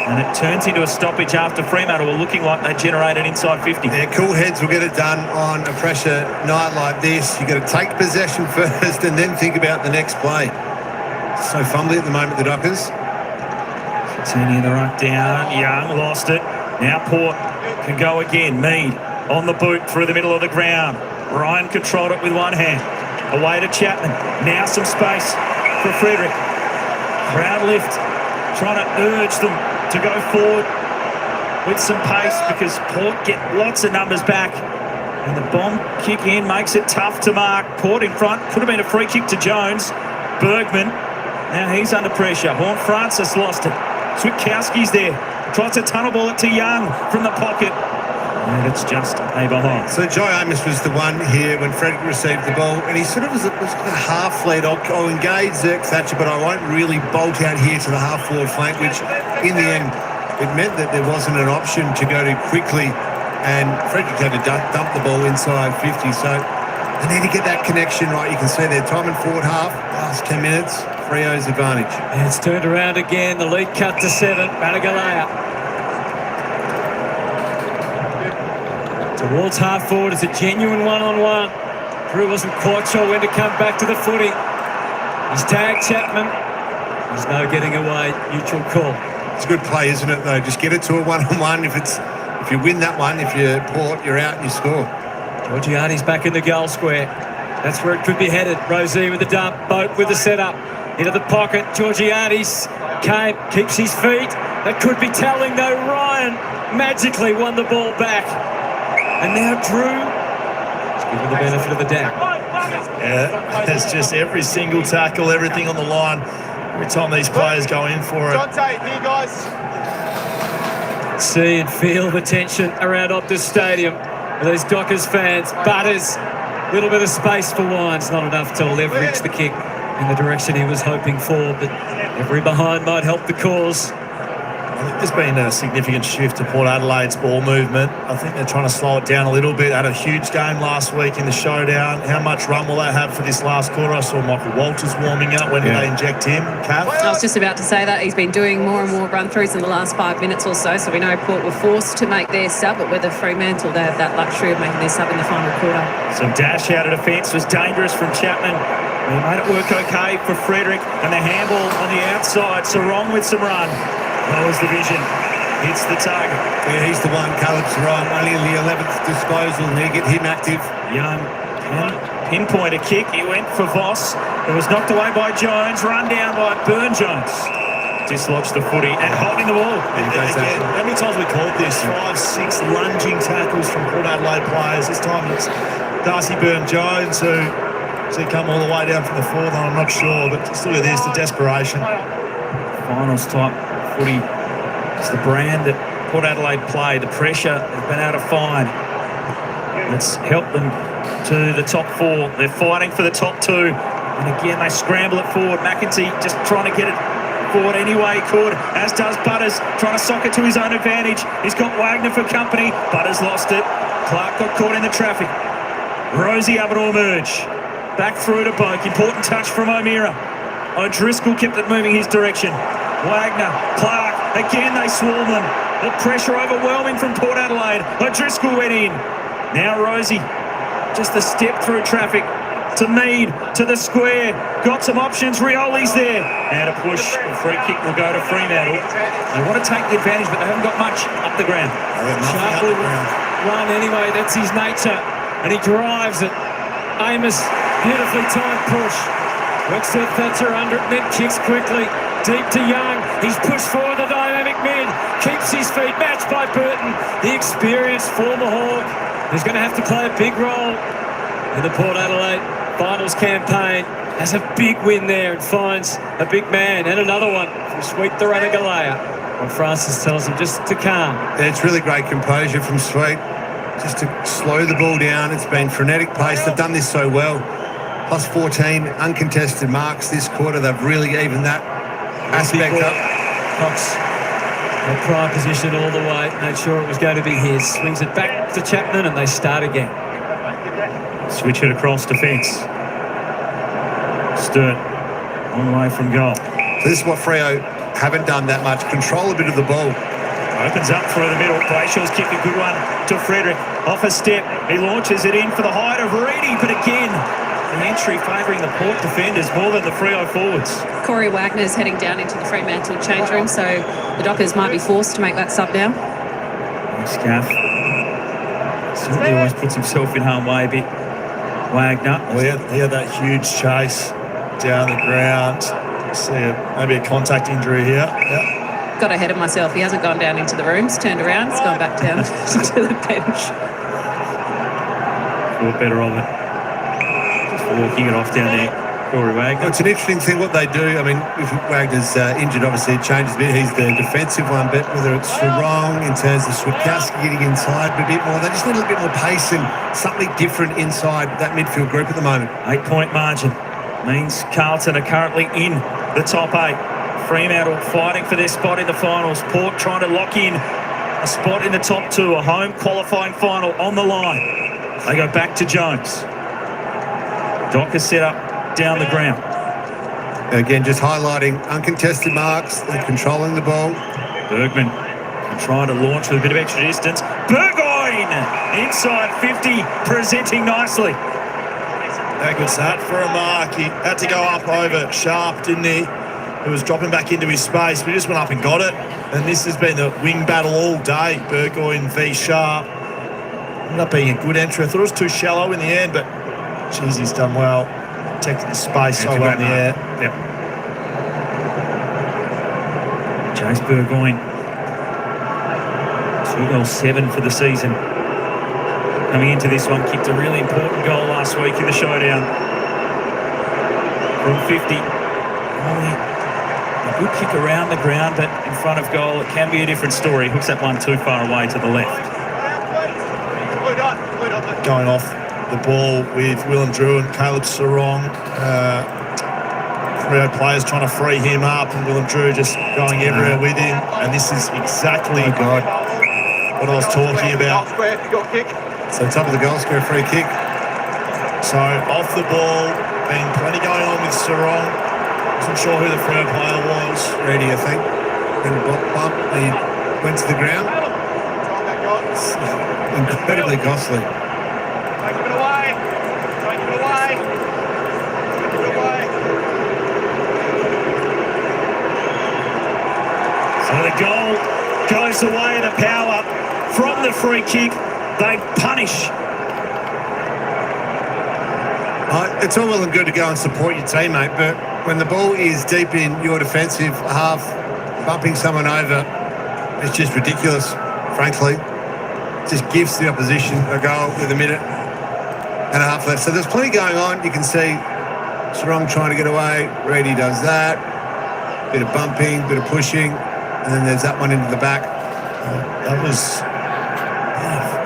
And it turns into a stoppage after Fremantle were looking like they generated inside 50. Yeah, cool heads will get it done on a pressure night like this. You've got to take possession first and then think about the next play. So fumbly at the moment, the Dockers. Turning the ruck down. Young lost it. Now Port can go again. Mead on the boot through the middle of the ground. Ryan controlled it with one hand. Away to Chapman. Now some space for Frederick. Crowd lift. Trying to urge them to go forward with some pace because Port get lots of numbers back. And the bomb kick in makes it tough to mark. Port in front. Could have been a free kick to Jones. Bergman. Now he's under pressure. Horne-Francis lost it. Switkowski's there. Tries to tunnel ball it to Young from the pocket. And it's just a behind. So Jai Amos was the one here when Frederick received the ball, and he sort of was a half lead. I'll engage Zirk Thatcher, but I won't really bolt out here to the half forward flank, which in the end it meant that there wasn't an option to go to quickly, and Frederick had to dump the ball inside 50. So they need to get that connection right. You can see their time in forward half, last 10 minutes, Freo's advantage. And it's turned around again. The lead cut to 7. Managalea towards half forward. It's a genuine one-on-one. Drew wasn't quite sure when to come back to the footy. He's tagged Chapman. There's no getting away. Neutral call. It's a good play, isn't it, though? Just get it to a one-on-one. If you win that one, if you're Port, you're out and you score. Georgiades back in the goal square. That's where it could be headed. Rosie with the dump. Boat with the setup. Into the pocket. Georgiades came, keeps his feet. That could be telling, though. Ryan magically won the ball back. And now Drew is given the benefit of the doubt. Yeah, it's just every single tackle, everything on the line. Every time these players go in for it. Dante, here, guys. See and feel the tension around Optus Stadium with these Dockers fans. Butters, a little bit of space for Wines, not enough to leverage the kick in the direction he was hoping for, but every behind might help the cause. There's been a significant shift to Port Adelaide's ball movement. I think they're trying to slow it down a little bit. Had a huge game last week in the showdown. How much run will they have for this last quarter? I saw Michael Walters warming up. When did they inject him? Kath? I was just about to say that. He's been doing more and more run-throughs in the last 5 minutes or so, so we know Port were forced to make their sub, but whether Fremantle, they have that luxury of making their sub in the final quarter. Some dash out of defence was dangerous from Chapman. He made it work okay for Frederick, and the handball on the outside. Sarong with some run. That was the vision. Hits the target. Yeah, he's the one, Caleb Sarong, only in the 11th disposal, and they get him active. Young can pinpoint a kick. He went for Voss. It was knocked away by Jones, run down by Burn-Jones. Dislodged the footy and holding the ball. Again, how many times we called this? 5, 6 lunging tackles from Port Adelaide players. This time it's Darcy Burn-Jones who come all the way down from the fourth, and I'm not sure, but just look at this, the desperation. Finals type footy. It's the brand that Port Adelaide play. The pressure they've been able to find. It's helped them to the top 4. They're fighting for the top 2. And again, they scramble it forward. McEntee just trying to get it forward any way he could, as does Butters, trying to sock it to his own advantage. He's got Wagner for company. Butters lost it. Clark got caught in the traffic. Rosie able to emerge. Back through to Boak. Important touch from O'Meara. O'Driscoll kept it moving his direction. Wagner, Clark, again they swarm them. The pressure overwhelming from Port Adelaide. O'Driscoll went in. Now Rosie, just a step through traffic to Mead, to the square. Got some options, Rioli's there. Now to push, the free kick will go to Fremantle. They want to take the advantage, but they haven't got much up the ground. Sharply run anyway, that's his nature. And he drives it. Amos, beautifully timed push. Works to Thatcher under it, then kicks quickly. Deep to Young. He's pushed forward the dynamic mid. Keeps his feet, matched by Burton. The experienced former Hawk is going to have to play a big role in the Port Adelaide finals campaign. Has a big win there and finds a big man and another one from Sweet the Ranagalea. And Francis tells him just to calm. Yeah, it's really great composure from Sweet. Just to slow the ball down. It's been frenetic pace. They've done this so well. Plus 14 uncontested marks this quarter. They've really evened that aspect up. Cox, a prior position all the way, made sure it was going to be his. Swings it back to Chapman and they start again. Switch it across defence. Sturt on the way from goal. So this is what Freo haven't done that much. Control a bit of the ball. Opens up through the middle. Brayshaw's kick, a good one to Frederick. Off a step. He launches it in for the height of Reedy, but again, the entry favouring the Port defenders more than the Freo forwards. Corey Wagner's heading down into the Fremantle change room, so the Dockers might be forced to make that sub now. Scaff certainly always puts himself in harm's way a bit. Wagner. Well, he had that huge chase down the ground. See maybe a contact injury here. Yeah. Got ahead of myself. He hasn't gone down into the rooms, turned around, he's gone back down to the bench. Thought better of it. Just walking it off down there. Corey Wagner. Well, it's an interesting thing what they do. I mean, if Wagner's injured, obviously it changes a bit. He's the defensive one, but whether it's Sarong in terms of Switkowski getting inside a bit more, they just need a little bit more pace and something different inside that midfield group at the moment. 8-point margin means Carlton are currently in the top 8. Fremantle fighting for their spot in the finals. Port trying to lock in a spot in the top 2, a home qualifying final on the line. They go back to Jones. Dockers set up down the ground. Again, just highlighting uncontested marks, they're controlling the ball. Bergman trying to launch with a bit of extra distance. Burgoyne inside 50, presenting nicely. How good's that for a mark? He had to go up over Sharp, didn't he? He was dropping back into his space, but he just went up and got it. And this has been the wing battle all day, Burgoyne v Sharp. Ended up being a good entry. I thought it was too shallow in the end, but geez, he's done well. Protected the space so well in the air. Yep. Chase Burgoyne. 2 goals, 7 for the season. Coming into this one, kicked a really important goal last week in the showdown. From 50. Only a good kick around the ground, but in front of goal, it can be a different story. Hooks that one too far away to the left. Going off the ball with Willem Drew and Caleb Sarong. Freo players trying to free him up, and Willem Drew just going everywhere with him. And this is exactly what I was talking about. So top of the goal square, free kick. So off the ball, been plenty going on with Sarong. Wasn't sure who the Freo player was. Ready, I think. And bump, he went to the ground. It's incredibly costly. So the goal goes away, the power from the free kick. They punish. It's all well and good to go and support your teammate, but when the ball is deep in your defensive half, bumping someone over, it's just ridiculous, frankly. It just gives the opposition a goal with a minute and a half left. So there's plenty going on. You can see Sarong trying to get away. Reedy does that. Bit of bumping, bit of pushing. And then there's that one into the back. That was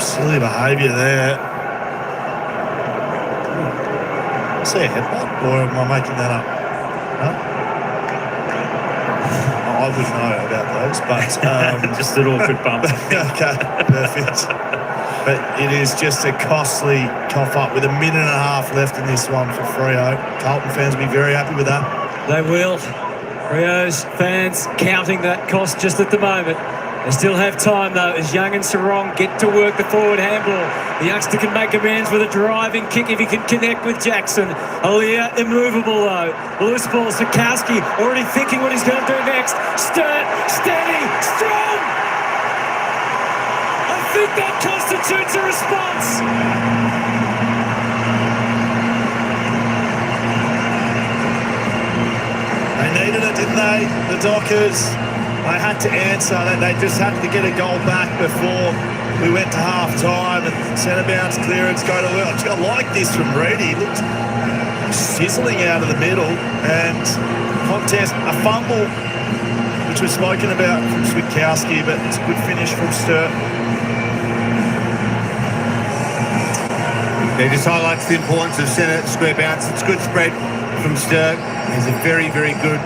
silly behaviour there. I see a headbutt, or am I making that up? Huh? I wouldn't know about those, but just an awkward bump. Okay, perfect. But it is just a costly cough up with a minute and a half left in this one for Freo. Carlton fans will be very happy with that. They will. Frio's fans counting that cost just at the moment. They still have time though as Young and Sarong get to work the forward handball. The youngster can make amends with a driving kick if he can connect with Jackson. Aaliyah immovable though. Loose ball, Switkowski already thinking what he's going to do next. Sturt, steady, strong! I think that constitutes a response. They needed it, didn't they? The Dockers. They had to answer that. They just had to get a goal back before we went to half-time, and centre bounce clearance go to work. I like this from Reedy. He looked sizzling out of the middle, and contest, a fumble, which was spoken about from Switkowski, but it's a good finish from Sturt. It just highlights the importance of centre square bounce. It's good spread from Sturt. He's a very, very good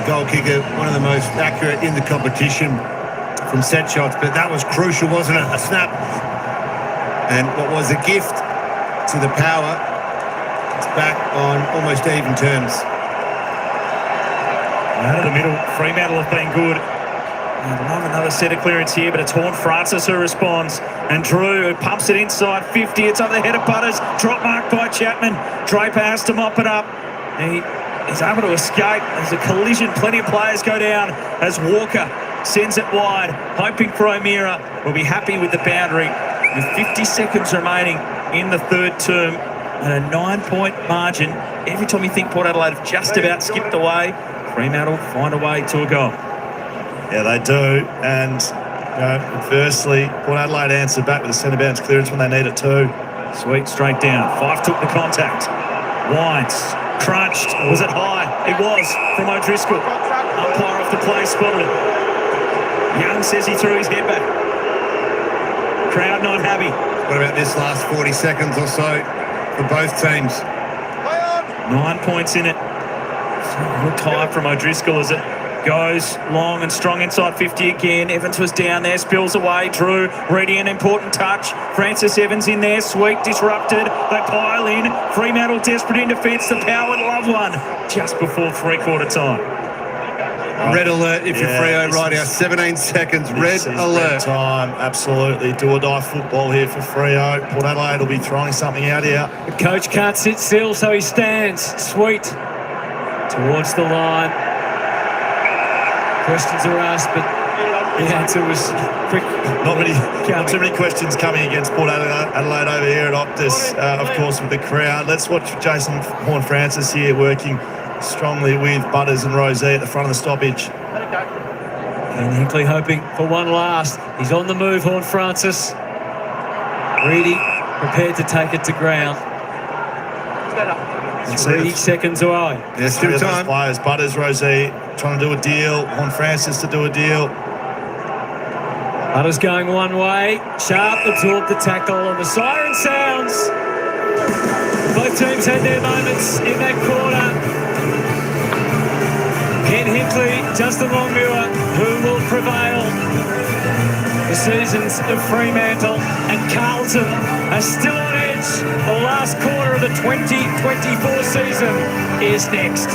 goal kicker, one of the most accurate in the competition from set shots, but that was crucial, wasn't it? A snap. And what was a gift to the power, it's back on almost even terms. Out of the middle, Fremantle have been good. I'd love another set of clearance here, but it's Horne-Francis who responds. And Drew, who pumps it inside 50. It's over the head of Butters. Drop mark by Chapman. Draper has to mop it up. He's able to escape. There's a collision. Plenty of players go down as Walker sends it wide, hoping for O'Meara will be happy with the boundary. With 50 seconds remaining in the third term and a 9-point margin. Every time you think Port Adelaide have just about skipped away, Fremantle find a way to a goal. Yeah, they do. And adversely, Port Adelaide answered back with a centre bounce clearance when they need it too. Sweet, straight down. Fife took the contact. Wines, crunched. Was it high? It was from O'Driscoll. Umpire off the play, spotted it. Young says he threw his head back. Crowd not happy. What about this last 40 seconds or so for both teams? 9 points in it. Looked high from O'Driscoll as it goes long and strong inside 50 again. Evans was down there, spills away. Drew ready, an important touch. Francis Evans in there, Sweet disrupted. They pile in. Fremantle desperate in defence. The power would love one just before three-quarter time. Red alert if you're Freo right now. 17 seconds. Red alert. Red time, absolutely. Do or die football here for Freo. Port Adelaide will be throwing something out here. The coach can't sit still, so he stands. Sweet towards the line. Questions are asked, but the answer was quick. Not too many questions coming against Port Adelaide over here at Optus, of course, with the crowd. Let's watch Jason Horne-Francis here working strongly with Butters and Rosé at the front of the stoppage. And Hinkley hoping for one last. He's on the move, Horne-Francis. Reedy prepared to take it to ground. 30 seconds away. There's still time. Players, Butters, Rosé trying to do a deal. Horne-Francis to do a deal. Butters going one way. Sharp absorbed the tackle and the siren sounds. Both teams had their moments in that corner. Ken Hinkley, Justin Longmuir, who will prevail? The seasons of Fremantle and Carlton are still on edge. The last quarter of the 2024 season is next.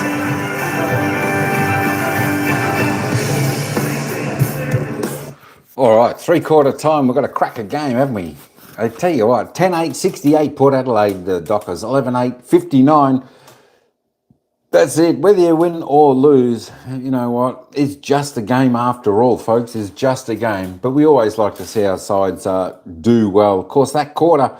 All right, three-quarter time. We've got a cracker game, haven't we? I tell you what, 10-8, 68, Port Adelaide, the Dockers, 11-8, 59. That's it. Whether you win or lose, you know what? It's just a game after all, folks. It's just a game. But we always like to see our sides do well. Of course, that quarter,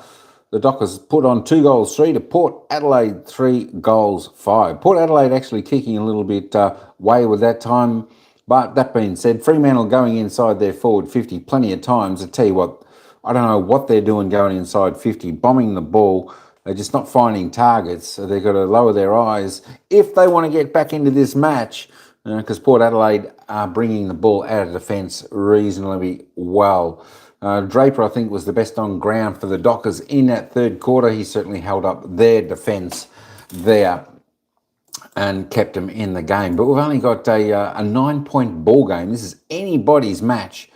the Dockers put on 2 goals 3 to Port Adelaide 3 goals 5. Port Adelaide actually kicking a little bit wayward that time. But that being said, Fremantle going inside their forward 50 plenty of times. I tell you what, I don't know what they're doing going inside 50, bombing the ball. They're just not finding targets, so they've got to lower their eyes if they want to get back into this match, because Port Adelaide are bringing the ball out of defence reasonably well. Draper, I think, was the best on ground for the Dockers in that third quarter. He certainly held up their defence there and kept them in the game. But we've only got a 9-point ball game. This is anybody's match.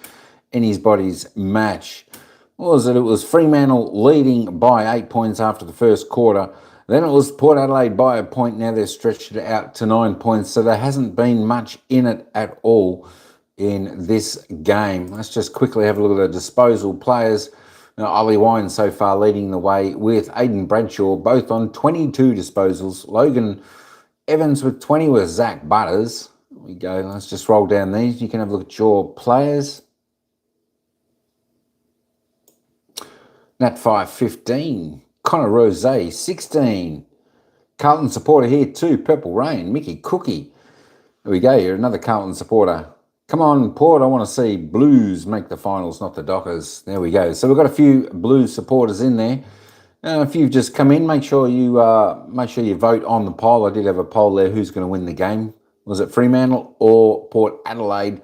What was it? It was Fremantle leading by 8 points after the first quarter. Then it was Port Adelaide by a point. Now they've stretched it out to 9 points. So there hasn't been much in it at all in this game. Let's just quickly have a look at the disposal players. Now, Ollie Wine so far leading the way with Aidan Bradshaw, both on 22 disposals. Logan Evans with 20 with Zach Butters. There we go. Let's just roll down these. You can have a look at your players. Nat 5, 15. Connor Rosé, 16. Carlton supporter here too, Purple Rain. Mickey Cookie. There we go, you're another Carlton supporter. Come on, Port, I want to see Blues make the finals, not the Dockers. There we go. So we've got a few Blues supporters in there. If you've just come in, make sure you vote on the poll. I did have a poll there, who's going to win the game. Was it Fremantle or Port Adelaide?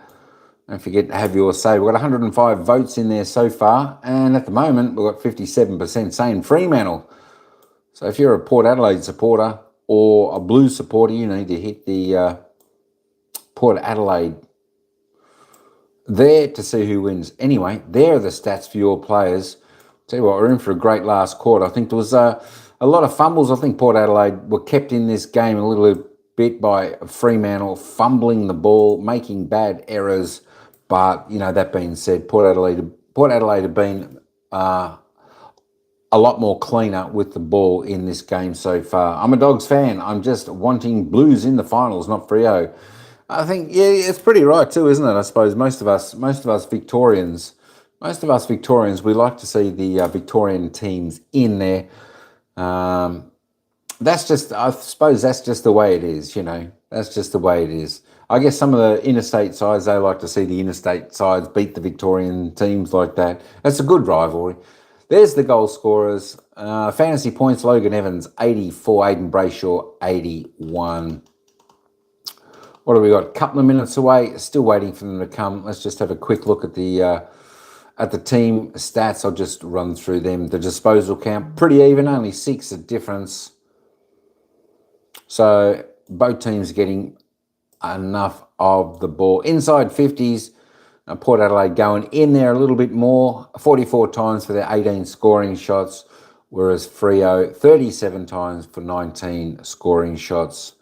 Don't forget to have your say. We've got 105 votes in there so far, and at the moment we've got 57% saying Fremantle. So if you're a Port Adelaide supporter or a Blues supporter, you need to hit the Port Adelaide. There to see who wins. Anyway, there are the stats for your players. Tell you what, we're in for a great last quarter. I think there was a lot of fumbles. I think Port Adelaide were kept in this game a little bit by Fremantle fumbling the ball, making bad errors. But, you know, that being said, Port Adelaide have been a lot more cleaner with the ball in this game so far. I'm a Dogs fan. I'm just wanting Blues in the finals, not Freo. I think, yeah, it's pretty right too, isn't it? I suppose most of us Victorians, we like to see the Victorian teams in there. That's just, I suppose that's just the way it is, you know. That's just the way it is. I guess some of the interstate sides, they like to see the interstate sides beat the Victorian teams like that. That's a good rivalry. There's the goal scorers. Fantasy points, Logan Evans, 84, Aiden Brayshaw, 81. What have we got? A couple of minutes away. Still waiting for them to come. Let's just have a quick look at the team stats. I'll just run through them. The disposal count, pretty even, only 6 a difference. So both teams getting enough of the ball. Inside 50s, Port Adelaide going in there a little bit more, 44 times for their 18 scoring shots, whereas Freo 37 times for 19 scoring shots.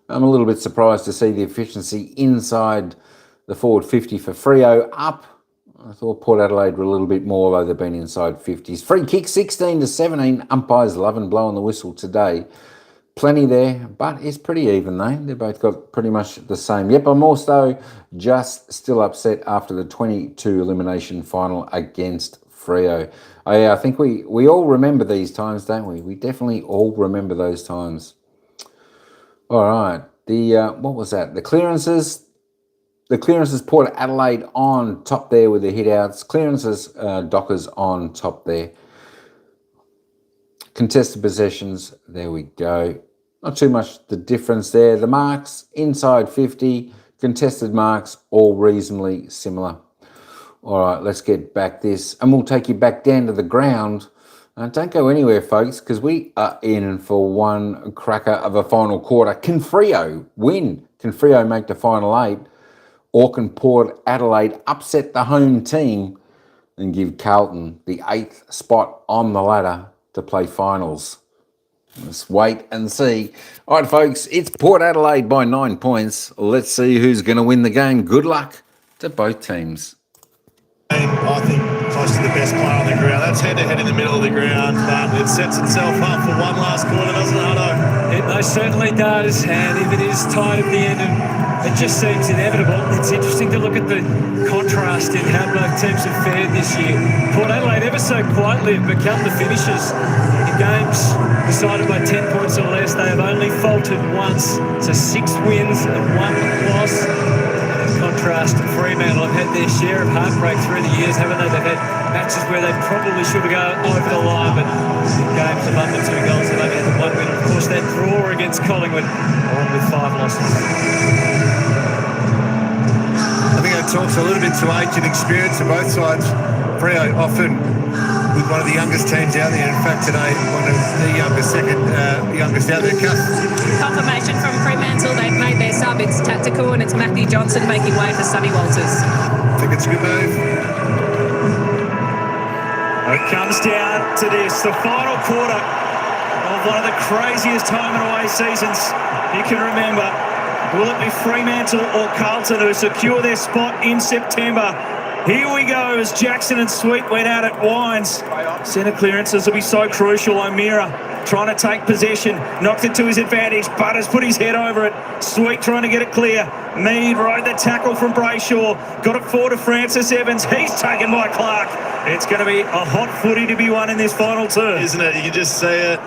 I'm a little bit surprised to see the efficiency inside the forward 50 for Freo up. I thought Port Adelaide were a little bit more, though they've been inside 50s. Free kick 16-17. Umpires loving blowing the whistle today. Plenty there, but it's pretty even though. They've both got pretty much the same. Yep, I'm also just still upset after the 22 elimination final against Freo. Oh, yeah, I think we all remember these times, don't we? We definitely all remember those times. All right, what was that? The clearances, Port Adelaide on top there with the hit-outs. Clearances, Dockers on top there. Contested possessions, there we go. Not too much the difference there. The marks, inside 50, contested marks, all reasonably similar. All right, let's get back this, and we'll take you back down to the ground. Don't go anywhere, folks, because we are in for one cracker of a final quarter. Can Freo win? Can Freo make the final 8? Or can Port Adelaide upset the home team and give Carlton the 8th spot on the ladder to play finals? Let's wait and see. All right, folks, it's Port Adelaide by 9 points. Let's see who's going to win the game. Good luck to both teams. I think close to the best player on the ground. That's head-to-head in the middle of the ground, but it sets itself up for one last quarter, doesn't it, Hutto? It most certainly does, and if it is tight at the end, and it just seems inevitable, it's interesting to look at the contrast in how both teams have fared this year. Port Adelaide ever so quietly have become the finishers in games decided by 10 points or less. They have only faltered once, so 6 wins and 1 loss. Contrast, Fremantle have had their share of heartbreak through the years, haven't they? They've had matches where they probably should have gone over the line, but in games of under 2 goals, they've only had the 1 win. Of course, that draw against Collingwood, along with 5 losses. I think that talks a little bit to age and experience on both sides. Freo often with one of the youngest teams out there. In fact, today, one of the youngest out there. Confirmation from Fremantle, they've made their sub. It's tactical, and it's Matthew Johnson making way for Sonny Walters. I think it's a good move. It comes down to this, the final quarter of one of the craziest home and away seasons you can remember. Will it be Fremantle or Carlton who secure their spot in September? Here we go as Jackson and Sweet went out at Wines. Centre clearances will be so crucial. O'Meara trying to take possession, knocked it to his advantage. Butters put his head over it. Sweet trying to get it clear. Mead rode the tackle from Brayshaw. Got it forward to Francis Evans. He's taken by Clark. It's going to be a hot footy to be won in this final turn. Isn't it? You can just see it.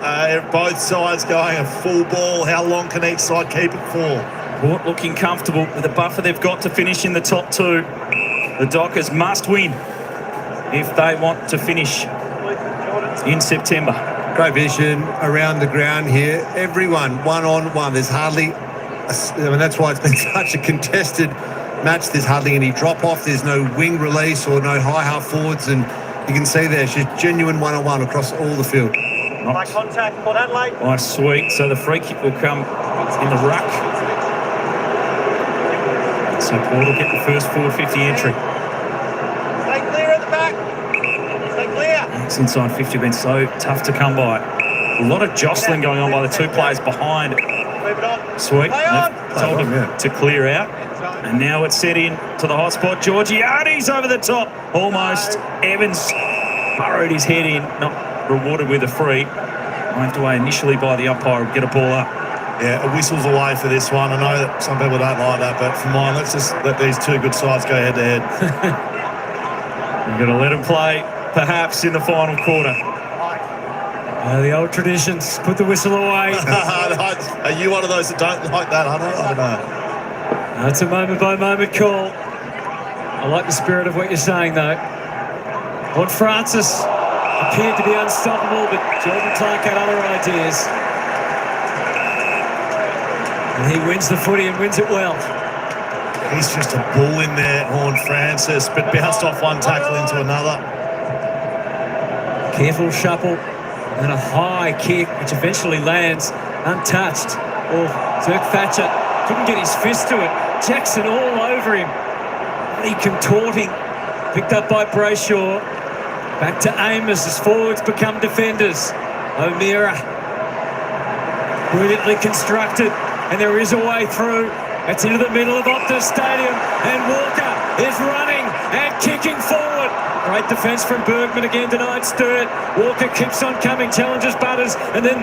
Both sides going a full ball. How long can each side keep it for? Port looking comfortable with the buffer they've got to finish in the top 2. The Dockers must win if they want to finish in September. Great vision around the ground here. Everyone one-on-one. There's hardly, that's why it's been such a contested match. There's hardly any drop-off. There's no wing release or no high half forwards. And you can see there, she's genuine one-on-one across all the field. High contact for Adelaide. Oh, Sweet. So the free kick will come in the ruck. So Port will get the first 450 entry. Stay clear at the back. Stay clear. It's inside 50 been so tough to come by. A lot of jostling going on by the two players behind. Move it on. Sweet. Play on. Told him to clear out. And now it's set in to the hot spot. Georgiades over the top. Almost. Evans burrowed his head in. Not rewarded with a free. Waved away initially by the umpire. Get a ball up. Yeah, a whistle's away for this one. I know that some people don't like that, but for mine, let's just let these two good sides go head to head. You're going to let them play, perhaps, in the final quarter. The old traditions, put the whistle away. Are you one of those that don't like that? I don't know. It's a moment-by-moment call. I like the spirit of what you're saying, though. Lord Francis appeared to be unstoppable, but Jordan Clark had other ideas. And he wins the footy and wins it well. He's just a bull in there, Horn Francis, but bounced off one tackle into another. Careful shuffle and a high kick, which eventually lands untouched. Oh, Zirk Thatcher couldn't get his fist to it. Jackson all over him. Body contorting. Picked up by Brayshaw. Back to Amos as forwards become defenders. O'Meara. Brilliantly constructed. And there is a way through. It's into the middle of Optus Stadium. And Walker is running and kicking forward. Great defence from Bergman, again denied Sturt. Walker keeps on coming, challenges Butters, and then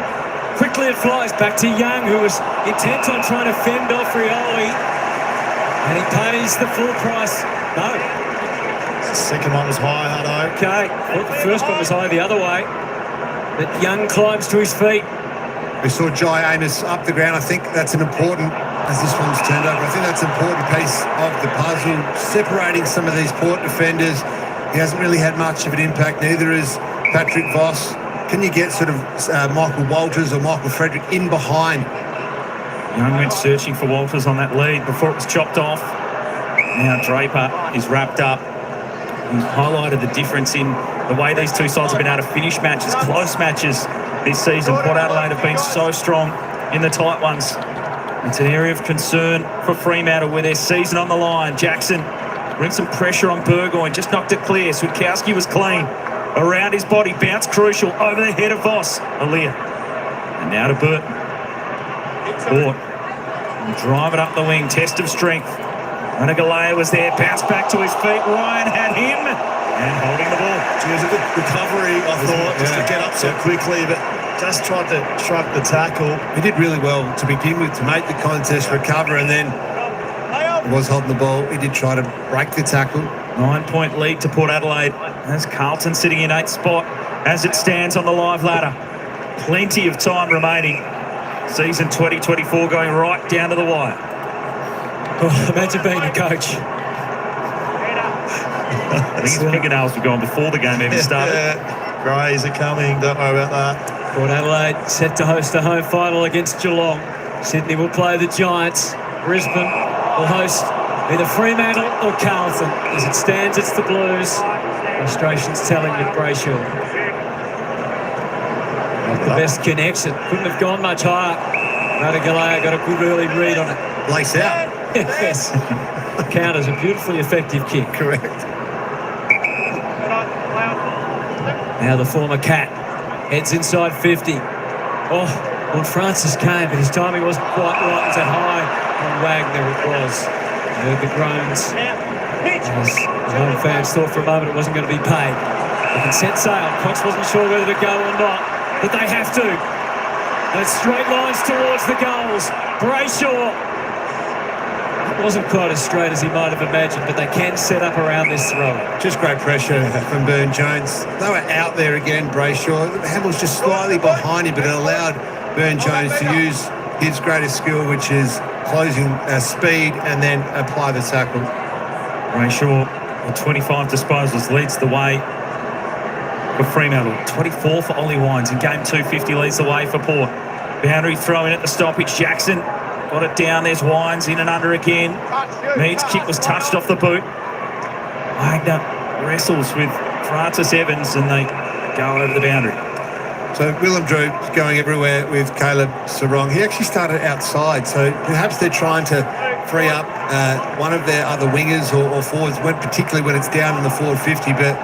quickly it flies back to Young, who was intent on trying to fend off Rioli. And he pays the full price. No. The second one was high, Hutto. Okay, well, the first one was high the other way. But Young climbs to his feet. We saw Jai Amos up the ground. I think that's an important, as this one's turned over, I think that's an important piece of the puzzle, separating some of these Port defenders. He hasn't really had much of an impact, neither is Patrick Voss. Can you get sort of Michael Walters or Michael Frederick in behind? Young went searching for Walters on that lead before it was chopped off. Now Draper is wrapped up. He's highlighted the difference in the way these two sides have been able to finish matches, close matches this season. Port Adelaide have been so strong in the tight ones. It's an area of concern for Fremantle with their season on the line. Jackson brings some pressure on Burgoyne, just knocked it clear. Switkowski was clean. Around his body, bounce crucial, over the head of Voss. Alir. And now to Burton. Port. Drive it up the wing, test of strength. Ranagalea was there, bounced back to his feet. Ryan had him, and holding the ball. Gee, it was a good recovery, I thought, just to get up so quickly, but just tried to shrug the tackle. He did really well to begin with, to make the contest, recover, and then he was holding the ball. He did try to break the tackle. 9-point lead to Port Adelaide. As Carlton sitting in 8th spot as it stands on the live ladder. Plenty of time remaining. Season 2024 going right down to the wire. Oh, imagine being a coach. I think his fingernails were gone before the game even started. Greys are coming, don't worry about that. Port Adelaide set to host a home final against Geelong. Sydney will play the Giants. Brisbane will host either Fremantle or Carlton. As it stands, it's the Blues. Frustration's telling with Brayshaw. Not the best connection. Couldn't have gone much higher. Ranagalea got a good early read on it. Lace out. Yes. Counters a beautifully effective kick. Correct. Now the former Cat heads inside 50. Oh, Lord Francis came, but his timing wasn't quite right. It was a high on Wagner it was. Heard the groans. As the home fans thought for a moment it wasn't going to be paid. They can set sail. Cox wasn't sure whether to go or not, but they have to. And it's straight lines towards the goals. Brayshaw. It wasn't quite as straight as he might have imagined, but they can set up around this throw. Just great pressure from Burn Jones. They were out there again, Brayshaw. Hamill's just slightly behind him, but it allowed Burn Jones to use his greatest skill, which is closing speed and then apply the tackle. Brayshaw, with 25 disposals, leads the way for Fremantle. 24 for Ollie Wines in game 250, leads the way for Port. Boundary throw in at the stoppage. Jackson got it down. There's Wines in and under again. Mead's kick was touched off the boot. Wagner wrestles with Francis Evans and they go over the boundary. So Willem Drew is going everywhere with Caleb Sarong. He actually started outside, so perhaps they're trying to free up one of their other wingers or forwards, particularly when it's down in the forward 50, but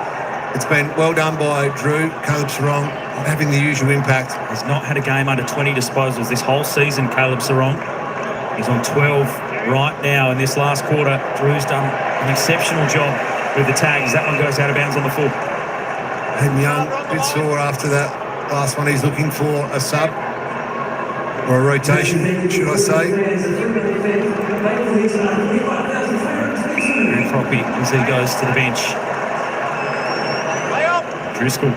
it's been well done by Drew. Caleb Sarong having the usual impact. He's not had a game under 20 disposals this whole season, Caleb Sarong. He's on 12 right now in this last quarter. Drew's done an exceptional job with the tags. That one goes out of bounds on the full. And Young, a bit sore after that last one. He's looking for a sub or a rotation, should I say. Very Froppy as he goes to the bench. Driscoll,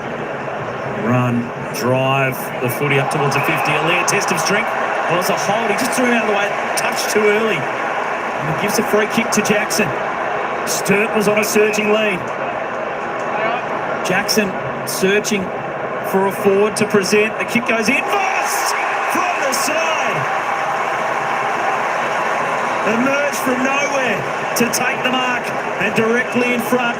run, drive, the footy up towards the 50. Aaliyah, test of strength. Well, it's a hold. He just threw him out of the way, touched too early. And he gives a free kick to Jackson. Sturt was on a surging lead. Jackson searching for a forward to present. The kick goes in. Voss from the side. Emerged from nowhere to take the mark and directly in front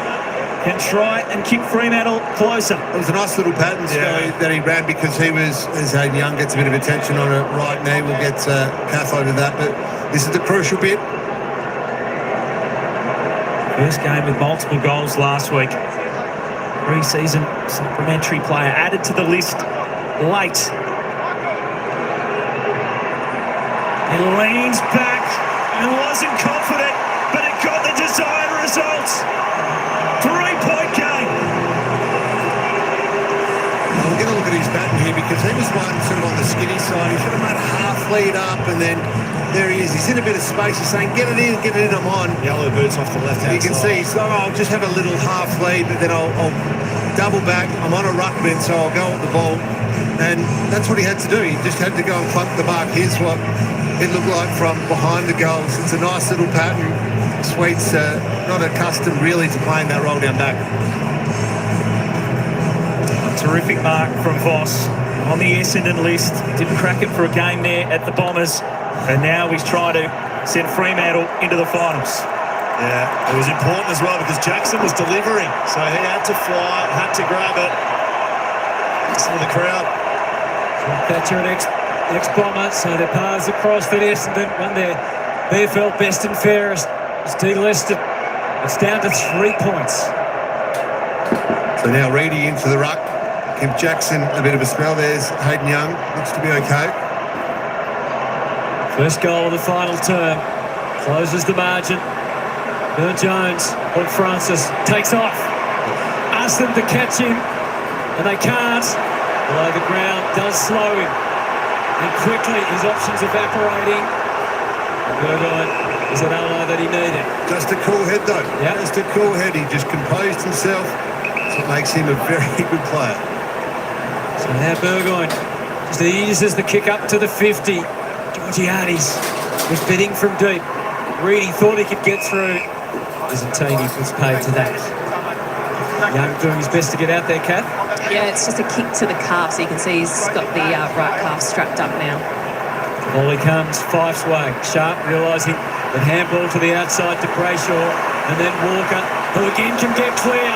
can try and kick Fremantle closer. It was a nice little pattern that he ran because he was, as Hayden Young gets a bit of attention on it right now. We'll get Kath over that, but this is the crucial bit. First game with multiple goals last week. Pre-season supplementary player added to the list late. He leans back and wasn't confident, but it got the desired results. 3-point game. We're going to look at his pattern here because he was one sort of on the skinny side. He should have made a half lead up, and then there he is. He's in a bit of space. He's saying, get it in, I'm on. Yellow boots off the left-hand side. You can see he's going, I'll just have a little half lead, but then I'll double back. I'm on a ruckman, so I'll go at the ball. And that's what he had to do. He just had to go and plunk the mark. Here's what it looked like from behind the goals. It's a nice little pattern. Sweet's not accustomed really to playing that roll down back. A terrific mark from Voss on the Essendon list. Didn't crack it for a game there at the Bombers. And now he's trying to send Fremantle into the finals. Yeah, it was important as well because Jackson was delivering. So he had to fly, had to grab it. Listen to the crowd. Thatcher, an ex-Bomber, so their paths across at Essendon won their AFL best and fairest. It's delisted. It's down to 3 points. So now Reedy into the ruck. Give Jackson a bit of a spell. There's Hayden Young. Looks to be okay. First goal of the final term. Closes the margin. Bill Jones, Paul Francis, takes off. Ask them to catch him, and they can't. Below the ground does slow him. And quickly his options evaporating. Burgoyne is an ally that he needed. Just a cool head though. Yep. Just a cool head. He just composed himself. That's what makes him a very good player. So now Burgoyne just eases the kick up to the 50. Georgiades was bidding from deep. Reedy thought he could get through. Byzantini was paid to that. Young doing his best to get out there, Kath. Yeah, it's just a kick to the calf, so you can see he's got the right calf strapped up now. Volley comes Fife's way. Sharp realising that handball to the outside to Brayshaw, and then Walker, who again can get clear.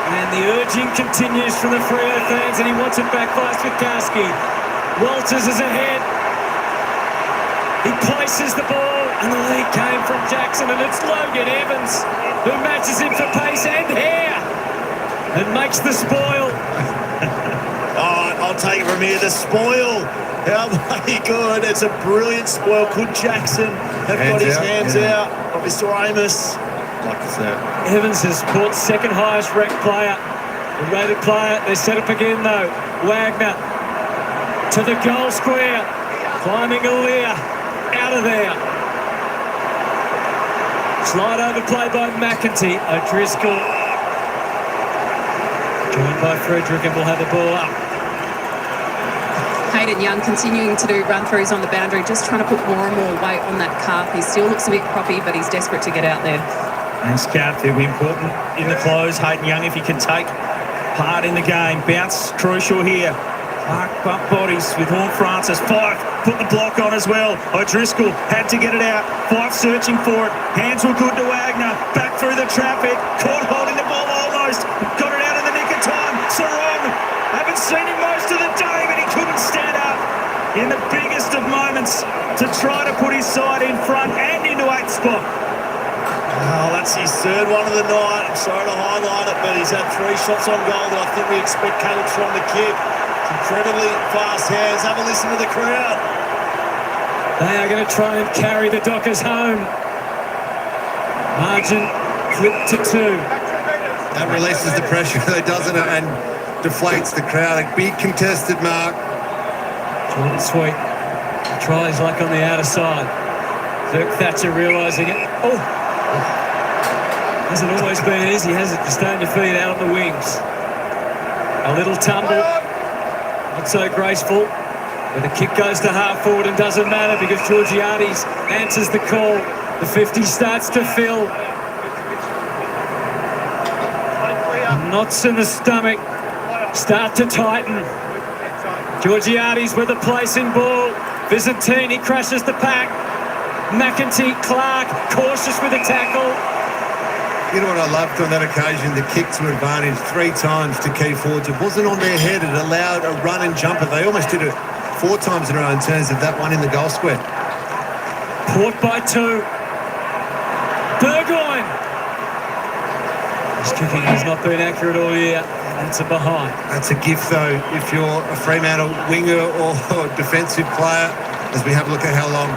And the urging continues from the Freo fans, and he wants it back by Switkowski. Walters is ahead. He places the ball, and the lead came from Jackson, and it's Logan Evans who matches him for pace and hair and makes the spoil. I'll take it from here. The spoil. How bloody good. It's a brilliant spoil. Could Jackson have got his hands out of Mr. Amos? Like I said. Evans is Port's second highest ranked player. The rated player. They set up again though. Wagner to the goal square. Climbing Aaliyah. Out of there. Slide over play by McEntee. O'Driscoll. Joined by Frederick, and will have the ball up. Hayden Young continuing to do run-throughs on the boundary, just trying to put more and more weight on that calf. He still looks a bit proppy, but he's desperate to get out there. Thanks, Kath. He'll be important in the close. Hayden Young, if he can take part in the game. Bounce crucial here. Clark bump bodies with Horn Francis. Fife put the block on as well. O'Driscoll had to get it out. Fife searching for it. Hands were good to Wagner. Back through the traffic. Caught holding the ball almost. Got it out in the nick of time. Sarong having We've seen him most of the day, but he couldn't stand up in the biggest of moments to try to put his side in front and into 8th spot. Oh, that's his third one of the night. I'm sorry to highlight it, but he's had 3 shots on goal that I think we expect Caleb Strong to kick. It's incredibly fast hands. Have a listen to the crowd. They are going to try and carry the Dockers home. Margin flipped to 2. That releases the pressure, doesn't it? And deflates the crowd. A big contested mark. Jordan Sweet tries like on the outer side. Dirk Thatcher realising it. Oh! Hasn't always been easy, has it, to stay on your feet out on the wings. A little tumble. Not so graceful. But the kick goes to half forward and doesn't matter because Georgiades answers the call. The 50 starts to fill. Knots in the stomach start to tighten. Georgiades with a placing ball. Visentini crashes the pack. McEntee, Clark, cautious with a tackle. You know what I loved on that occasion? The kick to advantage 3 times to key forwards. It wasn't on their head. It allowed a run and jumper. They almost did it 4 times in a row in terms of that one in the goal square. Port by 2. Burgoyne. His kicking has not been accurate all year. That's a behind. That's a gift, though, if you're a Fremantle winger or defensive player, as we have a look at how long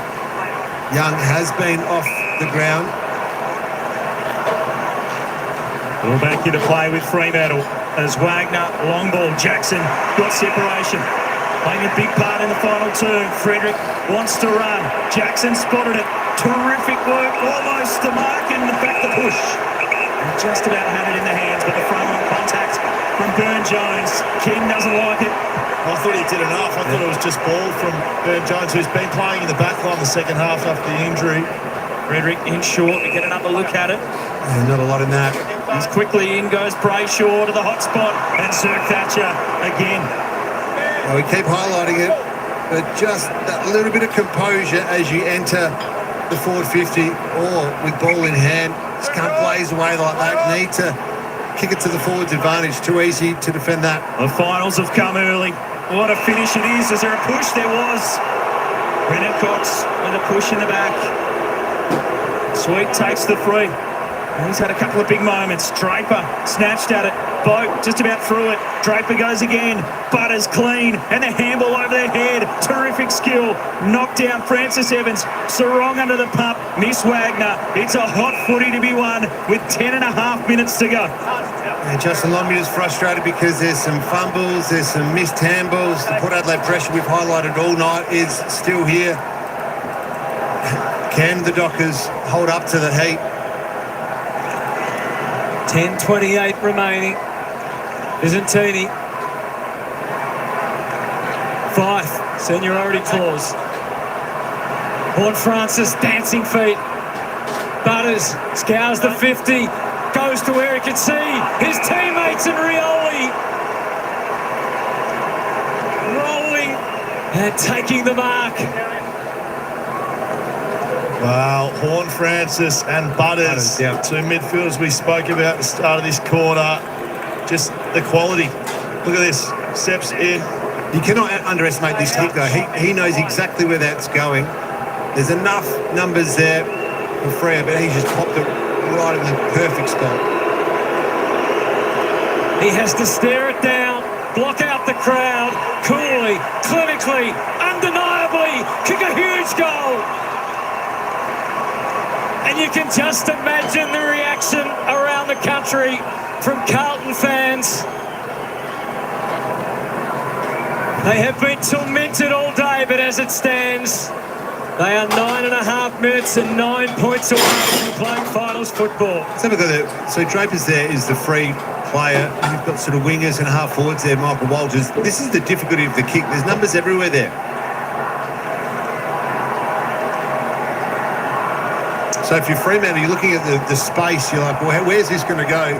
Young has been off the ground. Well, back here to play with Fremantle as Wagner, long ball, Jackson got separation. Playing a big part in the final 2. Frederick wants to run. Jackson spotted it. Terrific work, almost to mark in the back the push. And just about had it in the hands, but the front on contact from Burn Jones. King doesn't like it. I thought he did enough. I thought it was just ball from Burn Jones, who's been playing in the back line the second half after the injury. Frederick in short to get another look at it. Yeah, not a lot in that. He's quickly in, goes Brayshaw to the hot spot, and Sir Thatcher again. Well, we keep highlighting it, but just that little bit of composure as you enter the forward 50 or with ball in hand. Just can't blaze away like that. Need to kick it to the forward's advantage. Too easy to defend that. The finals have come early. What a finish it is. Is there a push? There was. Brennan Cox with a push in the back. Sweet takes the free. He's had a couple of big moments. Draper snatched at it. Boat just about through it. Draper goes again. Butters clean. And the handball over their head. Terrific skill. Knocked down Francis Evans. Sarong under the pump. Miss Wagner. It's a hot footy to be won with 10.5 minutes to go. And Justin Longmuir is frustrated because there's some fumbles, there's some missed handballs. The Port Adelaide pressure we've highlighted all night is still here. Can the Dockers hold up to the heat? 10:28 remaining. Visentini. Fife, seniority clause. Horn Francis, dancing feet. Butters scours the 50. Goes to where he can see his teammates and Rioli. Rolling and taking the mark. Wow, Horn Francis and Butters, yeah. 2 midfielders we spoke about at the start of this quarter. Just the quality. Look at this. Steps in. You cannot underestimate this kick, though. He knows exactly where that's going. There's enough numbers there for Freo, but he's just popped it right in the perfect spot. He has to stare it down, block out the crowd, coolly, clinically, undeniably, kick a huge goal. And you can just imagine the reaction around the country from Carlton fans. They have been tormented all day, but as it stands, they are 9.5 minutes and 9 points away from playing finals football. Let's have a look at it. So Draper's there is the free player. You've got sort of wingers and half forwards there, Michael Walters. This is the difficulty of the kick. There's numbers everywhere there. So if you're Fremantle, you're looking at the space, you're like, well, where's this going to go?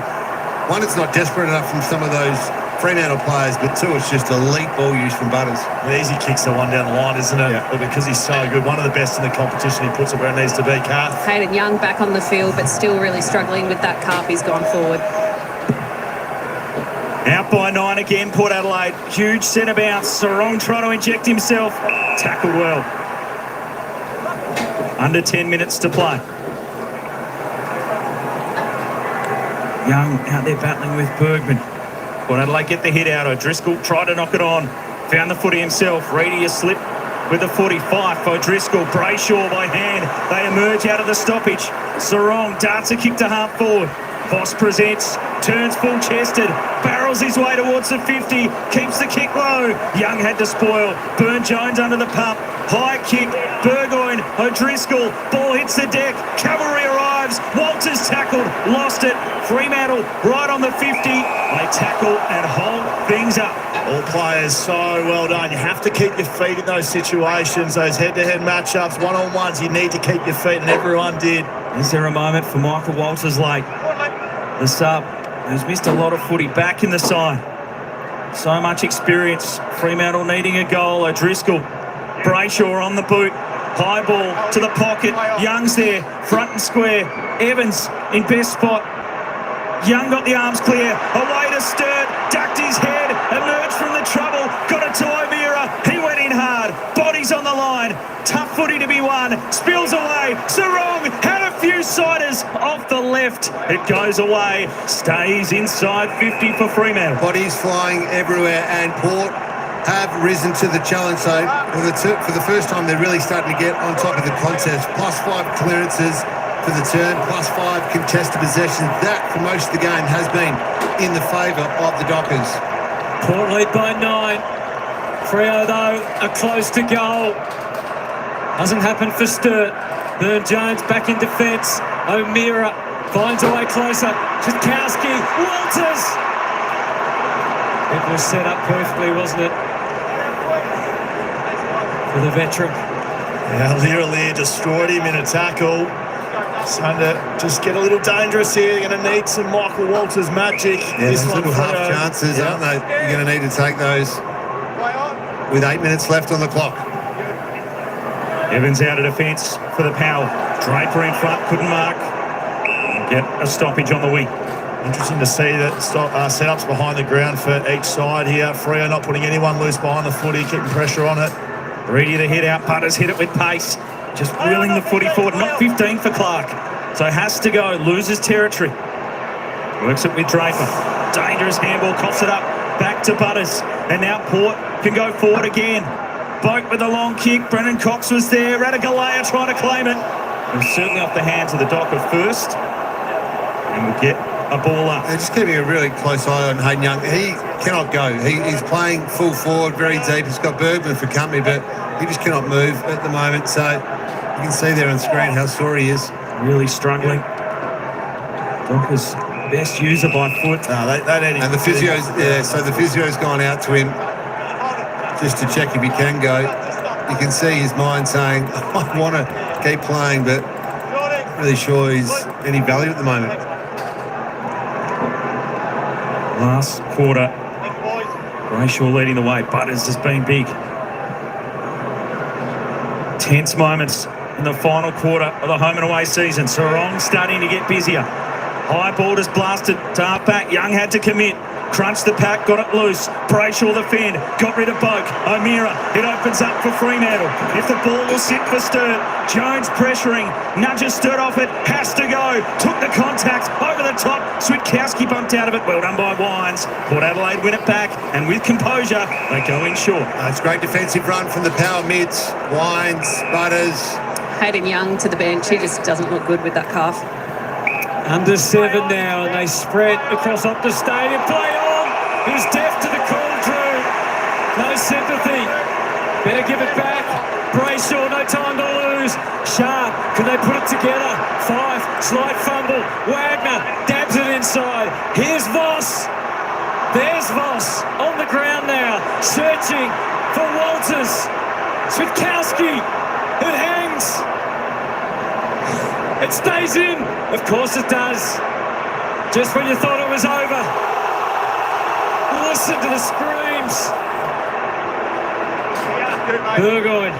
One, it's not desperate enough from some of those Fremantle players, but two, it's just elite ball use from Butters. The easy kicks the one down the line, isn't it? Yeah. But because he's so good, one of the best in the competition, he puts it where it needs to be. Kath. Hayden Young back on the field, but still really struggling with that calf. He's gone forward. Out by 9 again, Port Adelaide. Huge centre bounce. Sarong trying to inject himself. Tackled well. Under 10 minutes to play. Young out there battling with Bergman. Port Adelaide get the hit out. O'Driscoll tried to knock it on. Found the footy himself. Reedy a slip with the 45 for O'Driscoll. Brayshaw by hand. They emerge out of the stoppage. Sarong darts a kick to half forward. Voss presents, turns full-chested, barrels his way towards the 50, keeps the kick low. Young had to spoil. Burne-Jones under the pump. High kick. Burgoyne. O'Driscoll. Ball hits the deck. Cavalry arrives. Walters tackled. Lost it. Fremantle right on the 50. They tackle and hold things up. All players so well done. You have to keep your feet in those situations, those head-to-head matchups, one-on-ones. You need to keep your feet, and everyone did. Is there a moment for Michael Walters late? The sub, who's missed a lot of footy, back in the side. So much experience. Fremantle needing a goal. O'Driscoll. Brayshaw on the boot. High ball to the pocket. Young's there, front and square. Evans in best spot. Young got the arms clear. Away to Sturt. Ducked his head. Emerged from the trouble. Got it to O'Meara. He went in hard. Bodies on the line. Tough footy to be won. Spills away. Sarong had a few siders off the left. It goes away. Stays inside 50 for Fremantle. Bodies flying everywhere, and Port have risen to the challenge. So for the first time, they're really starting to get on top of the contest. +5 clearances for the turn, +5 contested possessions. That, for most of the game, has been in the favour of the Dockers. Port lead by 9. Freo, though, are close to goal. Hasn't happened for Sturt. Burne-Jones back in defence. O'Meara finds a way closer. Tchaikovsky. Walters. It was set up perfectly, wasn't it? For the veteran. Yeah, Lear destroyed him in a tackle. Starting to just get a little dangerous here. You're going to need some Michael Walters magic. Yeah, those little half chances, aren't they? You're going to need to take those with 8 minutes left on the clock. Evans out of defence for the Power. Draper in front, couldn't mark. Get a stoppage on the wing. Interesting to see that setups behind the ground for each side here. Freo not putting anyone loose behind the footy, keeping pressure on it. Ready to hit out. Butters hit it with pace. Just reeling the footy forward. Not 15 for Clark. So has to go. Loses territory. Works it with Draper. Dangerous handball. Coughs it up. Back to Butters. And now Port can go forward again. Boak with a long kick. Brennan Cox was there. Radigalea trying to claim it. It was certainly off the hands of the Docker first. And we'll get a ball up. They're just keeping a really close eye on Hayden Young. He cannot go. He's playing full forward, very deep. He's got Bergman for company, but he just cannot move at the moment. So you can see there on screen how sore he is. Really struggling. Dockers best user by foot. No, they need him. And the physio's, so the physio's gone out to him just to check if he can go. You can see his mind saying, I want to keep playing, but not really sure he's any value at the moment. Last quarter, Brayshaw leading the way. Butters has been big. Tense moments in the final quarter of the home and away season. Sarong starting to get busier. High ball just blasted to half back. Young had to commit. Crunched the pack, got it loose. Brayshaw the fend, got rid of Boak. O'Meara, it opens up for Fremantle. If the ball will sit for Sturt. Jones pressuring, nudges Sturt off it, has to go. Took the contact, over the top. Switkowski bumped out of it, well done by Wines. Port Adelaide win it back, and with composure, they go in short. It's a great defensive run from the power mids. Wines, Butters. Hayden Young to the bench. He just doesn't look good with that calf. Under 7 now, and they spread across Optus Stadium. Play on! He's deaf to the call, Drew. No sympathy. Better give it back. Brayshaw, no time to lose. Sharp, can they put it together? 5, slight fumble. Wagner dabs it inside. Here's Voss. There's Voss on the ground now, searching for Walters. Switkowski, it hangs. It stays in. Of course it does. Just when you thought it was over. Listen to the screams. Burgoyne.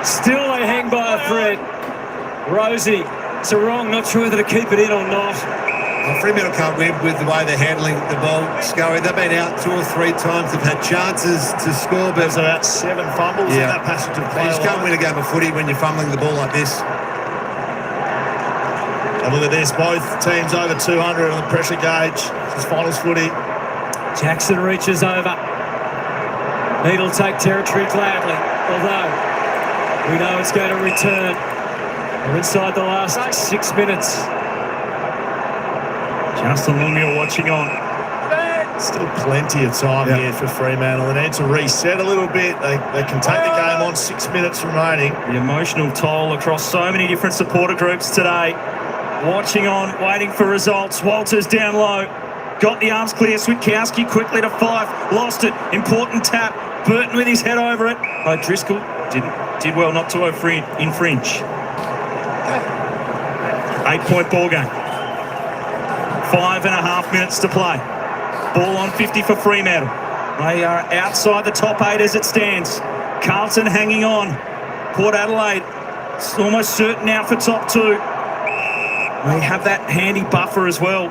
Still they hang by a thread. Rosie, Sarong not sure whether to keep it in or not. Fremantle can't win with the way they're handling the ball, Scully. They've been out 2 or 3 times. They've had chances to score, but There's about 7 fumbles in that passage of play. You just can't win a game of footy when you're fumbling the ball like this. And look at this, both teams over 200 on the pressure gauge. This is finals footy. Jackson reaches over. Need'll take territory gladly, although we know it's going to return. We're inside the last 6 minutes. Justin Lumia watching on. Still plenty of time here for Fremantle. They need to reset a little bit. They can take the game on, 6 minutes remaining. The emotional toll across so many different supporter groups today. Watching on, waiting for results. Walters down low. Got the arms clear. Switkowski quickly to Fife. Lost it. Important tap. Burton with his head over it. Driscoll did well not to infringe. 8-point ball game. 5.5 minutes to play. Ball on 50 for Fremantle. They are outside the top 8 as it stands. Carlton hanging on. Port Adelaide almost certain now for top 2. They have that handy buffer as well.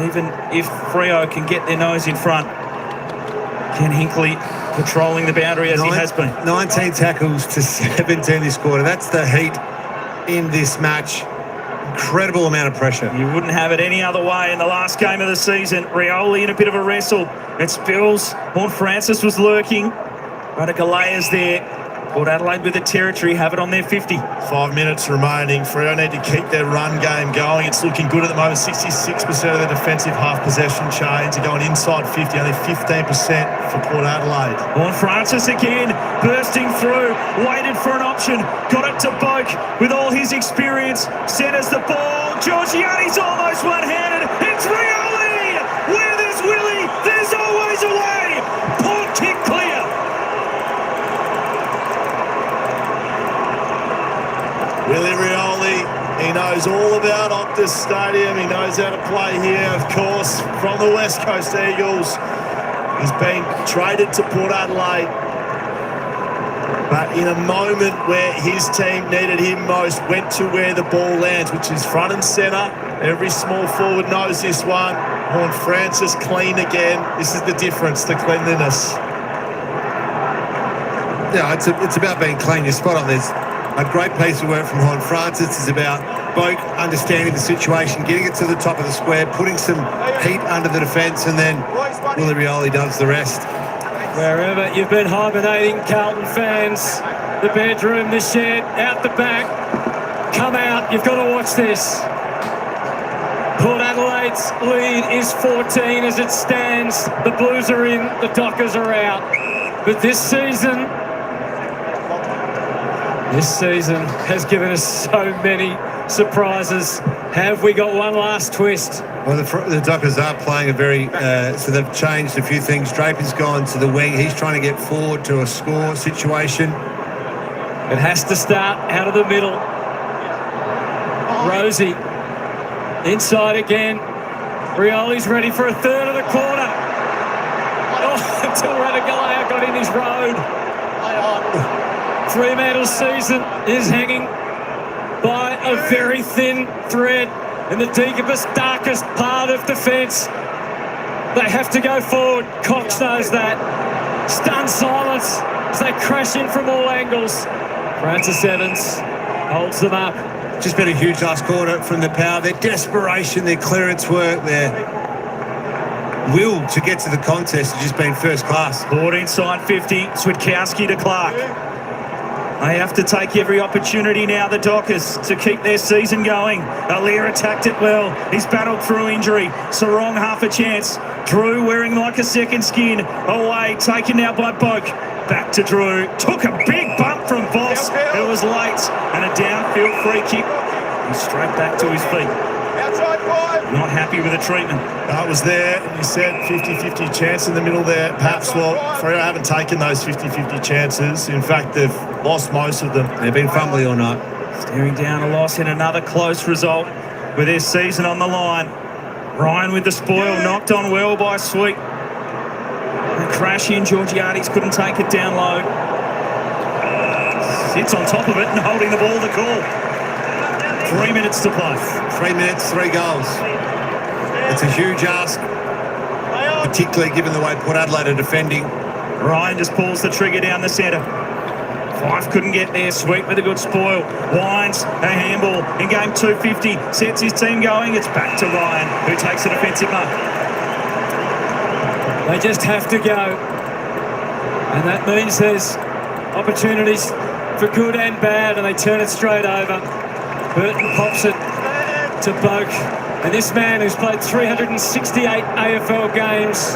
Even if Freo can get their nose in front. Ken Hinkley patrolling the boundary as he has been. 19 tackles to 17 this quarter. That's the heat in this match. Incredible amount of pressure. You wouldn't have it any other way in the last game of the season. Rioli in a bit of a wrestle. It spills. Horn Francis was lurking. But Galea's there. Port Adelaide with the territory have it on their 50. 5 minutes remaining. Freo need to keep their run game going. It's looking good at the moment. 66% of the defensive half possession chains are going inside 50, only 15% for Port Adelaide. Horn Francis again, bursting through, waited for an option, got it to Boak with all his experience, centres the ball. Georgiades almost one-handed. It's Rioli! Where there's Willie, there's always a way. Port kick clear. Willie Rioli, he knows all about Optus Stadium. He knows how to play here, of course, from the West Coast Eagles. He's been traded to Port Adelaide. But in a moment where his team needed him most, went to where the ball lands, which is front and centre. Every small forward knows this one. Horn Francis clean again. This is the difference, the cleanliness. Yeah, it's about being clean. You're spot on. There's a great piece of work from Horn Francis. It's about Boak understanding the situation, getting it to the top of the square, putting some heat under the defence, and then Willie Rioli does the rest. Wherever you've been hibernating, Carlton fans, the bedroom, the shed, out the back, come out, you've got to watch this. Port Adelaide's lead is 14 as it stands. The Blues are in, the Dockers are out. But this season has given us so many surprises. Have we got one last twist? Well, the Dockers are playing a very... so they've changed a few things. Draper's gone to the wing. He's trying to get forward to a score situation. It has to start out of the middle. Rosie, inside again. Rioli's ready for a third of the quarter. Oh, until Radagalea got in his road. Fremantle's season is hanging by a very thin thread in the deepest, darkest part of defence. They have to go forward. Cox knows that. Stunned silence as they crash in from all angles. Francis Evans holds them up. Just been a huge last quarter from the power. Their desperation, their clearance work, their will to get to the contest has just been first class. Board inside 50, Switkowski to Clark. They have to take every opportunity now, the Dockers, to keep their season going. Aliir attacked it well. He's battled through injury. Sarong half a chance. Drew wearing like a second skin. Away, taken now by Boak. Back to Drew. Took a big bump from Voss. It was late. And a downfield free kick. And straight back to his feet. Not happy with the treatment. That was there, and you said 50-50 chance in the middle there. Perhaps, well, Freo haven't taken those 50-50 chances. In fact, they've lost most of them. They've been fumbly or not. Staring down a loss in another close result with their season on the line. Ryan with the spoil, knocked on well by Sweet. A crash in, Georgiades couldn't take it down low. Sits on top of it and holding the ball to call. 3 minutes to play. 3 minutes, 3 goals. It's a huge ask, particularly given the way Port Adelaide are defending. Ryan just pulls the trigger down the centre. Fife couldn't get there. Sweet with a good spoil. Wines, a handball in game 250. Sets his team going. It's back to Ryan, who takes the defensive mark. They just have to go. And that means there's opportunities for good and bad, and they turn it straight over. Burton pops it to Boak. And this man who's played 368 AFL games,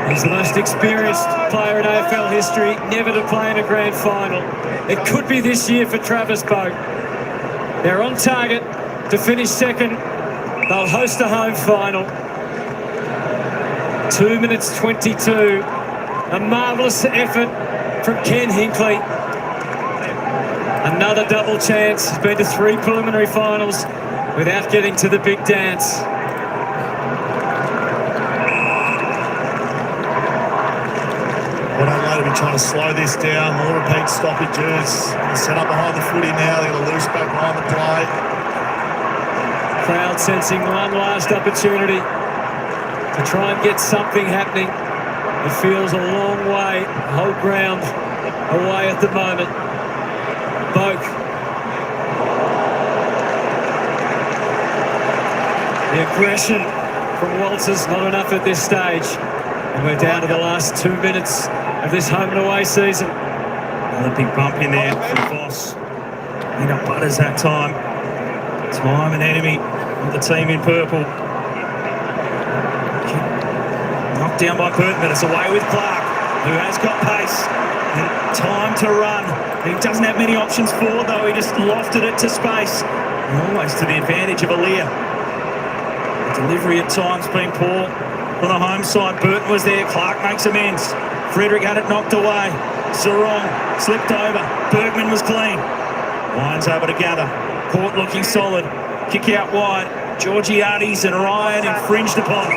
he's the most experienced player in AFL history, never to play in a grand final. It could be this year for Travis Boak. They're on target to finish second. They'll host a home final. 2 minutes 22. A marvellous effort from Ken Hinkley. Another double chance. He's been to 3 preliminary finals without getting to the big dance. Port Adelaide will be trying to slow this down. More repeat stoppages. Set up behind the footy now. They're going to loose back behind the play. Crowd sensing one last opportunity to try and get something happening. It feels a long way, whole ground away at the moment. Boak. The aggression from Walters, not enough at this stage. And we're down to the last 2 minutes of this home and away season. Another big bump in there from Voss. End up Butters that time. Time and enemy of the team in purple. Knocked down by Burton, but it's away with Clark, who has got pace and time to run. He doesn't have many options forward, though. He just lofted it to space. And always to the advantage of Aaliyah. The delivery at times been poor. On the home side, Burton was there. Clark makes amends. Frederick had it knocked away. Sarong slipped over. Bergman was clean. Wines able to gather. Port looking solid. Kick out wide. Georgiades and Ryan infringed upon.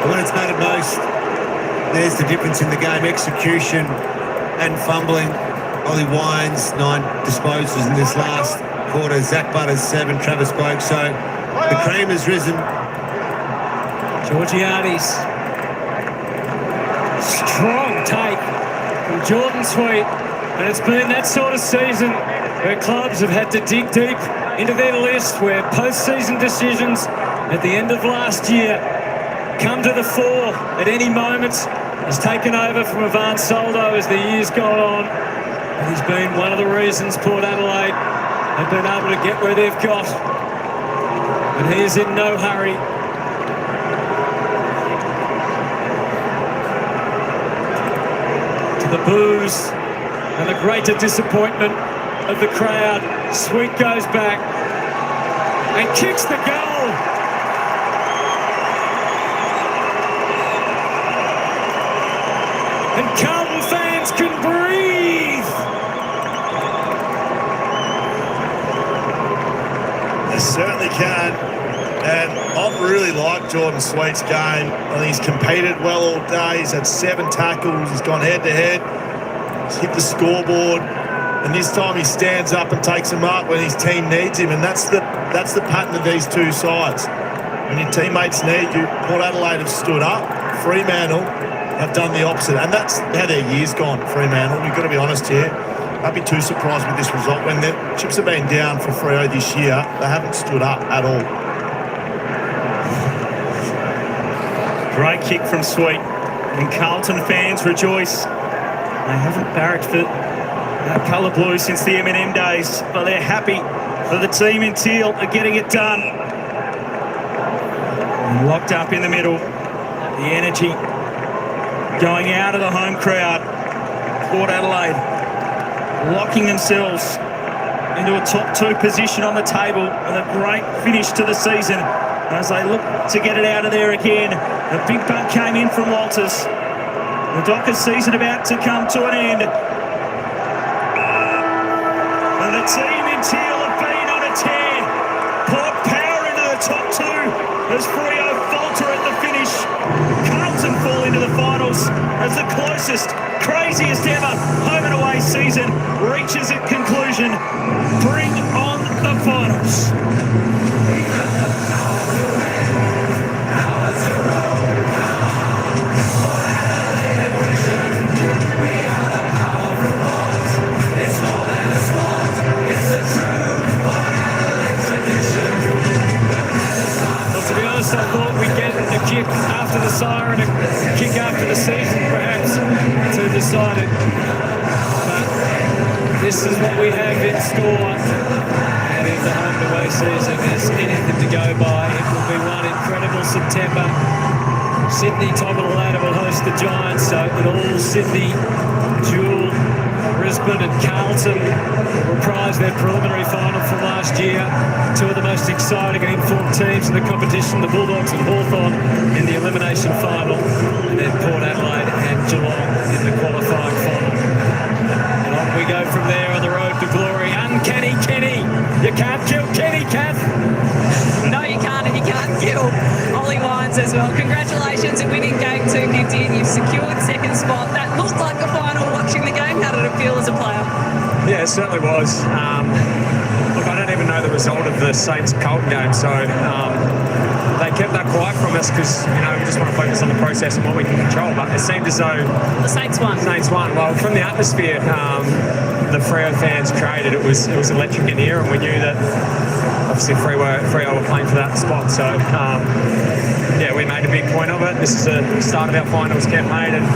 When it's mattered most, there's the difference in the game. Execution and fumbling. Ollie Wines, 9 disposals in this last quarter. Zach Butters, 7. Travis Boak. So the cream has risen. Georgiades. Strong take from Jordan Sweet. And it's been that sort of season where clubs have had to dig deep into their list, where post-season decisions at the end of last year come to the fore at any moment. Has taken over from Ivan Soldo as the year's gone on. And he's been one of the reasons Port Adelaide have been able to get where they've got. And he is in no hurry. To the boos and the greater disappointment of the crowd, Sweet goes back and kicks the goal. And Carlton fans can breathe. They certainly can. And I've really liked Jordan Sweet's game. I think he's competed well all day. He's had 7 tackles. He's gone head-to-head. He's hit the scoreboard. And this time he stands up and takes him up when his team needs him. And that's the pattern of these two sides. When your teammates need you, Port Adelaide have stood up. Fremantle have done the opposite. And that's how their year's gone, Fremantle. We've got to be honest here. I'd be too surprised with this result. When the chips have been down for Freo this year, they haven't stood up at all. Great kick from Sweet. And Carlton fans rejoice. They haven't barracked for that colour blue since the M&M days, but they're happy for the team in teal are getting it done. And locked up in the middle. The energy going out of the home crowd. Port Adelaide locking themselves into a top 2 position on the table with a great finish to the season as they look to get it out of there again. A big bump came in from Walters. The Dockers season about to come to an end. And the team in teal have been on a tear. Port power into the top 2 as Freo falter at the finish. Carlton fall into the finals as the closest, craziest ever home and away season reaches its conclusion. Bring on the finals. To be honest, I thought we'd get a kick after the siren, a kick after the season, perhaps, to decide it. But this is what we have in store. And if the home and away season is anything to go by, it will be one incredible September. Sydney, top of the ladder, will host the Giants, so an all-Sydney duel. Brisbane and Carlton reprise their preliminary final from last year. Two of the most exciting and informed teams in the competition, the Bulldogs and Hawthorn in the elimination final, and then Port Adelaide and Geelong in the qualifying final. And on we go from there on the road to glory. Uncanny Kenny. You can't kill Kenny, Kath. No, you can't, and you can't kill Ollie Wines as well. Congratulations on winning game 250, and you've secured second spot. That looked like a final watching the game. How did it feel as a player? Yeah, it certainly was. Look, I don't even know the result of the Saints-Carlton game, so they kept that quiet from us because, you know, we just want to focus on the process and what we can control. But it seemed as though the Saints won. Well, from the atmosphere the Freo fans created, it was electric in here, and we knew that obviously Freo were playing for that spot. So yeah, we made a big point of it. This is the start of our finals campaign, and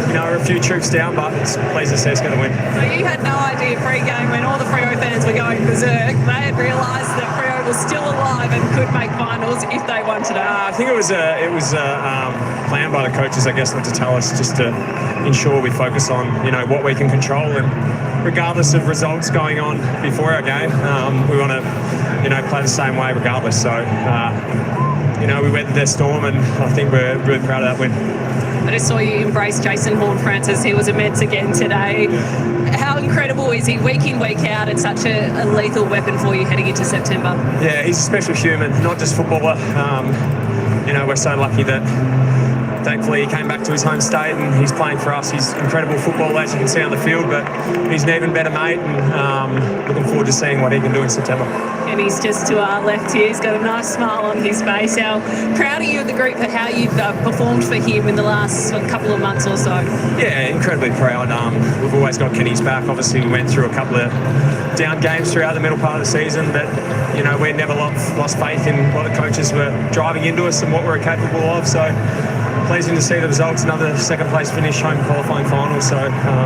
you know, we're a few troops down, but it's pleased to see us going to win. So you had no idea pre-game when all the Freo fans were going berserk. They had realised that Freo was still alive and could make finals if they won today. I think it was a plan by the coaches, I guess, not to tell us, just to ensure we focus on, you know, what we can control, and regardless of results going on before our game, we want to, you know, play the same way regardless. So you know, we weathered their storm, and I think we're really proud of that win. I just saw you embrace Jason Horne-Francis. He was immense again today. How incredible is he week in, week out, and such a lethal weapon for you heading into September? Yeah, he's a special human, not just footballer. You know, we're so lucky that thankfully he came back to his home state and he's playing for us. He's incredible footballer, as you can see on the field, but he's an even better mate, and looking forward to seeing what he can do in September. And he's just to our left here. He's got a nice smile on his face. How proud are you of the group for how you've performed for him in the last couple of months or so? Yeah, incredibly proud. We've always got Kenny's back. Obviously, we went through a couple of down games throughout the middle part of the season, but you know, we never lost faith in what the coaches were driving into us and what we were capable of. So pleasing to see the results. Another second place finish, home qualifying final, so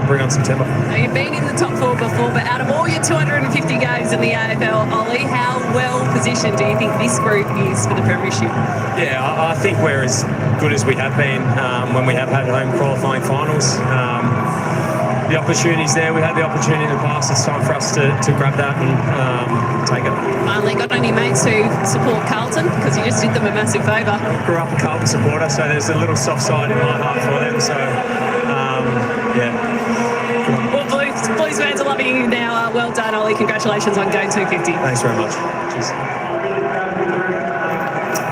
bring on September. Now, you've been in the top four before, but out of all your 250 games in the AFL, Ollie, how well positioned do you think this group is for the premiership? Yeah, I think we're as good as we have been when we have had home qualifying finals. The opportunity's there. We had the opportunity in the past. It's time for us to grab that and take it. Finally, got any mates who support Carlton? Because you just did them a massive favour. Grew up a Carlton supporter, so there's a little soft side in my heart for them. So, yeah. Well, Blues fans are loving you now. Well done, Ollie. Congratulations on game 250. Thanks very much. Cheers.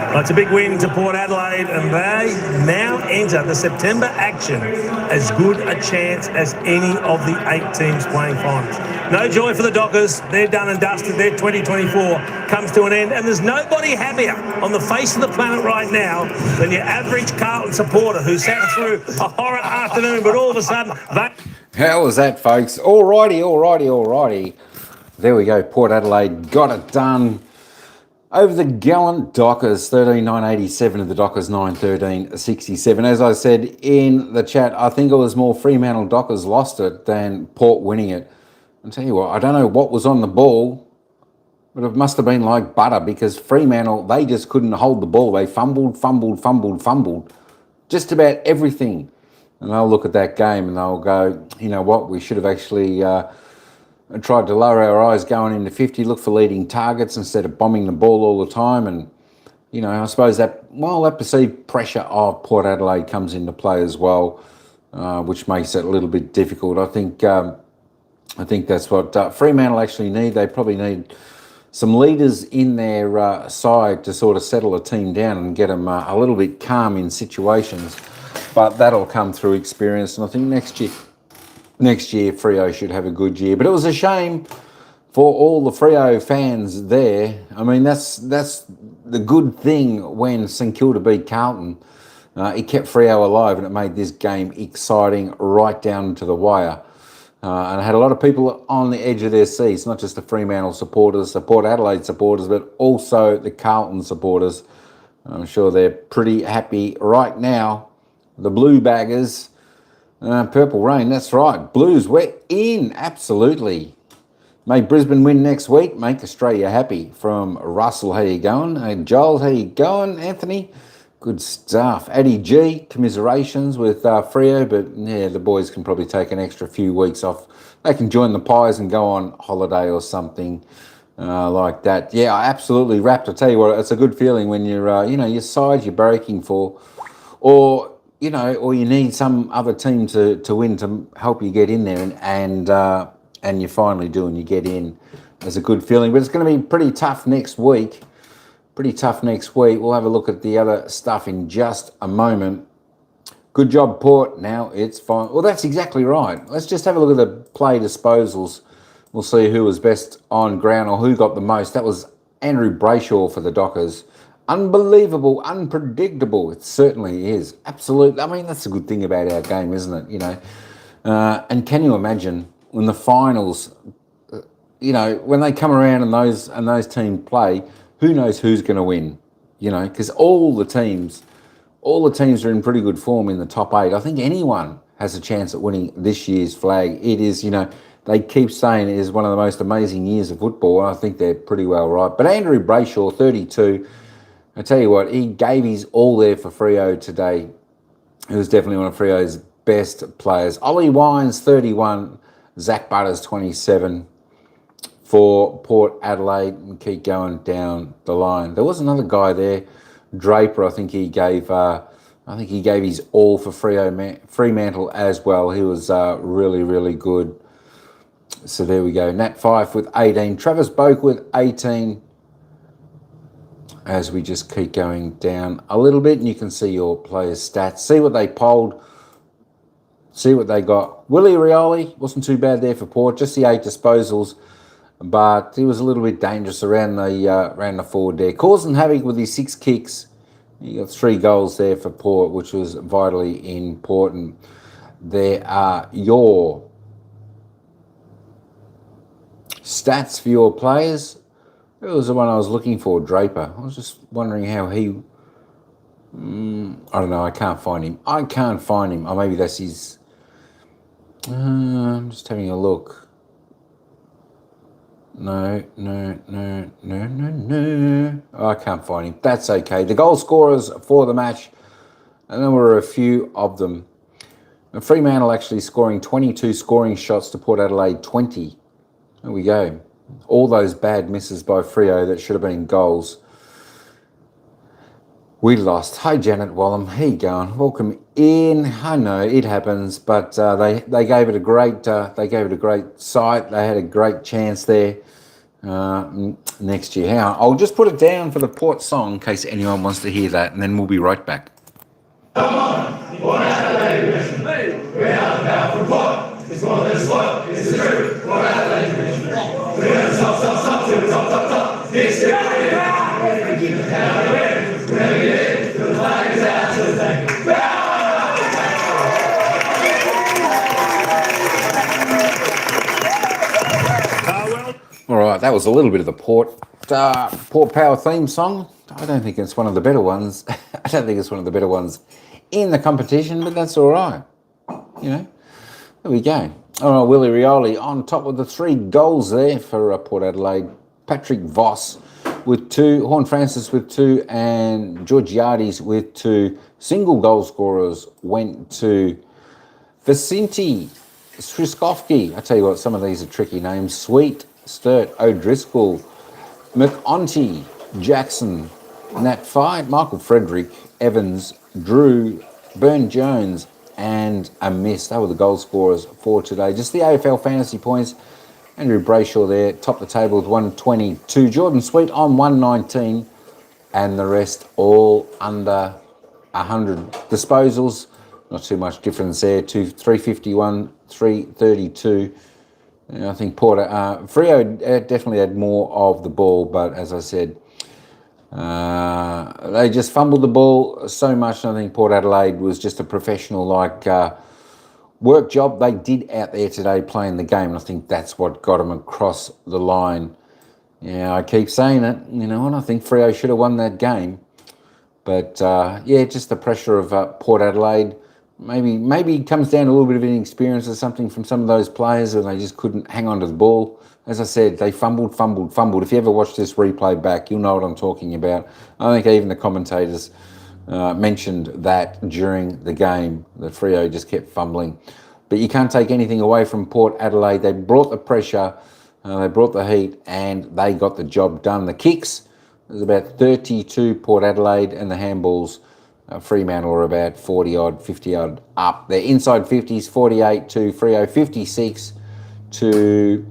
Well, it's a big win to Port Adelaide, and they now enter the September action as good a chance as any of the 8 teams playing finals. No joy for the Dockers. They're done and dusted. Their 2024 comes to an end, and there's nobody happier on the face of the planet right now than your average Carlton supporter who sat through a horrid afternoon, but all of a sudden they... How was that, folks? Alrighty. There we go. Port Adelaide got it done over the gallant Dockers, 13-9-87 of the Dockers, 9-13-67. As I said in the chat, I think it was more Fremantle Dockers lost it than Port winning it. I'll tell you what, I don't know what was on the ball, but it must have been like butter, because Fremantle, they just couldn't hold the ball. They fumbled. Just about everything. And they'll look at that game and they'll go, you know what, we should have actually tried to lower our eyes going into 50, look for leading targets instead of bombing the ball all the time. And, you know, I suppose that perceived pressure of Port Adelaide comes into play as well, which makes it a little bit difficult. I think that's what Fremantle actually need. They probably need some leaders in their side to sort of settle a team down and get them a little bit calm in situations. But that'll come through experience. And I think next year Freo should have a good year. But it was a shame for all the Freo fans there, I mean, that's the good thing when St Kilda beat Carlton. It kept Freo alive and it made this game exciting right down to the wire. And I had a lot of people on the edge of their seats, not just the Fremantle supporters, the Port Adelaide supporters, but also the Carlton supporters. I'm sure they're pretty happy right now. The Blue Baggers, Purple Rain, that's right. Blues, we're in, absolutely. Make Brisbane win next week, make Australia happy. From Russell, how you going? Hey, Joel, how you going? Anthony, good stuff. Addy G, commiserations with Freo, but yeah, the boys can probably take an extra few weeks off. They can join the Pies and go on holiday or something like that. Yeah, absolutely wrapped. I tell you what, it's a good feeling when you're, your side you're barracking for, or you need some other team to win to help you get in there, and you finally do, and you get in. It's a good feeling, but it's going to be pretty tough next week. We'll have a look at the other stuff in just a moment. Good job, Port. Now it's fine. Well, that's exactly right. Let's just have a look at the play disposals. We'll see who was best on ground or who got the most. That was Andrew Brayshaw for the Dockers. Unbelievable, unpredictable. It certainly is. Absolutely. I mean, that's a good thing about our game, isn't it? And can you imagine when the finals, when they come around and those teams play, who knows who's going to win? Because all the teams are in pretty good form in the top 8. I think anyone has a chance at winning this year's flag. It is, they keep saying it is one of the most amazing years of football. I think they're pretty well right. But Andrew Brayshaw, 32, I tell you what, he gave his all there for Freo today. He was definitely one of Freo's best players. Ollie Wines, 31. Zach Butters, 27. For Port Adelaide, and keep going down the line. There was another guy there, Draper. I think he gave his all for Fremantle as well. He was really, really good. So there we go. Nat Fife with 18. Travis Boak with 18. As we just keep going down a little bit, and you can see your players' stats. See what they polled. See what they got. Willie Rioli wasn't too bad there for Port. Just the 8 disposals. But he was a little bit dangerous around the forward there. Causing havoc with his 6 kicks. He got 3 goals there for Port, which was vitally important. There are your stats for your players. It was the one I was looking for, Draper. I was just wondering how he... I don't know, I can't find him. Oh, maybe that's his... I'm just having a look. No. I can't find him. That's okay. The goal scorers for the match, and there were a few of them. And Fremantle actually scoring 22 scoring shots to Port Adelaide 20. There we go. All those bad misses by Freo that should have been goals. We lost. Hi, Janet Wallum. How you going? Welcome in. I know it happens, but they gave it a great sight. They had a great chance there next year. Hang on. I'll just put it down for the Port song in case anyone wants to hear that, and then we'll be right back. Come on, Port Adelaide, we are bound for Port. It's more than sport, it's the truth. Port Adelaide, we are top to the top. This year, the flag is out to the thing. All right, that was a little bit of the Port Power theme song. I don't think it's one of the better ones. I don't think it's one of the better ones in the competition, but that's all right. There we go. All right, Willie Rioli on top of the 3 goals there for Port Adelaide. Patrick Voss with 2, Horn Francis with 2, and Georgiades with 2. Single goal scorers went to Vicente Striskovski. I tell you what, some of these are tricky names. Sweet, Sturt, O'Driscoll, McOnty, Jackson, Nat Fight, Michael Frederick, Evans, Drew, Burn Jones, and a miss. They were the goal scorers for today. Just the AFL fantasy points. Andrew Brayshaw there, top the table with 122. Jordan Sweet on 119, and the rest all under 100. Disposals, not too much difference there. 351, 332. I think Freo definitely had more of the ball, but as I said, they just fumbled the ball so much. And I think Port Adelaide was just a professional work job they did out there today playing the game. And I think that's what got them across the line. Yeah, I keep saying it, and I think Freo should have won that game. But just the pressure of Port Adelaide. Maybe it comes down to a little bit of inexperience or something from some of those players, and they just couldn't hang on to the ball. As I said, they fumbled. If you ever watch this replay back, you'll know what I'm talking about. I think even the commentators mentioned that during the game, that Freo just kept fumbling. But you can't take anything away from Port Adelaide. They brought the pressure, they brought the heat, and they got the job done. The kicks, there's about 32 Port Adelaide, and the handballs, Fremantle are about 40-odd, 50-odd up. Their inside 50s, 48 to Freo, 56 to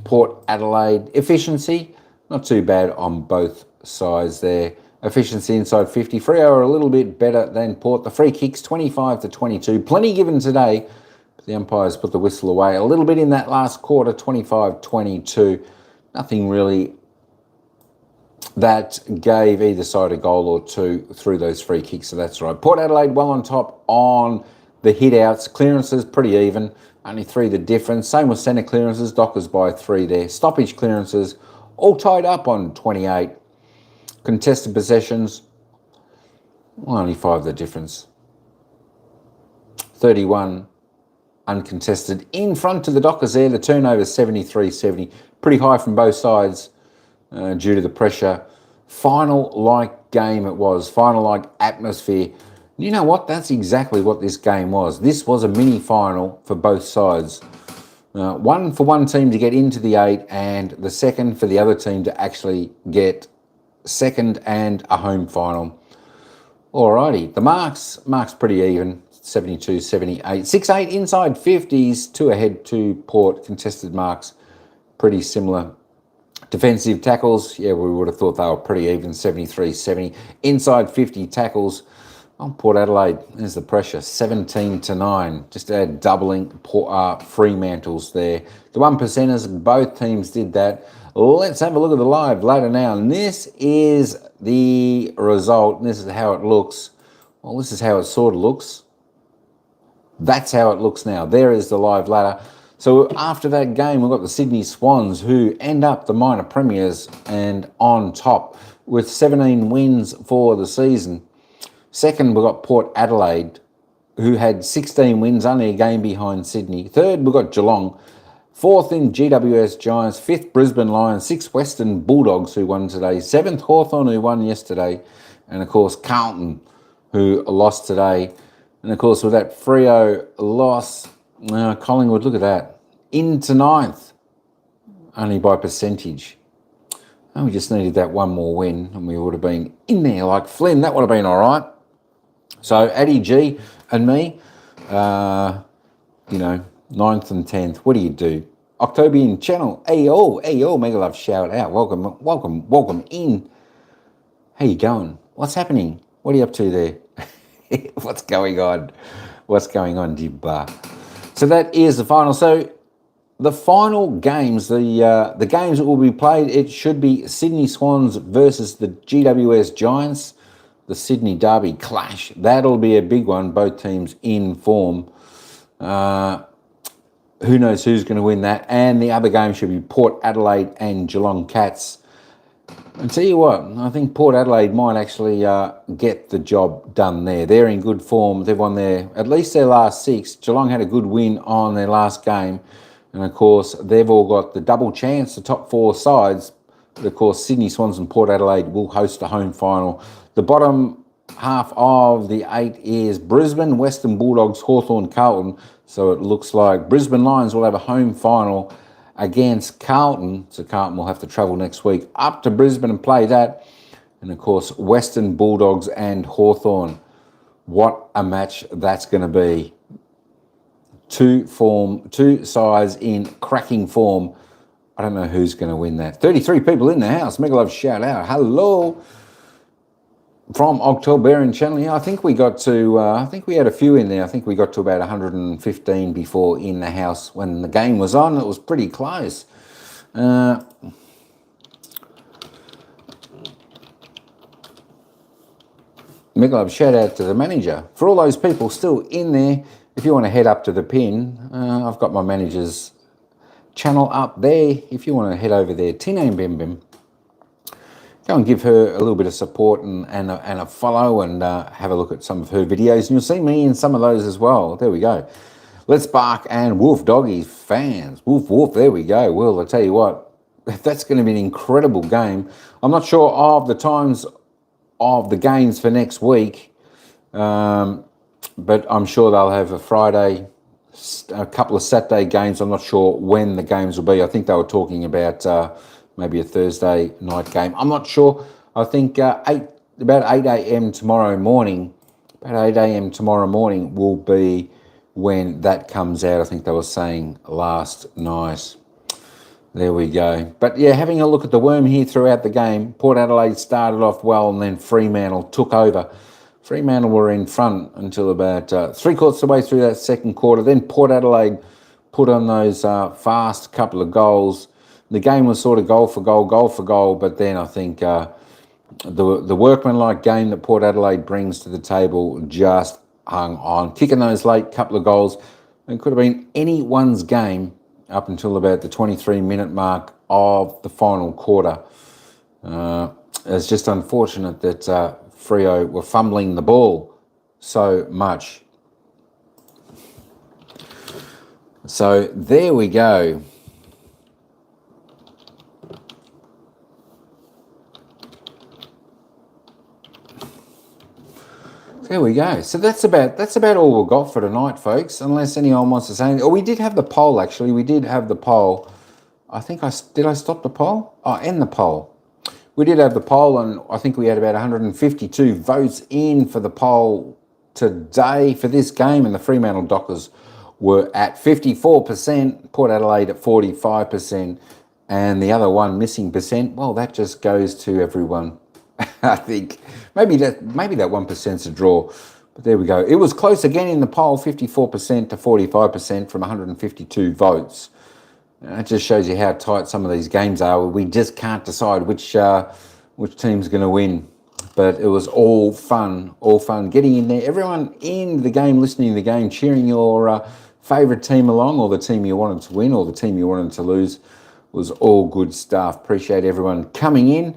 Port Adelaide. Efficiency, not too bad on both sides there. Efficiency inside 50. Freo are a little bit better than Port. The free kicks, 25 to 22. Plenty given today, but the umpires put the whistle away a little bit in that last quarter, 25-22. Nothing really that gave either side a goal or two through those free kicks, so that's right. Port Adelaide well on top on the hit-outs. Clearances, pretty even. Only 3 the difference. Same with centre clearances. Dockers by 3 there. Stoppage clearances, all tied up on 28. Contested possessions, only 5 the difference. 31 uncontested. In front to the Dockers there, the turnover 73-70. Pretty high from both sides. Due to the pressure. Final-like game it was. Final-like atmosphere. You know what? That's exactly what this game was. This was a mini-final for both sides. One for one team to get into the 8, and the second for the other team to actually get second and a home final. Alrighty. The marks pretty even. 72-78. 6-8 inside 50s. 2 ahead to Port. Contested marks pretty similar. Defensive tackles, we would have thought they were pretty even, 73-70. Inside 50 tackles on Port Adelaide. There's the pressure, 17-9. Just doubling Fremantle's there. The 1%ers, both teams did that. Let's have a look at the live ladder now. And this is the result. And this is how it looks. Well, this is how it sort of looks. That's how it looks now. There is the live ladder. So after that game, we've got the Sydney Swans, who end up the minor premiers and on top with 17 wins for the season. Second, we've got Port Adelaide, who had 16 wins, only a game behind Sydney. Third, we've got Geelong. Fourth in GWS Giants. Fifth, Brisbane Lions. Sixth, Western Bulldogs, who won today. Seventh, Hawthorn, who won yesterday. And, of course, Carlton, who lost today. And, of course, with that Freo loss, Collingwood, look at that. Into 9th, only by percentage. And we just needed that one more win, and we would have been in there like Flynn. That would have been all right. So, Addy G and me, 9th and 10th. What do you do? Octobian channel. Ayo, mega love shout out. Welcome in. How you going? What's happening? What are you up to there? What's going on, Dibba? So that is the final. So the final games, the games that will be played, it should be Sydney Swans versus the GWS Giants, the Sydney Derby clash. That'll be a big one, both teams in form. Who knows who's going to win that? And the other game should be Port Adelaide and Geelong Cats. And tell you what, I think Port Adelaide might actually get the job done there. They're in good form. They've won at least their last 6. Geelong had a good win on their last game. And, of course, they've all got the double chance, the top 4 sides. But, of course, Sydney Swans and Port Adelaide will host a home final. The bottom half of the 8 is Brisbane, Western Bulldogs, Hawthorn, Carlton. So it looks like Brisbane Lions will have a home final against Carlton. So Carlton will have to travel next week up to Brisbane and play that. And, of course, Western Bulldogs and Hawthorn. What a match that's going to be. 2 sides in cracking form. I don't know who's going to win that. 33 people in the house. Mega love shout out. Hello. from October channel. Yeah, I think we got to, I think we had a few in there. I think we got to about 115 before in the house when the game was on. It was pretty close. Miglove, shout out to the manager. For all those people still in there, if you want to head up to the pin, I've got my manager's channel up there. If you want to head over there, Tina Bim Bim, go and give her a little bit of support and a follow and have a look at some of her videos. And you'll see me in some of those as well. There we go. Let's Bark and Wolf Doggies fans. Woof, woof, there we go. Well, I'll tell you what, that's going to be an incredible game. I'm not sure of the times of the games for next week, but I'm sure they'll have a Friday, a couple of Saturday games. I'm not sure when the games will be. I think they were talking about maybe a Thursday night game. I'm not sure. I think about 8 a.m. tomorrow morning. About 8 a.m. tomorrow morning will be when that comes out. I think they were saying last night. There we go. But yeah, having a look at the worm here throughout the game, Port Adelaide started off well and then Fremantle took over. Fremantle were in front until about 3/4 of the way through that second quarter. Then Port Adelaide put on those fast couple of goals. The game was sort of goal for goal, but then I think the workmanlike game that Port Adelaide brings to the table just hung on. Kicking those late couple of goals, it could have been anyone's game up until about the 23-minute mark of the final quarter. It's just unfortunate that Freo were fumbling the ball so much. So there we go. There we go. So that's about all we've got for tonight, folks. Unless anyone wants to say anything. Oh, we did have the poll, actually. We did have the poll. I think did I stop the poll? Oh, end the poll. We did have the poll, and I think we had about 152 votes in for the poll today for this game, and the Fremantle Dockers were at 54%, Port Adelaide at 45%, and the other one missing percent, well, that just goes to everyone. I think maybe that 1%'s a draw, but there we go. It was close again in the poll, 54% to 45% from 152 votes. And that just shows you how tight some of these games are. We just can't decide which team's going to win. But it was all fun getting in there. Everyone in the game, listening to the game, cheering your favourite team along, or the team you wanted to win, or the team you wanted to lose, was all good stuff. Appreciate everyone coming in.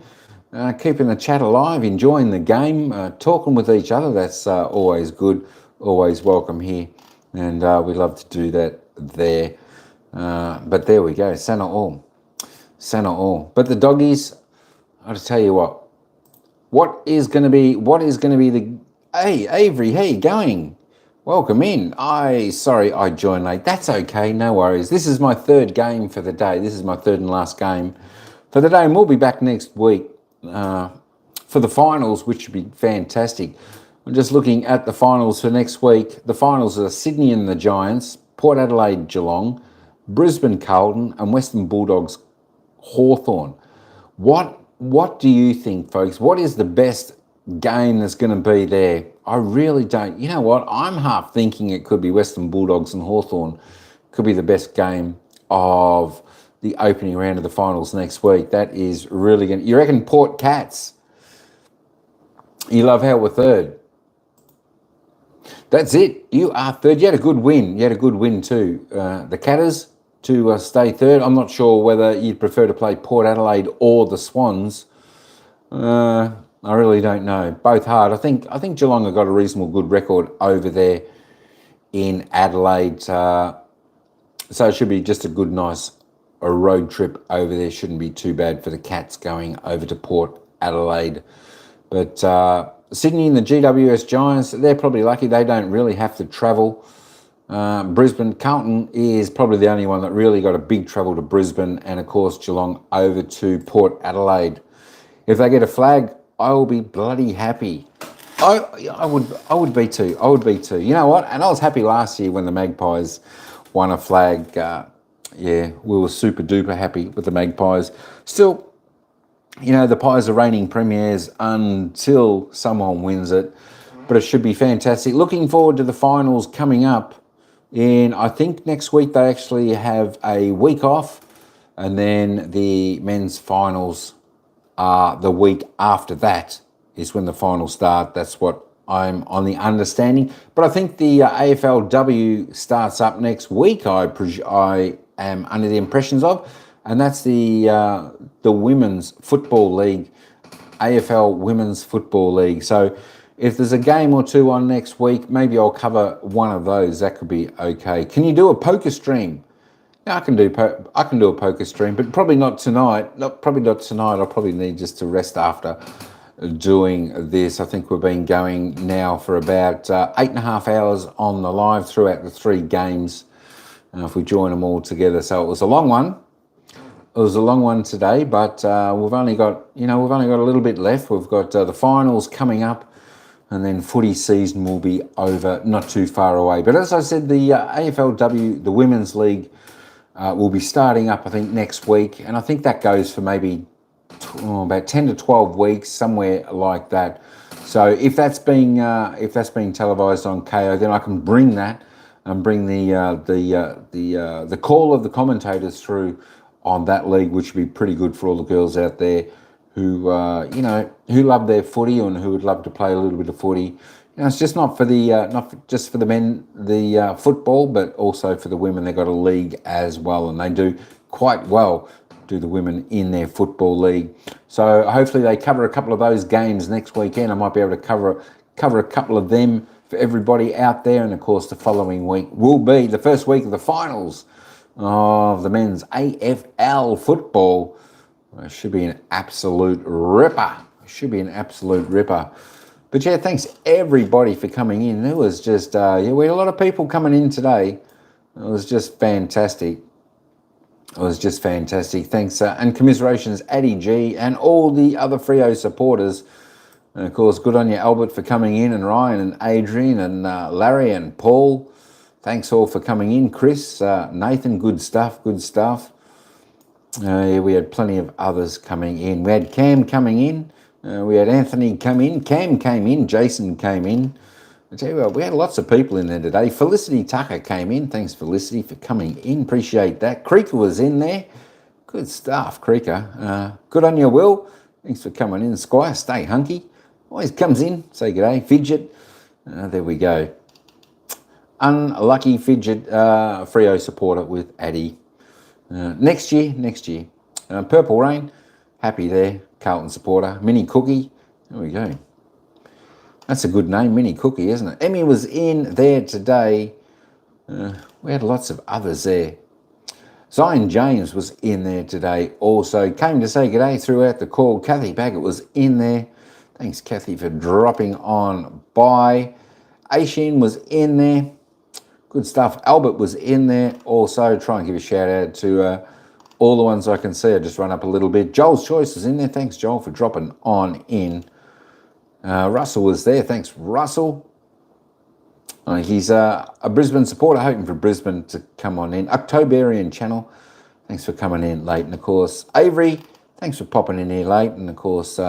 Keeping the chat alive, enjoying the game, talking with each other. That's always good, always welcome here. And we love to do that there. But there we go, Santa all. But the Doggies, I'll tell you what is going to be the, hey, Avery, how you going? Welcome in. Sorry I joined late. That's okay, no worries. This is my third game for the day. This is my third and last game for the day, and we'll be back next week for the finals, which should be fantastic. I'm just looking at the finals for next week. The finals are Sydney and the Giants, Port Adelaide Geelong, Brisbane Carlton, and Western Bulldogs Hawthorn. What do you think, folks? What is the best game that's going to be there? I really don't. You know what? I'm half thinking it could be Western Bulldogs and Hawthorn. Could be the best game of the opening round of the finals next week. That is really going to... You reckon Port Cats? You love how we're third. That's it. You are third. You had a good win. You had a good win too. The Catters to stay third. I'm not sure whether you'd prefer to play Port Adelaide or the Swans. I really don't know. Both hard. I think Geelong have got a reasonable good record over there in Adelaide. So it should be just a good, nice road trip over there. Shouldn't be too bad for the Cats going over to Port Adelaide. But Sydney and the GWS Giants, they're probably lucky. They don't really have to travel. Brisbane Carlton is probably the only one that really got a big travel to Brisbane, and of course Geelong over to Port Adelaide. If they get a flag, I will be bloody happy. I would be too. You know what? And I was happy last year when the Magpies won a flag. Yeah, we were super duper happy with the Magpies. Still, You know, the Pies are reigning premiers until someone wins it, but it should be fantastic. Looking forward to the finals coming up I think next week they actually have a week off, and then the men's finals are the week after that is when the finals start. That's what I'm on the understanding. But I think the AFLW starts up next week, I am under the impressions of, and that's the Women's Football League, AFL Women's Football League. So if there's a game or two on next week, maybe I'll cover one of those. That could be okay. Can you do a poker stream? Yeah, I can do a poker stream, but probably not tonight. Probably not tonight. I'll probably need just to rest after doing this. I think we've been going now for about 8.5 hours on the live throughout the 3 games. If we join them all together, so it was a long one. It was a long one today, but we've only got a little bit left. We've got the finals coming up. And then footy season will be over not too far away. But as I said, the AFLW, the Women's League, will be starting up, I think, next week. And I think that goes for maybe about 10 to 12 weeks, somewhere like that. So if that's being televised on KO, then I can bring that and bring the call of the commentators through on that league, which would be pretty good for all the girls out there who who love their footy and who would love to play a little bit of footy. You know, it's just not just for the men, the football, but also for the women. They've got a league as well, and they do quite well, do the women in their football league. So hopefully they cover a couple of those games next weekend. I might be able to cover a couple of them for everybody out there. And of course, the following week will be the first week of the finals of the men's AFL football. It should be an absolute ripper. But yeah, thanks everybody for coming in. It was just, we had a lot of people coming in today. It was just fantastic. Thanks, and commiserations, Addy G, and all the other Freo supporters. And of course, good on you, Albert, for coming in, and Ryan, and Adrian, and Larry, and Paul. Thanks all for coming in. Chris, Nathan, good stuff. We had plenty of others coming in. We had Cam coming in. We had Anthony come in. Cam came in. Jason came in. I tell you what, we had lots of people in there today. Felicity Tucker came in. Thanks, Felicity, for coming in. Appreciate that. Creeker was in there. Good stuff, Creeker. Good on you, Will. Thanks for coming in. Squire, stay hunky. Always comes in. Say good day. Fidget. There we go. Unlucky Fidget, Freo supporter with Addy. Next year. Purple Rain, happy there. Carlton supporter. Mini Cookie, there we go. That's a good name, Mini Cookie, isn't it? Emmy was in there today. We had lots of others there. Zion James was in there today also. Came to say g'day throughout the call. Kathy Baggett was in there. Thanks, Kathy, for dropping on by. Aishin was in there. Good stuff. Albert was in there also. Try and give a shout out to all the ones I can see. I just run up a little bit. Joel's Choice was in there. Thanks, Joel, for dropping on in. Russell was there. Thanks, Russell. He's a Brisbane supporter, hoping for Brisbane to come on in. Octoberian Channel, thanks for coming in late. And of course, Avery, thanks for popping in here late. And of course,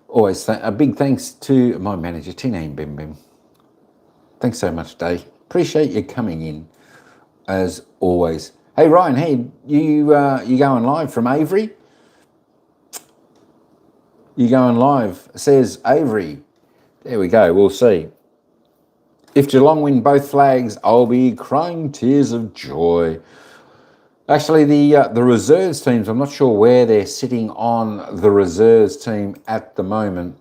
always a big thanks to my manager, Tinine Bim Bim. Thanks so much, Dave. Appreciate you coming in, as always. Hey, Ryan, hey, you going live from Avery? You going live, says Avery. There we go, we'll see. If Geelong win both flags, I'll be crying tears of joy. Actually, the reserves teams, I'm not sure where they're sitting on the reserves team at the moment.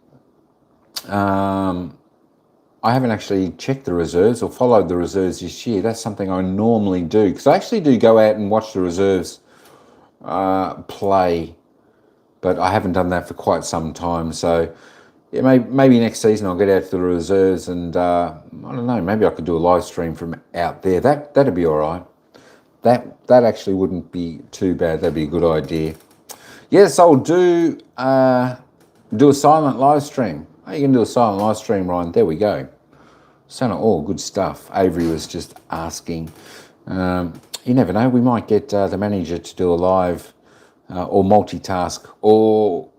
I haven't actually checked the reserves or followed the reserves this year. That's something I normally do, because I actually do go out and watch the reserves play, but I haven't done that for quite some time. So yeah, maybe next season I'll get out to the reserves and I don't know, maybe I could do a live stream from out there. That'd be all right. That actually wouldn't be too bad. That'd be a good idea. Yes, I'll do a silent live stream. How you can do a silent live stream, Ryan? There we go. All good stuff. Avery was just asking. You never know. We might get the manager to do a live or multitask, or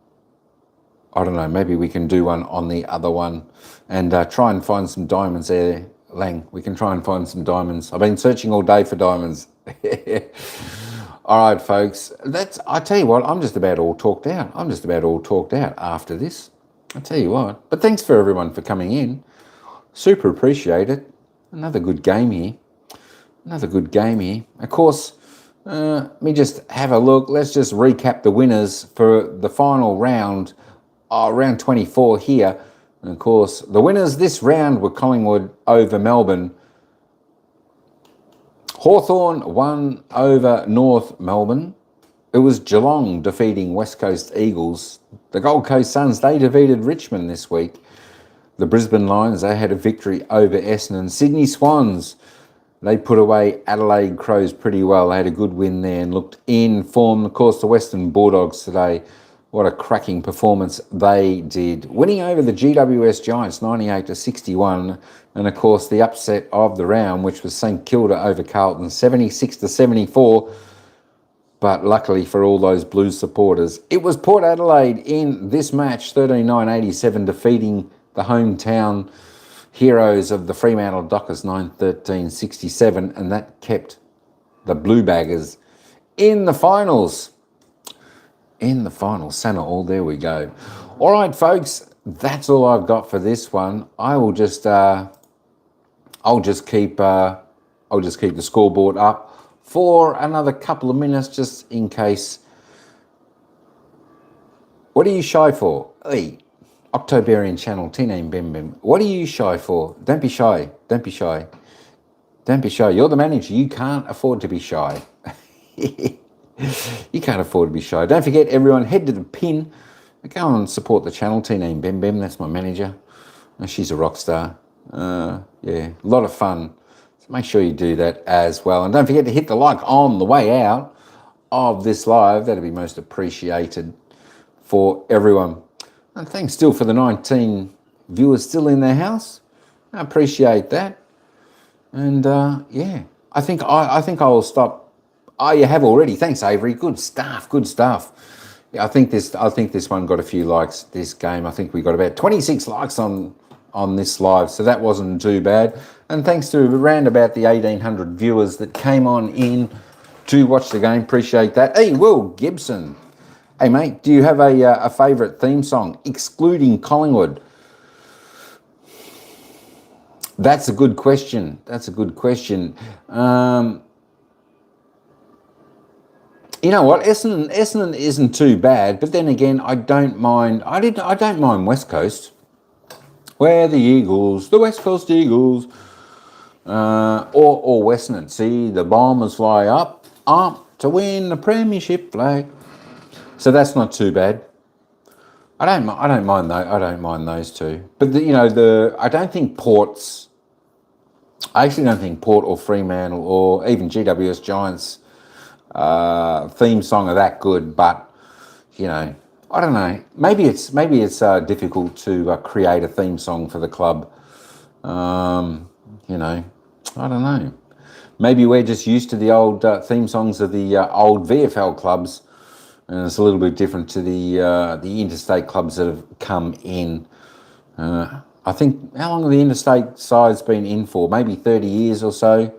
I don't know, maybe we can do one on the other one and try and find some diamonds there, Lang. We can try and find some diamonds. I've been searching all day for diamonds. All right, folks. I tell you what, I'm just about all talked out. I'm just about all talked out after this. I tell you what. But thanks for everyone for coming in. Super appreciate it. Another good game here. Another good game here. Of course, let me just have a look. Let's just recap the winners for the final round. Round 24 here. And of course, the winners this round were Collingwood over Melbourne. Hawthorn won over North Melbourne. It was Geelong defeating West Coast Eagles. The Gold Coast Suns, they defeated Richmond this week. The Brisbane Lions, they had a victory over Essendon. Sydney Swans, they put away Adelaide Crows pretty well. They had a good win there and looked in form. Of course, the Western Bulldogs today, what a cracking performance they did. Winning over the GWS Giants 98-61. And of course, the upset of the round, which was St Kilda over Carlton 76-74. But luckily for all those Blues supporters, it was Port Adelaide in this match, 13-9-87, defeating the hometown heroes of the Fremantle Dockers 9-13-67. And that kept the Blue Baggers in the finals. In the final, Santa all, there we go. All right, folks, that's all I've got for this one. I'll just keep the scoreboard up for another couple of minutes, just in case. What are you shy for? Hey, Octoberian Channel, Teen Bim Bim. What are you shy for? Don't be shy. Don't be shy. Don't be shy. You're the manager. You can't afford to be shy. You can't afford to be shy. Don't forget, everyone, head to the pin. Go and support the channel, Teen Bim Bim. That's my manager. She's a rock star. Yeah, a lot of fun. So make sure you do that as well. And don't forget to hit the like on the way out of this live. That'd be most appreciated for everyone. And thanks still for the 19 viewers still in their house. I appreciate that. And yeah, I think I will stop. Oh, you have already. Thanks, Avery. Good stuff. Good stuff. Yeah, I think this one got a few likes. This game, I think we got about 26 likes on this live, so that wasn't too bad. And thanks to around about the 1,800 viewers that came on in to watch the game. Appreciate that. Hey, Will Gibson. Hey, mate, do you have a favourite theme song, excluding Collingwood? That's a good question. That's a good question. You know what? Essendon isn't too bad, but then again, I don't mind. I don't mind West Coast. Where the Eagles, the West Coast Eagles, or Western. See the Bombers fly up to win the premiership flag. So that's not too bad. I don't mind though. I don't mind those two. But I don't think Port's. I actually don't think Port or Fremantle or even GWS Giants theme song are that good. But I don't know. Maybe it's difficult to create a theme song for the club. I don't know. Maybe we're just used to the old theme songs of the old VFL clubs, and it's a little bit different to the interstate clubs that have come in. I think, how long have the interstate sides been in for? Maybe 30 years or so.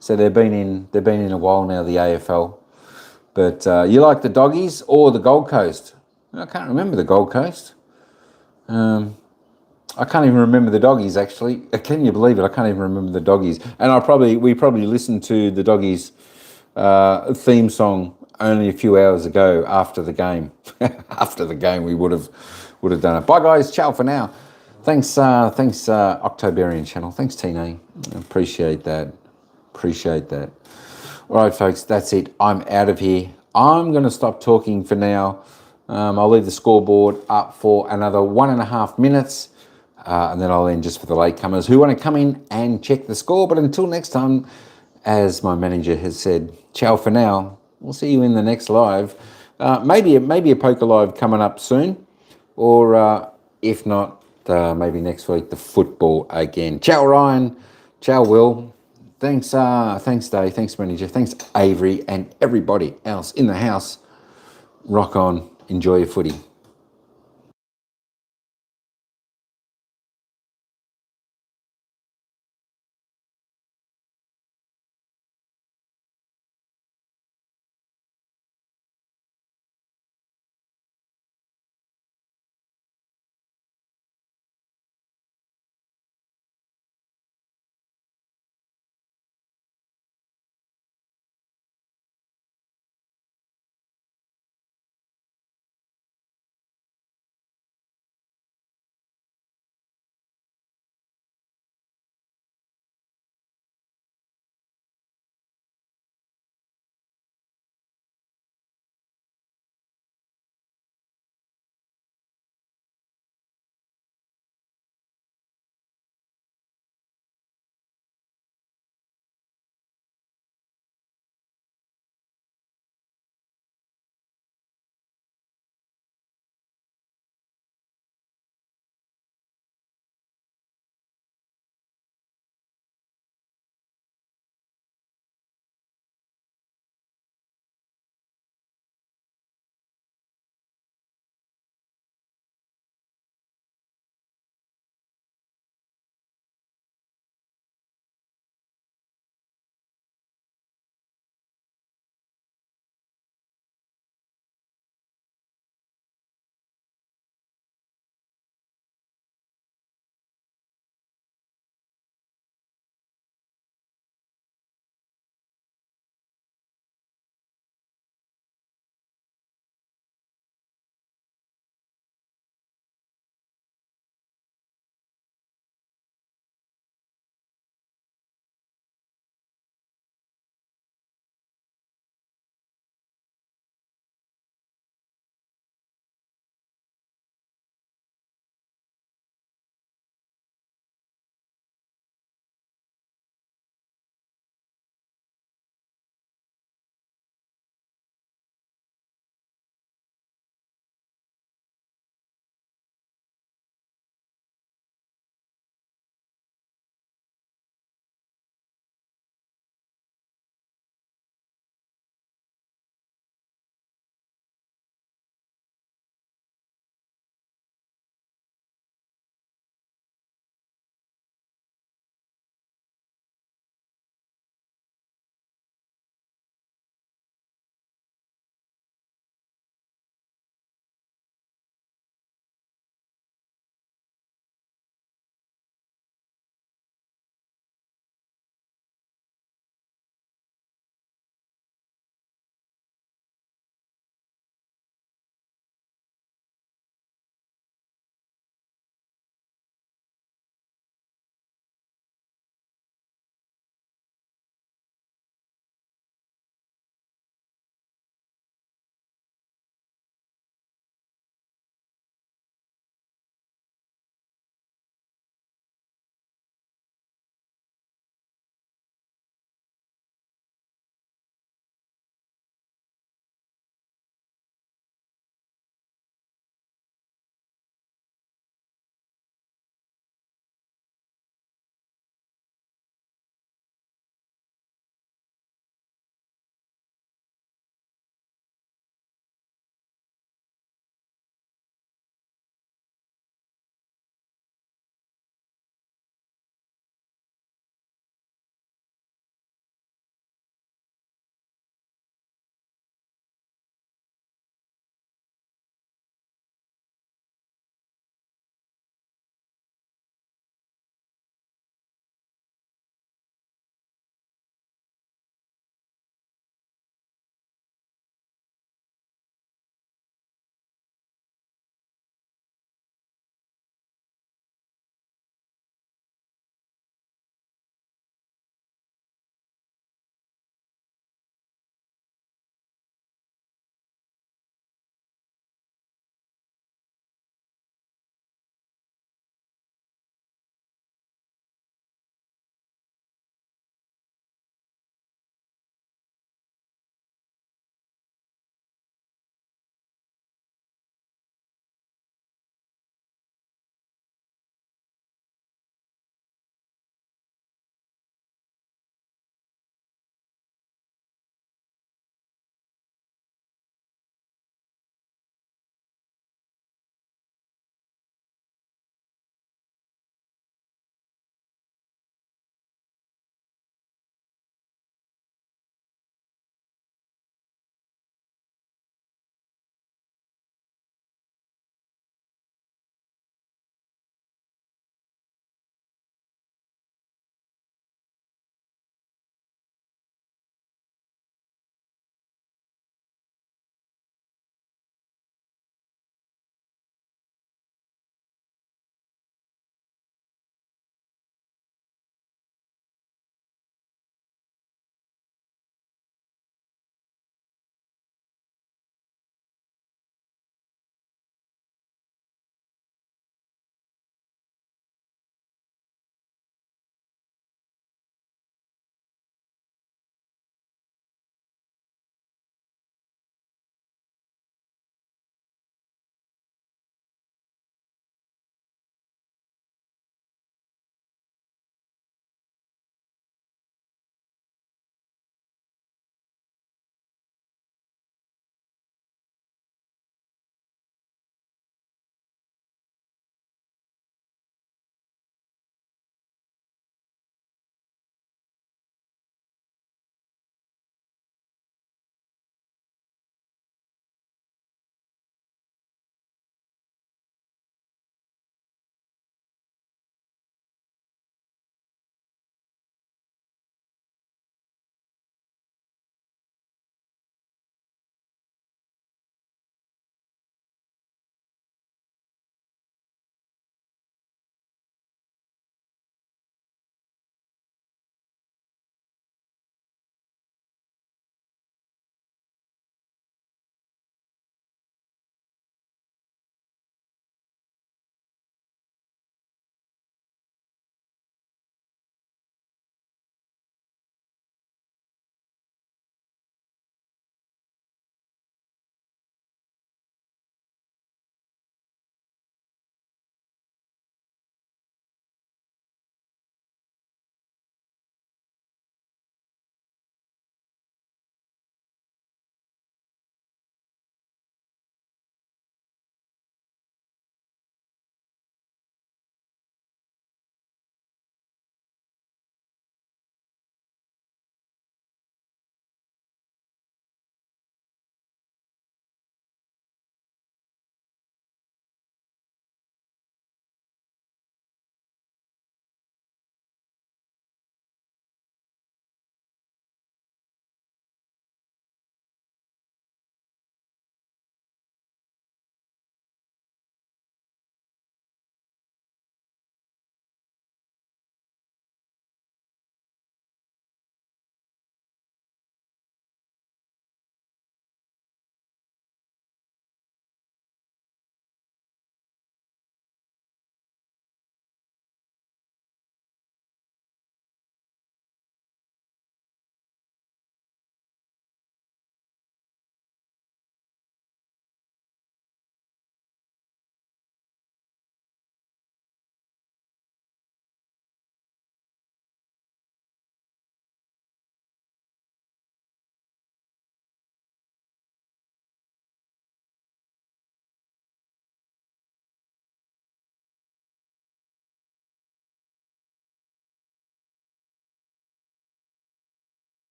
So they've been in a while now, the AFL. But you like the Doggies or the Gold Coast? I can't remember the Gold Coast. I can't even remember the Doggies, actually. Can you believe it? I can't even remember the Doggies. And we probably listened to the Doggies theme song only a few hours ago after the game. After the game, we would have done it. Bye, guys. Ciao for now. Thanks, Octoberian Channel. Thanks, Tina. Appreciate that. All right, folks, that's it. I'm out of here. I'm going to stop talking for now. I'll leave the scoreboard up for another 1.5 minutes, and then I'll end just for the latecomers who want to come in and check the score. But until next time, as my manager has said, ciao for now. We'll see you in the next live. Maybe a poker live coming up soon, or if not, maybe next week, the football again. Ciao, Ryan. Ciao, Will. Thanks, Dave. Thanks, manager. Thanks, Avery, and everybody else in the house. Rock on. Enjoy your footy.